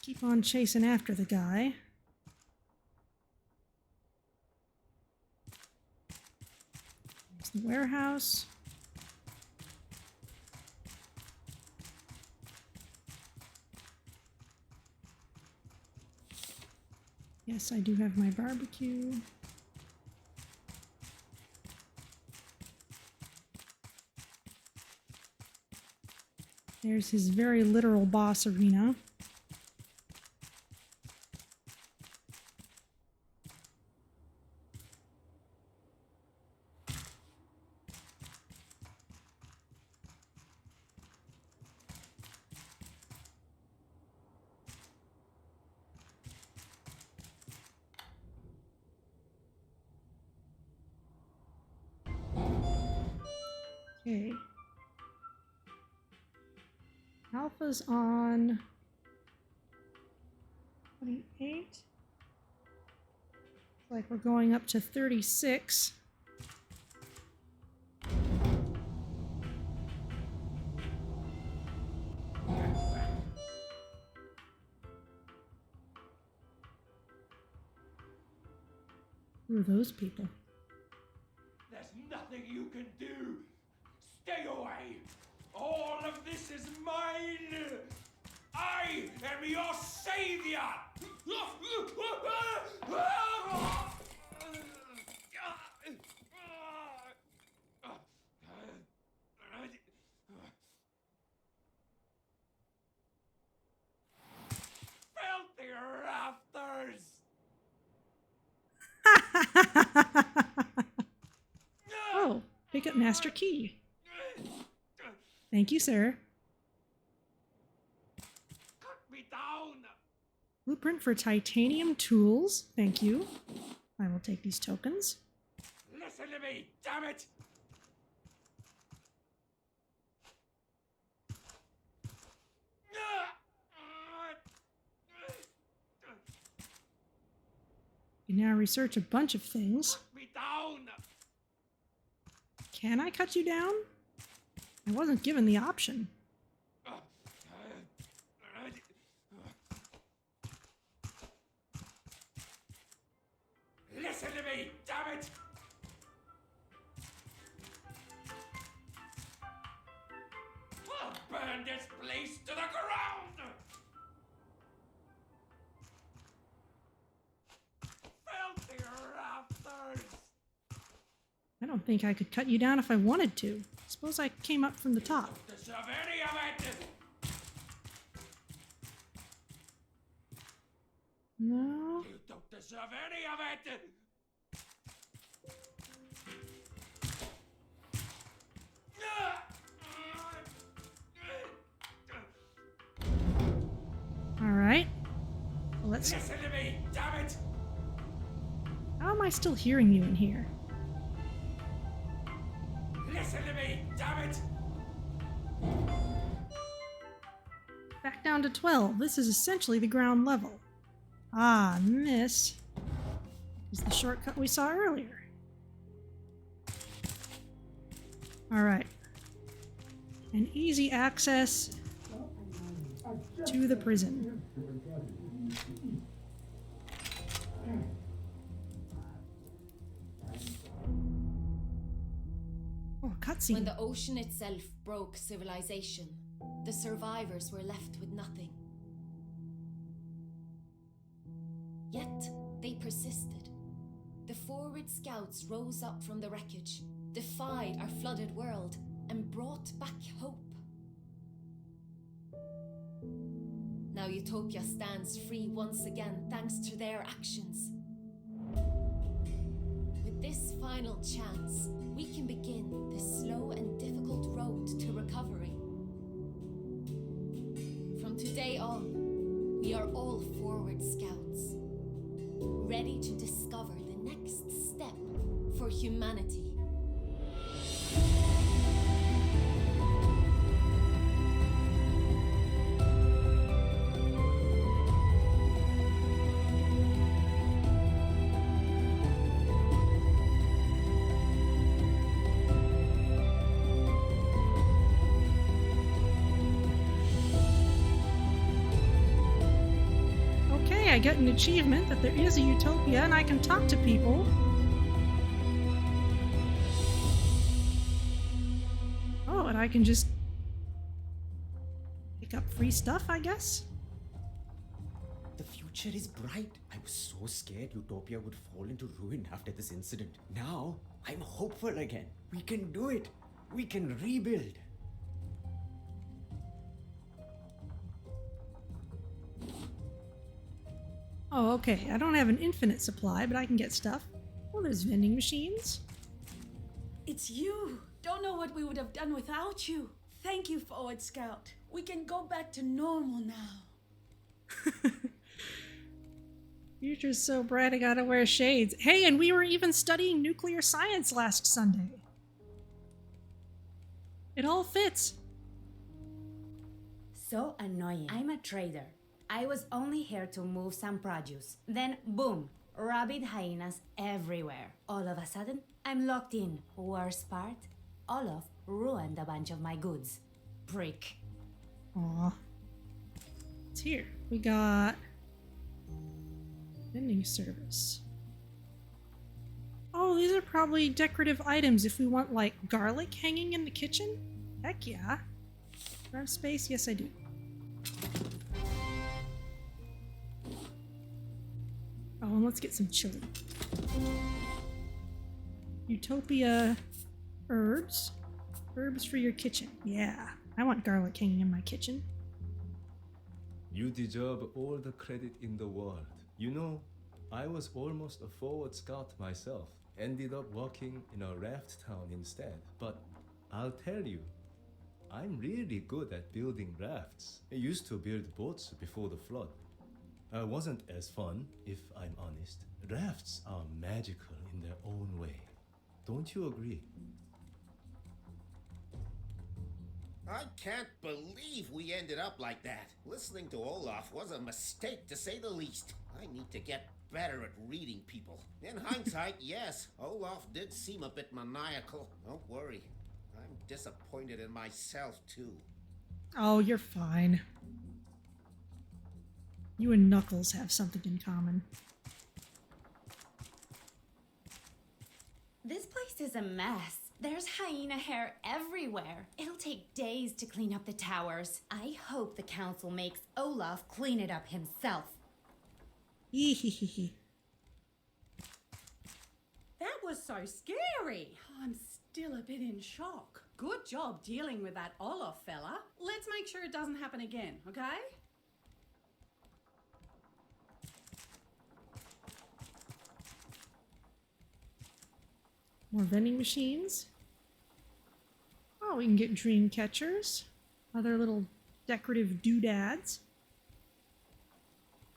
keep on chasing after the guy. There's the warehouse. Yes, I do have my barbecue. There's his very literal boss arena. Okay. Alpha's on 28. Looks like we're going up to 36. Who are those people? There's nothing you can do. Stay away. All of this is mine. I am your savior. Filthy rafters! Oh, pick up master key. Thank you, sir. Cut me down! Blueprint for titanium tools. Thank you. I will take these tokens. Listen to me, damn it! You now research a bunch of things. Cut me down! Can I cut you down? I wasn't given the option. Listen to me, damn it! I'll burn this place to the ground! Filthy rafters! I don't think I could cut you down if I wanted to. Suppose I came up from the top. Don't deserve any of it! No. You don't deserve any of it! All right. Well, let's. Listen to me, damn it! How am I still hearing you in here? Listen to me, damn it! Back down to 12. This is essentially the ground level. Ah, and this is the shortcut we saw earlier. Alright. An easy access to the prison. Oh, When cutscene. the ocean itself broke civilization, the survivors were left with nothing. Yet, they persisted. The forward scouts rose up from the wreckage, defied our flooded world, and brought back hope. Now Utopia stands free once again thanks to their actions. With this final chance, we can begin the slow and difficult road to recovery. From today on, we are all forward scouts, ready to discover the next step for humanity. Okay, I get an achievement that there is a utopia and I can talk to people. Oh, and I can just pick up free stuff, I guess? The future is bright. I was so scared Utopia would fall into ruin after this incident. Now, I'm hopeful again. We can do it. We can rebuild. Oh, okay. I don't have an infinite supply, but I can get stuff. Well, there's vending machines. It's you! Don't know what we would have done without you. Thank you, Forward Scout. We can go back to normal now. Future's so bright I gotta wear shades. Hey, and we were even studying nuclear science last Sunday. It all fits. So annoying. I'm a trader. I was only here to move some produce. Then, boom, rabid hyenas everywhere. All of a sudden, I'm locked in. Worst part, Olaf ruined a bunch of my goods. Prick. Aw. It's here. We got vending service. Oh, these are probably decorative items if we want, like, garlic hanging in the kitchen? Heck yeah. Do I have space? Yes, I do. Oh, and let's get some chili. Utopia herbs. Herbs for your kitchen. Yeah, I want garlic hanging in my kitchen. You deserve all the credit in the world. You know, I was almost a forward scout myself. Ended up working in a raft town instead. But I'll tell you, I'm really good at building rafts. I used to build boats before the flood. Wasn't as fun, if I'm honest. Rafts are magical in their own way. Don't you agree? I can't believe we ended up like that. Listening to Olaf was a mistake, to say the least. I need to get better at reading people. In hindsight, yes, Olaf did seem a bit maniacal. Don't worry. I'm disappointed in myself, too. Oh, you're fine. You and Knuckles have something in common. This place is a mess. There's hyena hair everywhere. It'll take days to clean up the towers. I hope the council makes Olaf clean it up himself. That was so scary. I'm still a bit in shock. Good job dealing with that Olaf fella. Let's make sure it doesn't happen again, okay? More vending machines. Oh, we can get dream catchers. Other little decorative doodads.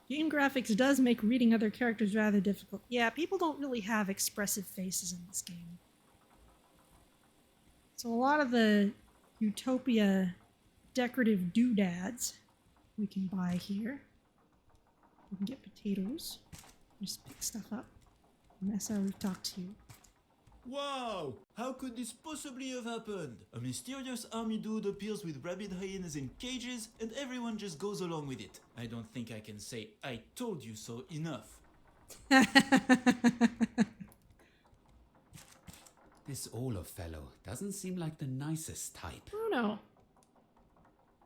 Game graphics does make reading other characters rather difficult. Yeah, people don't really have expressive faces in this game. So a lot of the Utopia decorative doodads we can buy here. We can get potatoes. Just pick stuff up. And that's how we've talked to you. Wow! How could this possibly have happened? A mysterious army dude appears with rabid hyenas in cages and everyone just goes along with it. I don't think I can say "I told you so" enough. This Olaf fellow doesn't seem like the nicest type. Bruno.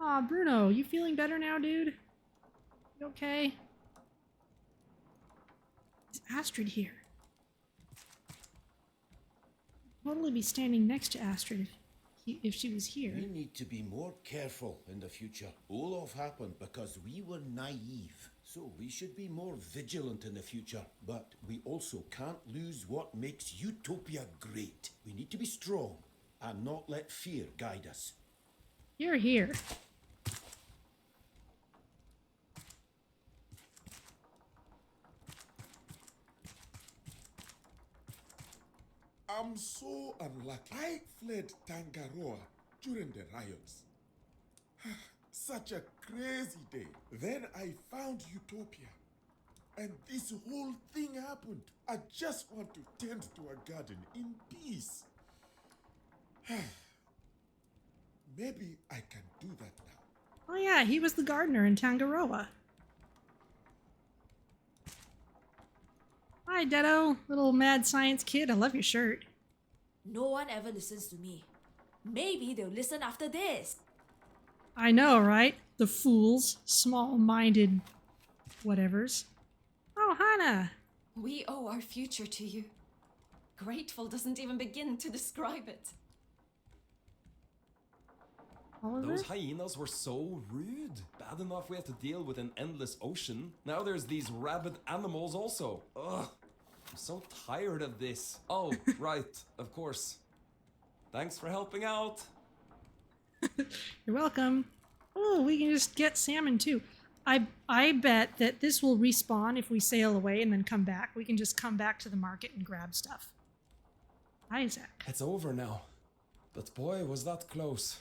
Aw, Bruno, you feeling better now, dude? You okay? Is Astrid here? Totally be standing next to Astrid if she was here. We need to be more careful in the future. Olaf happened because we were naive. So we should be more vigilant in the future. But we also can't lose what makes Utopia great. We need to be strong and not let fear guide us. You're here. I'm so unlucky. I fled Tangaroa during the riots. Such a crazy day. Then I found Utopia. And this whole thing happened. I just want to tend to a garden in peace. Maybe I can do that now. Oh yeah, he was the gardener in Tangaroa. Hi, Detto, little mad science kid. I love your shirt. No one ever listens to me. Maybe they'll listen after this. I know, right? The fools. Small-minded whatevers. Oh, Hana! We owe our future to you. Grateful doesn't even begin to describe it. Oliver? Those hyenas were so rude. Bad enough we have to deal with an endless ocean. Now there's these rabid animals also. Ugh. I'm so tired of this. Oh, right. Of course. Thanks for helping out. You're welcome. Oh, we can just get salmon too. I bet that this will respawn if we sail away and then come back. We can just come back to the market and grab stuff. Isaac. It's over now. But boy, was that close.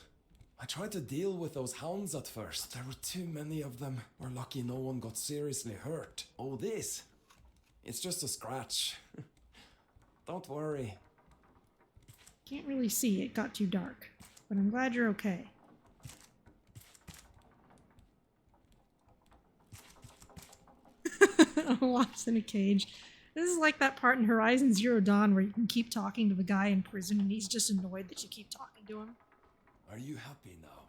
I tried to deal with those hounds at first. There were too many of them. We're lucky no one got seriously hurt. Oh, this? It's just a scratch. Don't worry. Can't really see. It got too dark. But I'm glad you're okay. Olaf's in a cage. This is like that part in Horizon Zero Dawn where you can keep talking to the guy in prison and he's just annoyed that you keep talking to him. Are you happy now?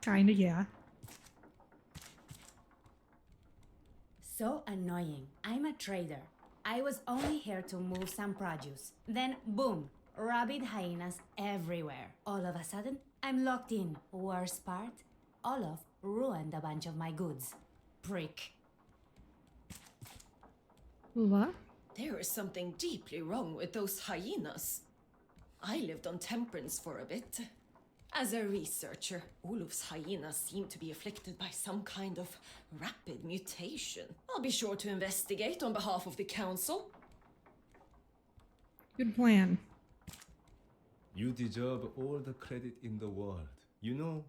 Kinda, yeah. So annoying. I'm a trader. I was only here to move some produce. Then, boom, rabid hyenas everywhere. All of a sudden, I'm locked in. Worst part, Olaf ruined a bunch of my goods. Prick. What? There is something deeply wrong with those hyenas. I lived on Temperance for a bit. As a researcher, Olaf's hyenas seem to be afflicted by some kind of rapid mutation. I'll be sure to investigate on behalf of the council. Good plan. You deserve all the credit in the world. You know,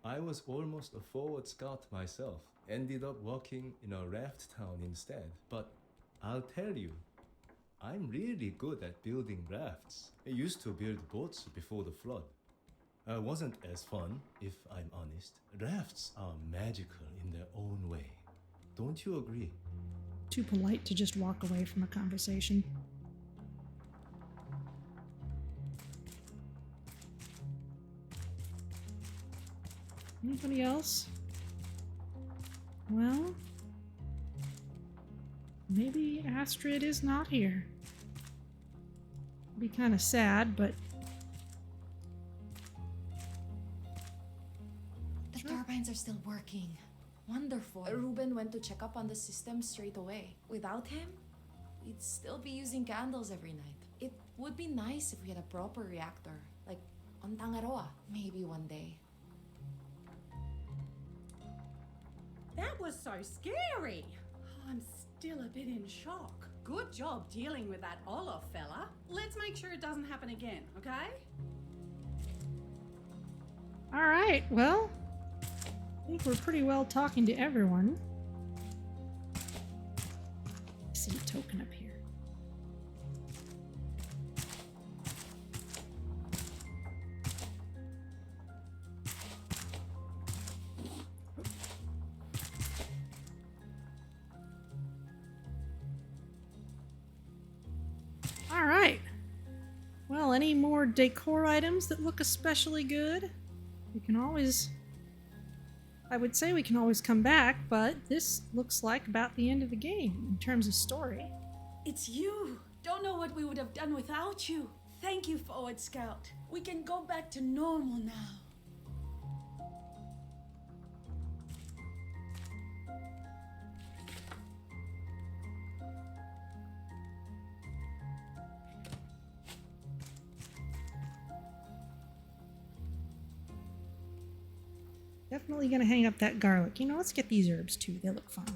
I was almost a forward scout myself. Ended up working in a raft town instead. But I'll tell you, I'm really good at building rafts. I used to build boats before the flood. Wasn't as fun, if I'm honest. Rafts are magical in their own way. Don't you agree? Too polite to just walk away from a conversation. Anybody else? Well, maybe Astrid is not here. Be kind of sad, but the turbines are still working. Wonderful. Ruben went to check up on the system straight away. Without him, we'd still be using candles every night. It would be nice if we had a proper reactor, like on Tangaroa, maybe one day. That was so scary. Oh, I'm still a bit in shock. Good job dealing with that Olaf fella. Let's make sure it doesn't happen again, okay? all right, well, I think we're pretty well talking to everyone. I see a token up here. All right. Well, any more decor items that look especially good? We can always... I would say we can always come back, but this looks like about the end of the game in terms of story. It's you. Don't know what we would have done without you. Thank you, Forward Scout. We can go back to normal now. Definitely gonna hang up that garlic. You know, let's get these herbs too. They look fun.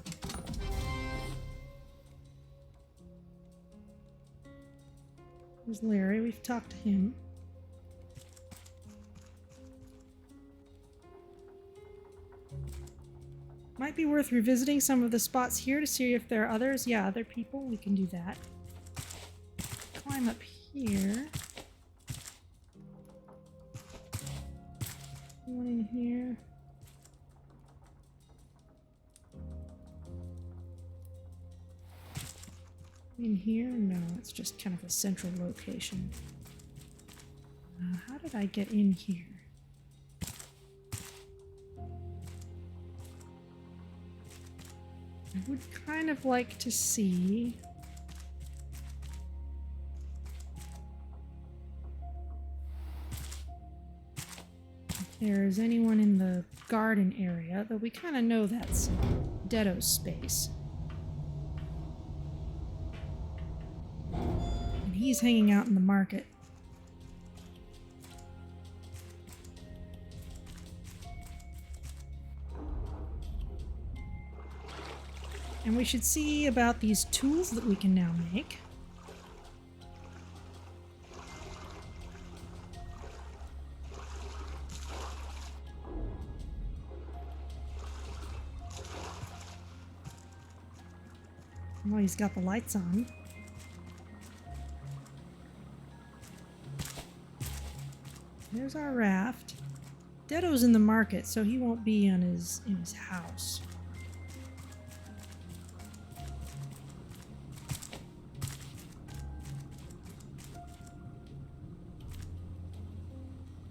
There's Larry. We've talked to him. Might be worth revisiting some of the spots here to see if there are others. Yeah, other people. We can do that. Climb up here. One in here. In here? No, it's just kind of a central location. How did I get in here? I would kind of like to see... if there's anyone in the garden area, though we kind of know that's Detto's space. He's hanging out in the market. And we should see about these tools that we can now make. Well, he's got the lights on. There's our raft. Detto's in the market, so he won't be in his house.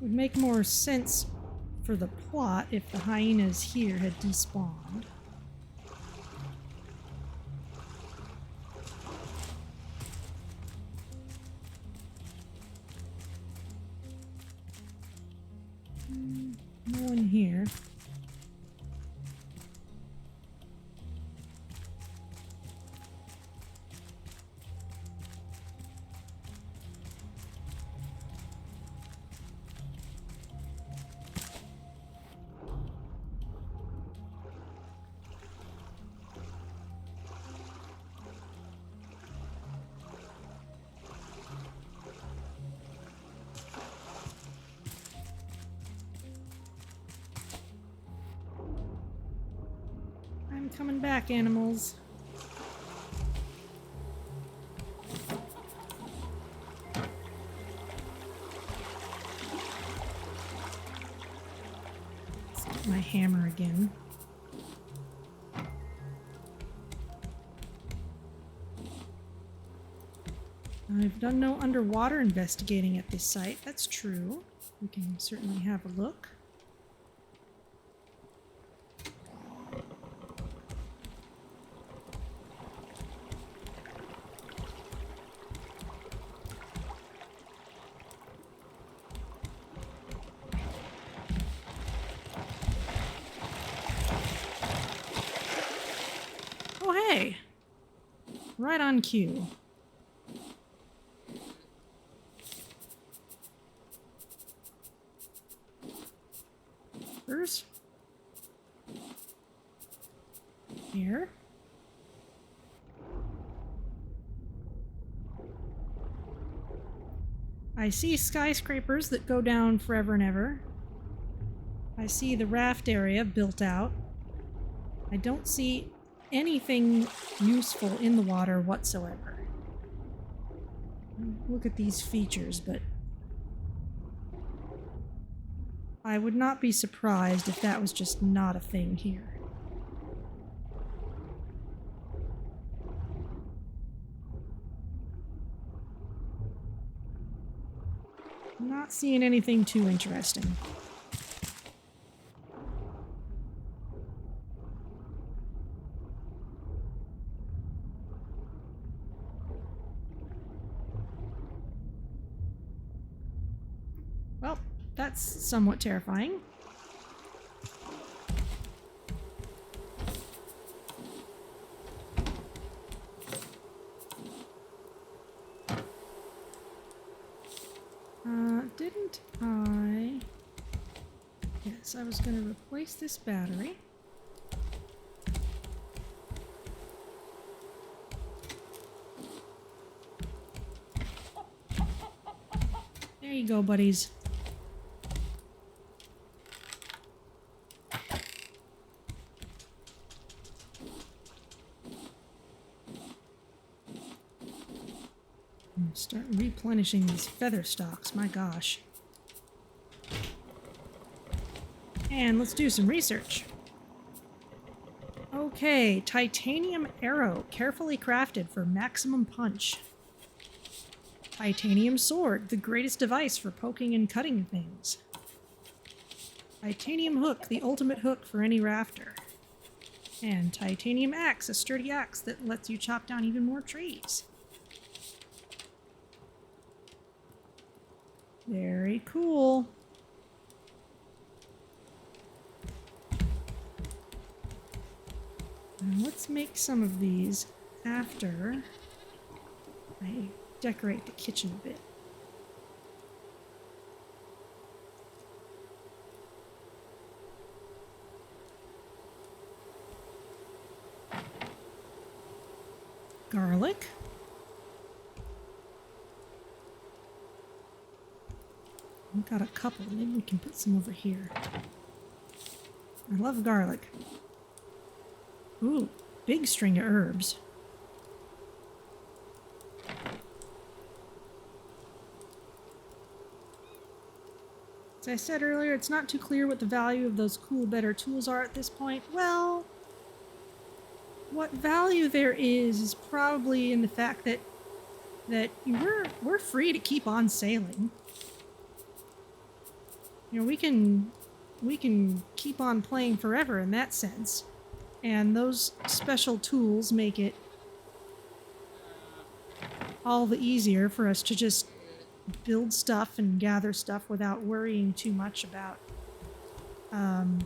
Would make more sense for the plot if the hyenas here had despawned. No one here. I'm coming back, animals. Let's get my hammer again. I've done no underwater investigating at this site. That's true. We can certainly have a look. Oh, hey! Right on cue. First. Here. I see skyscrapers that go down forever and ever. I see the raft area built out. I don't see anything useful in the water whatsoever. Look at these features, but I would not be surprised if that was just not a thing here. I'm not seeing anything too interesting. Well, that's somewhat terrifying. Didn't I? Yes, I was going to replace this battery. There you go, buddies. Start replenishing these feather stocks, my gosh. And let's do some research. Okay, titanium arrow, carefully crafted for maximum punch. Titanium sword, the greatest device for poking and cutting things. Titanium hook, the ultimate hook for any rafter. And titanium axe, a sturdy axe that lets you chop down even more trees. Very cool. Now let's make some of these after I decorate the kitchen a bit. Garlic. We've got a couple. Maybe we can put some over here. I love garlic. Ooh, big string of herbs. As I said earlier, it's not too clear what the value of those cool, better tools are at this point. Well, what value there is probably in the fact that we're free to keep on sailing. You know, we can keep on playing forever in that sense. And those special tools make it all the easier for us to just build stuff and gather stuff without worrying too much about you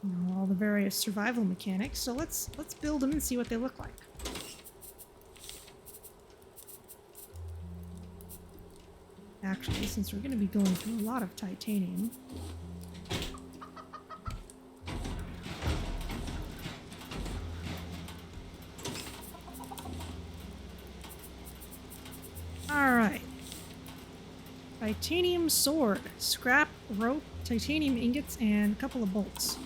know, all the various survival mechanics. So let's build them and see what they look like. Actually, since we're going to be going through a lot of titanium, alright. Titanium sword, scrap, rope, titanium ingots, and a couple of bolts.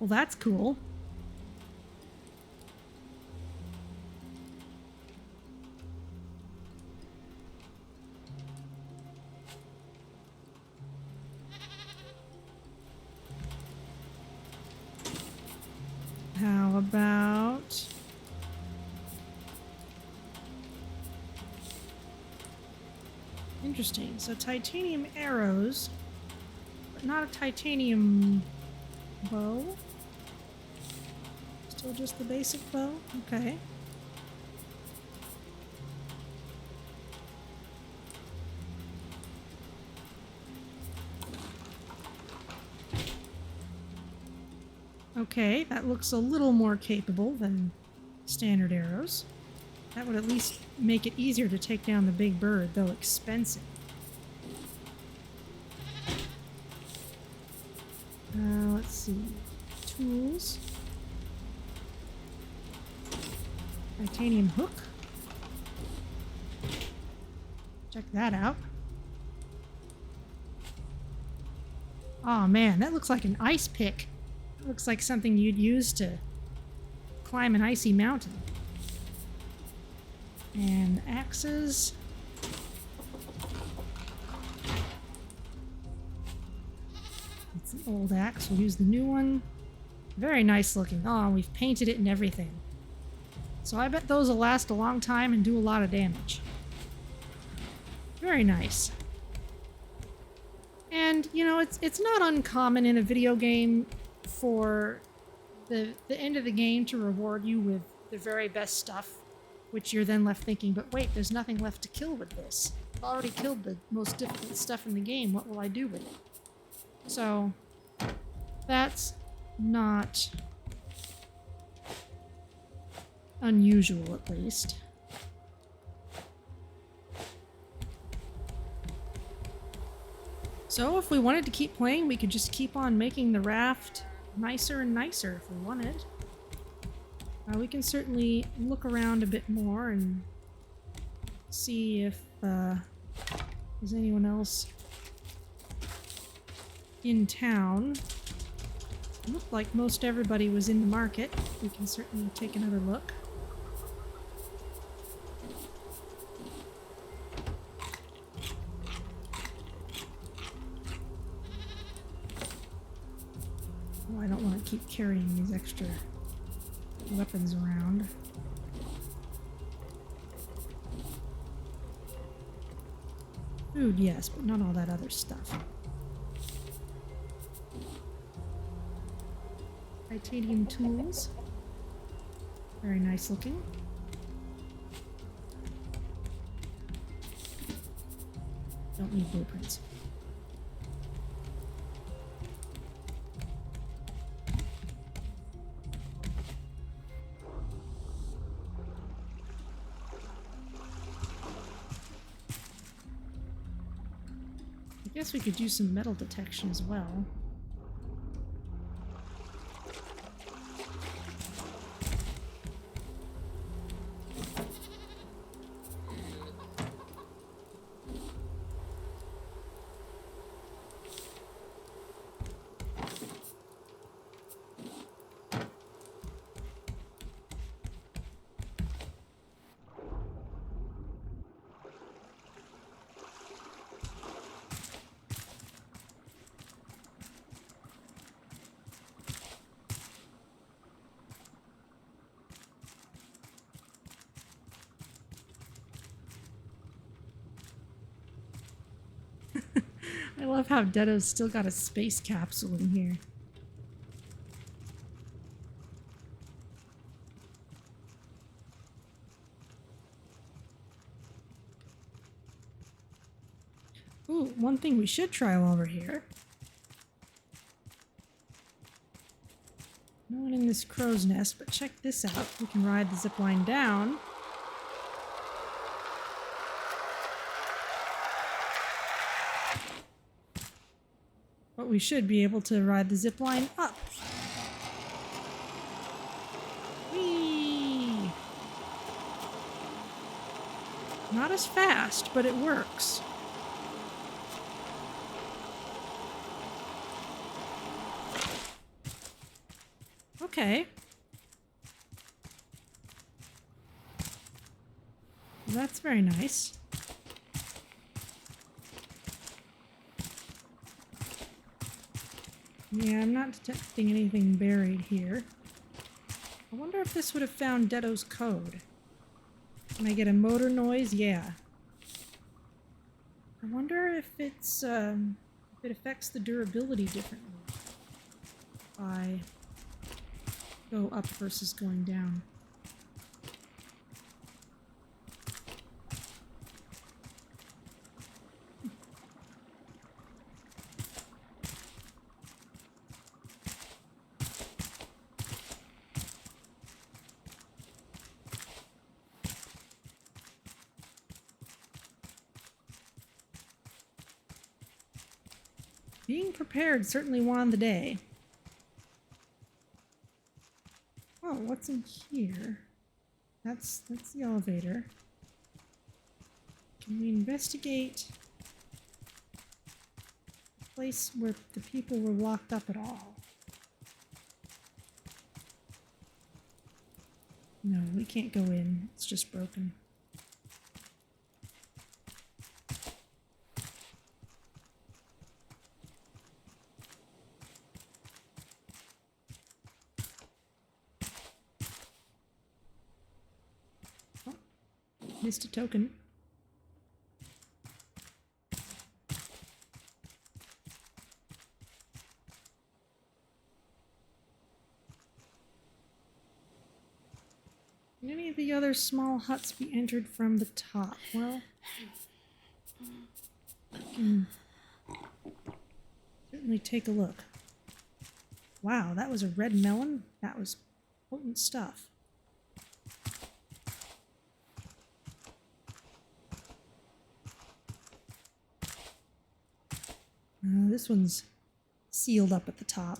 Well, that's cool. How about interesting. So titanium arrows, but not a titanium bow. Still just the basic bow? Okay. Okay, that looks a little more capable than standard arrows. That would at least make it easier to take down the big bird, though expensive. Let's see. Tools. Titanium hook. Check that out. Oh man, that looks like an ice pick. It looks like something you'd use to climb an icy mountain. And axes. It's an old axe. We'll use the new one. Very nice looking. Oh, we've painted it and everything. So I bet those will last a long time and do a lot of damage. Very nice. And, you know, it's not uncommon in a video game for the end of the game to reward you with the very best stuff, which you're then left thinking, but wait, there's nothing left to kill with this. I've already killed the most difficult stuff in the game. What will I do with it? So, that's not unusual, at least. So if we wanted to keep playing, we could just keep on making the raft nicer and nicer if we wanted. We can certainly look around a bit more and see if there's anyone else in town. It looked like most everybody was in the market. We can certainly take another look. Oh, I don't want to keep carrying these extra weapons around. Food, yes, but not all that other stuff. Titanium tools. Very nice looking. Don't need blueprints. I guess we could do some metal detection as well. I love how Detto's still got a space capsule in here. Ooh, one thing we should try while we're here. No one in this crow's nest, but check this out. We can ride the zip line down. But we should be able to ride the zip line up. Whee! Not as fast, but it works. Okay. Well, that's very nice. Yeah, I'm not detecting anything buried here. I wonder if this would have found Detto's code. Can I get a motor noise? Yeah. I wonder if it's, if it affects the durability differently. If I go up versus going down. Being prepared certainly won the day. Oh, what's in here? That's the elevator. Can we investigate the place where the people were locked up at all? No, we can't go in. It's just broken. Missed a token. Can any of the other small huts be entered from the top? Well, I can certainly take a look. Wow, that was a red melon? That was potent stuff. This one's sealed up at the top.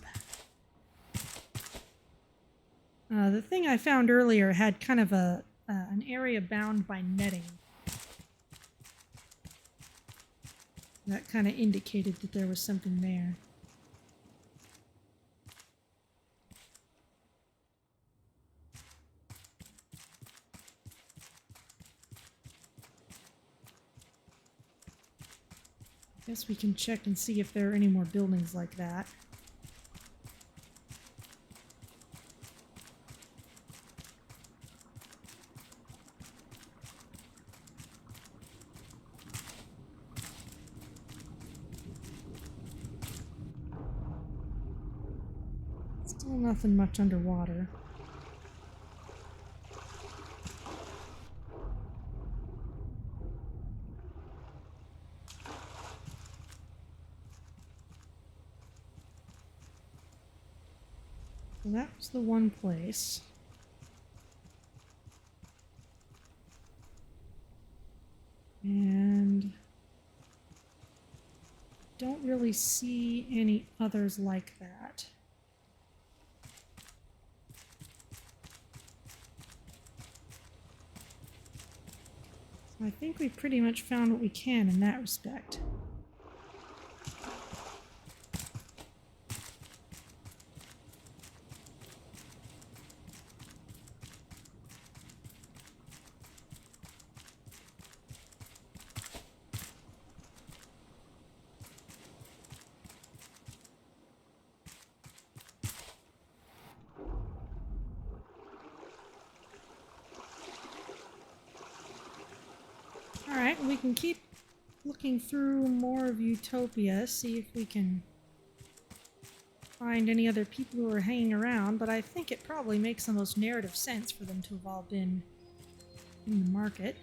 The thing I found earlier had kind of an area bound by netting. That kind of indicated that there was something there. Guess we can check and see if there are any more buildings like that. Still nothing much underwater. So that was the one place. And don't really see any others like that. So I think we pretty much found what we can in that respect. Alright, we can keep looking through more of Utopia, see if we can find any other people who are hanging around, but I think it probably makes the most narrative sense for them to have all been in the market.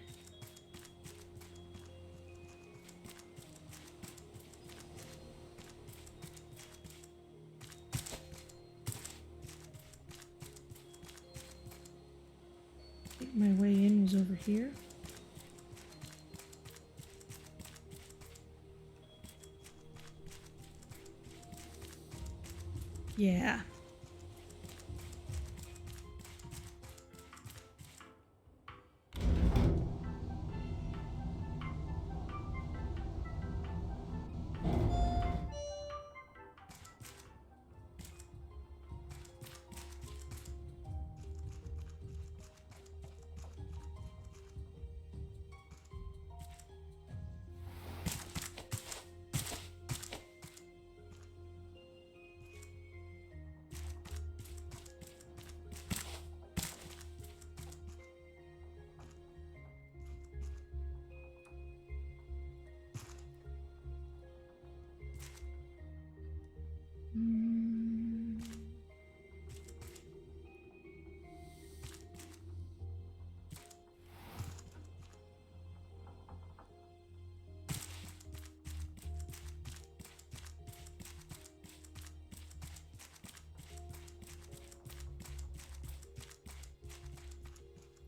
here. Yeah.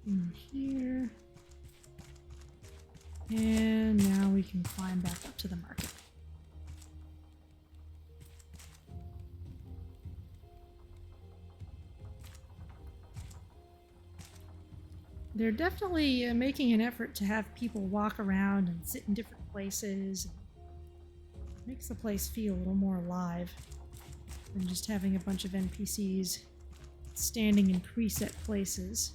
In here. And now we can climb back up to the market. They're definitely making an effort to have people walk around and sit in different places. It makes the place feel a little more alive than just having a bunch of NPCs standing in preset places.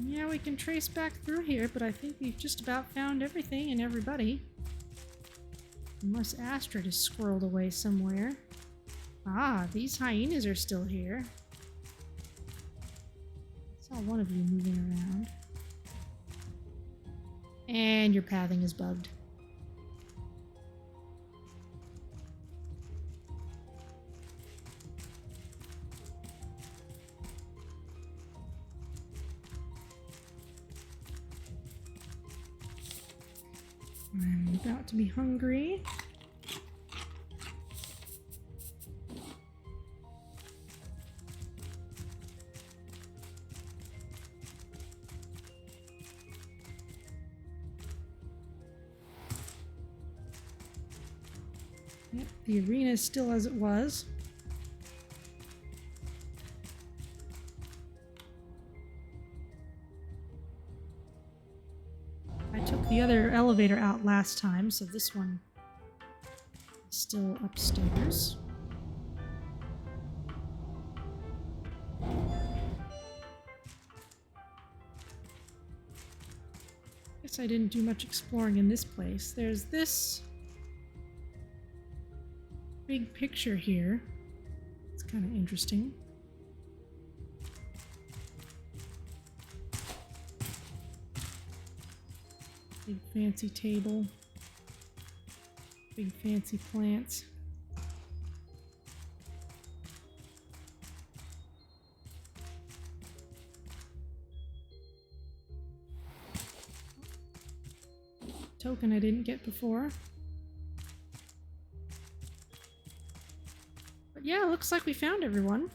Yeah, we can trace back through here, but I think we've just about found everything and everybody. Unless Astrid is squirreled away somewhere. Ah, these hyenas are still here. I saw one of you moving around. And your pathing is bugged. I'm about to be hungry. Yep, the arena is still as it was. I took the other elevator out last time, so this one is still upstairs. Guess I didn't do much exploring in this place. There's this big picture here. It's kind of interesting. Big fancy table. Big fancy plants. Token I didn't get before. But yeah, looks like we found everyone.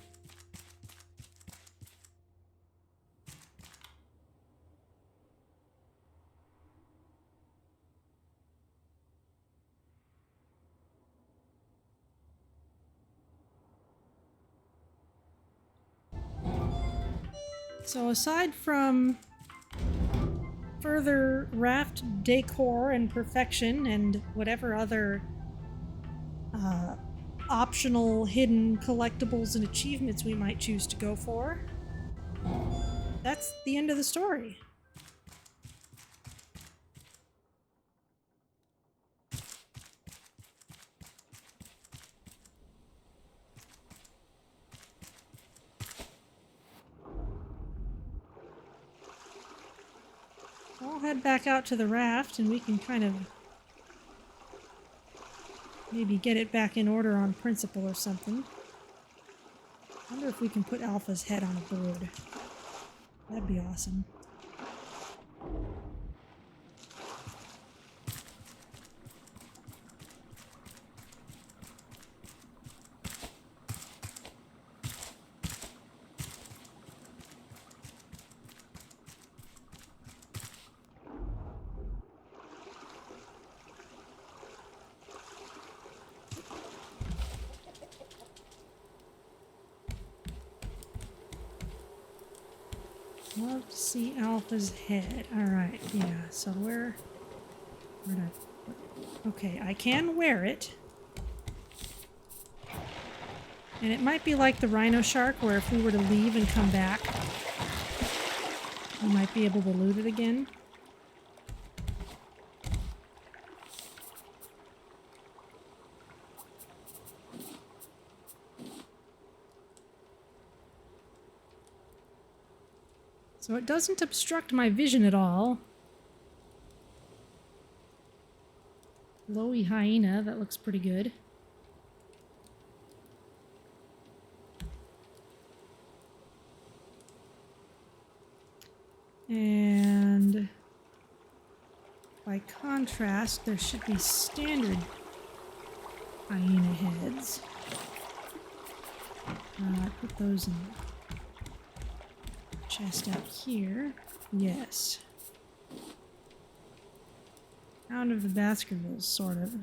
So aside from further raft decor and perfection and whatever other optional hidden collectibles and achievements we might choose to go for, that's the end of the story. I'll head back out to the raft and we can kind of maybe get it back in order on principle or something. I wonder if we can put Alpha's head on a board. That'd be awesome. Love to see Alpha's head. Alright, yeah, so where'd I... Okay, I can wear it. And it might be like the rhino shark, where if we were to leave and come back, we might be able to loot it again. So it doesn't obstruct my vision at all. Glowy hyena, that looks pretty good. And by contrast, there should be standard hyena heads. Put those in the chest out here. Yes. Out of the Baskervilles, sort of.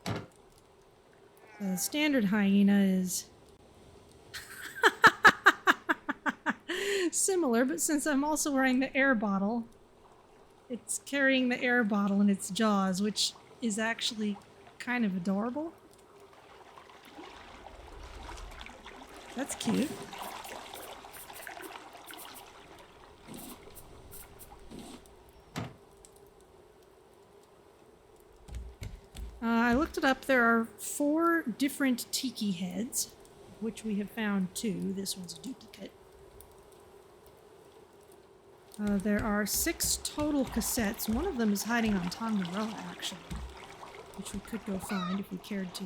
So the standard hyena is similar, but since I'm also wearing the air bottle, it's carrying the air bottle in its jaws, which is actually kind of adorable. That's cute. I looked it up. There are 4 different tiki heads, which we have found 2. This one's a duplicate. There are 6 total cassettes. One of them is hiding on Tangaroa, actually, which we could go find if we cared to.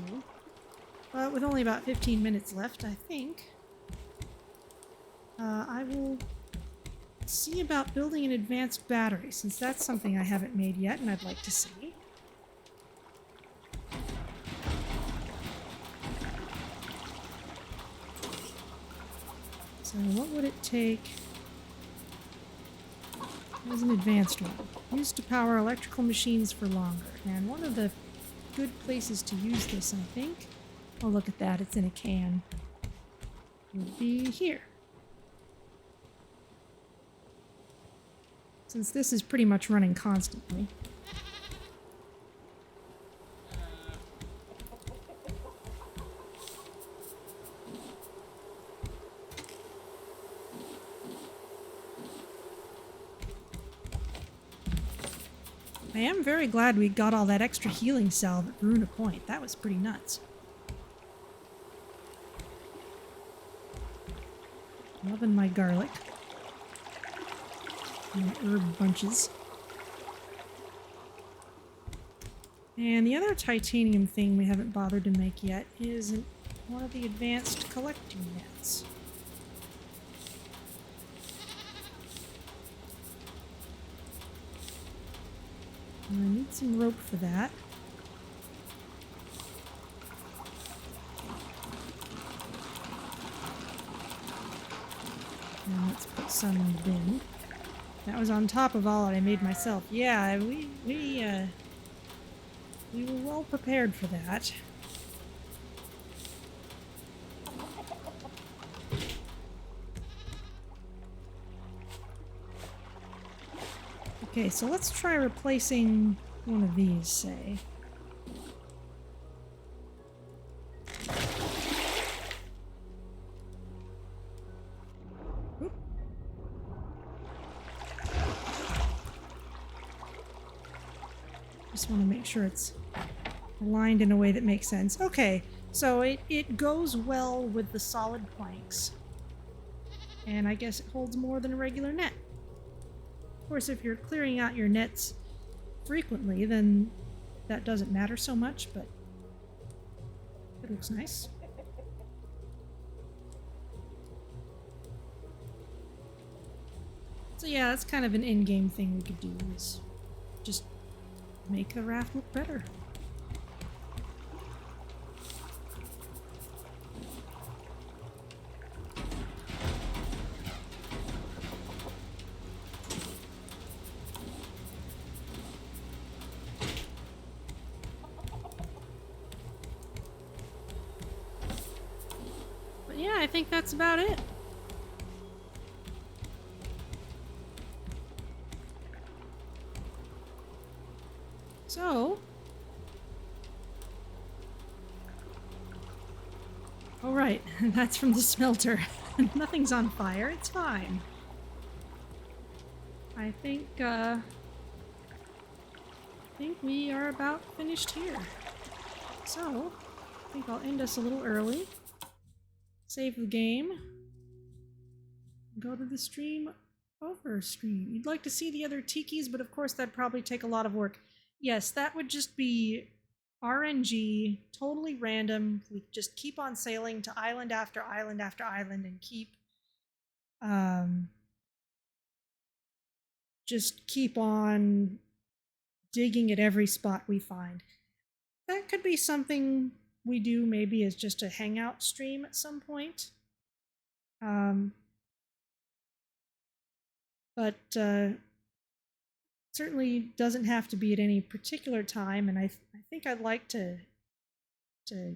But with only about 15 minutes left, I think, I will see about building an advanced battery, since that's something I haven't made yet and I'd like to see. So what would it take? There's an advanced one. Used to power electrical machines for longer. And one of the good places to use this, I think, oh look at that, it's in a can, would be here. Since this is pretty much running constantly. I am very glad we got all that extra healing salve at Bruna Point. That was pretty nuts. Loving my garlic. And my herb bunches. And the other titanium thing we haven't bothered to make yet is one of the advanced collecting nets. And I need some rope for that. Now let's put some in the bin. That was on top of all that I made myself. Yeah, we were well prepared for that. Okay, so let's try replacing one of these, say. Oop. Just want to make sure it's aligned in a way that makes sense. Okay, so it goes well with the solid planks. And I guess it holds more than a regular net. Of course, if you're clearing out your nets frequently, then that doesn't matter so much, but it looks nice. So yeah, that's kind of an in-game thing we could do, is just make the raft look better. I think that's about it. Oh, right. That's from the smelter. Nothing's on fire. It's fine. I think we are about finished here. So, I think I'll end us a little early. Save the game. Go to the stream over screen. You'd like to see the other tikis, but of course that'd probably take a lot of work. Yes, that would just be RNG, totally random. We just keep on sailing to island after island after island and just keep on digging at every spot we find. That could be something we do maybe as just a hangout stream at some point. But certainly doesn't have to be at any particular time, and I think I'd like to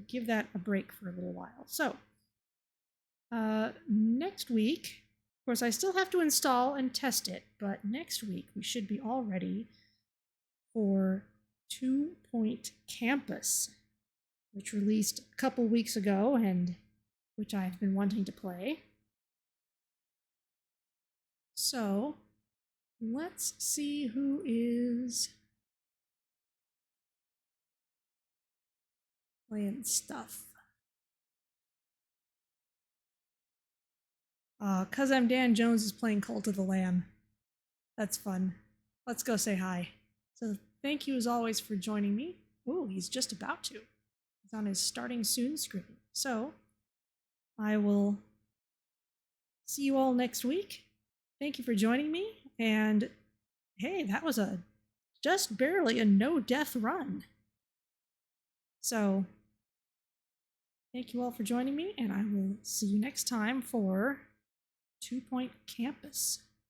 give that a break for a little while. So next week, of course, I still have to install and test it, but next week we should be all ready for 2 Point Campus, which released a couple weeks ago and which I've been wanting to play. So let's see who is playing stuff. 'Cause I'm Dan Jones is playing Cult of the Lamb. That's fun. Let's go say hi. So thank you as always for joining me. Oh, he's just about to. He's on his starting soon screen. So I will see you all next week. Thank you for joining me. And hey, that was just barely a no-death run. So thank you all for joining me, and I will see you next time for 2 Point Campus.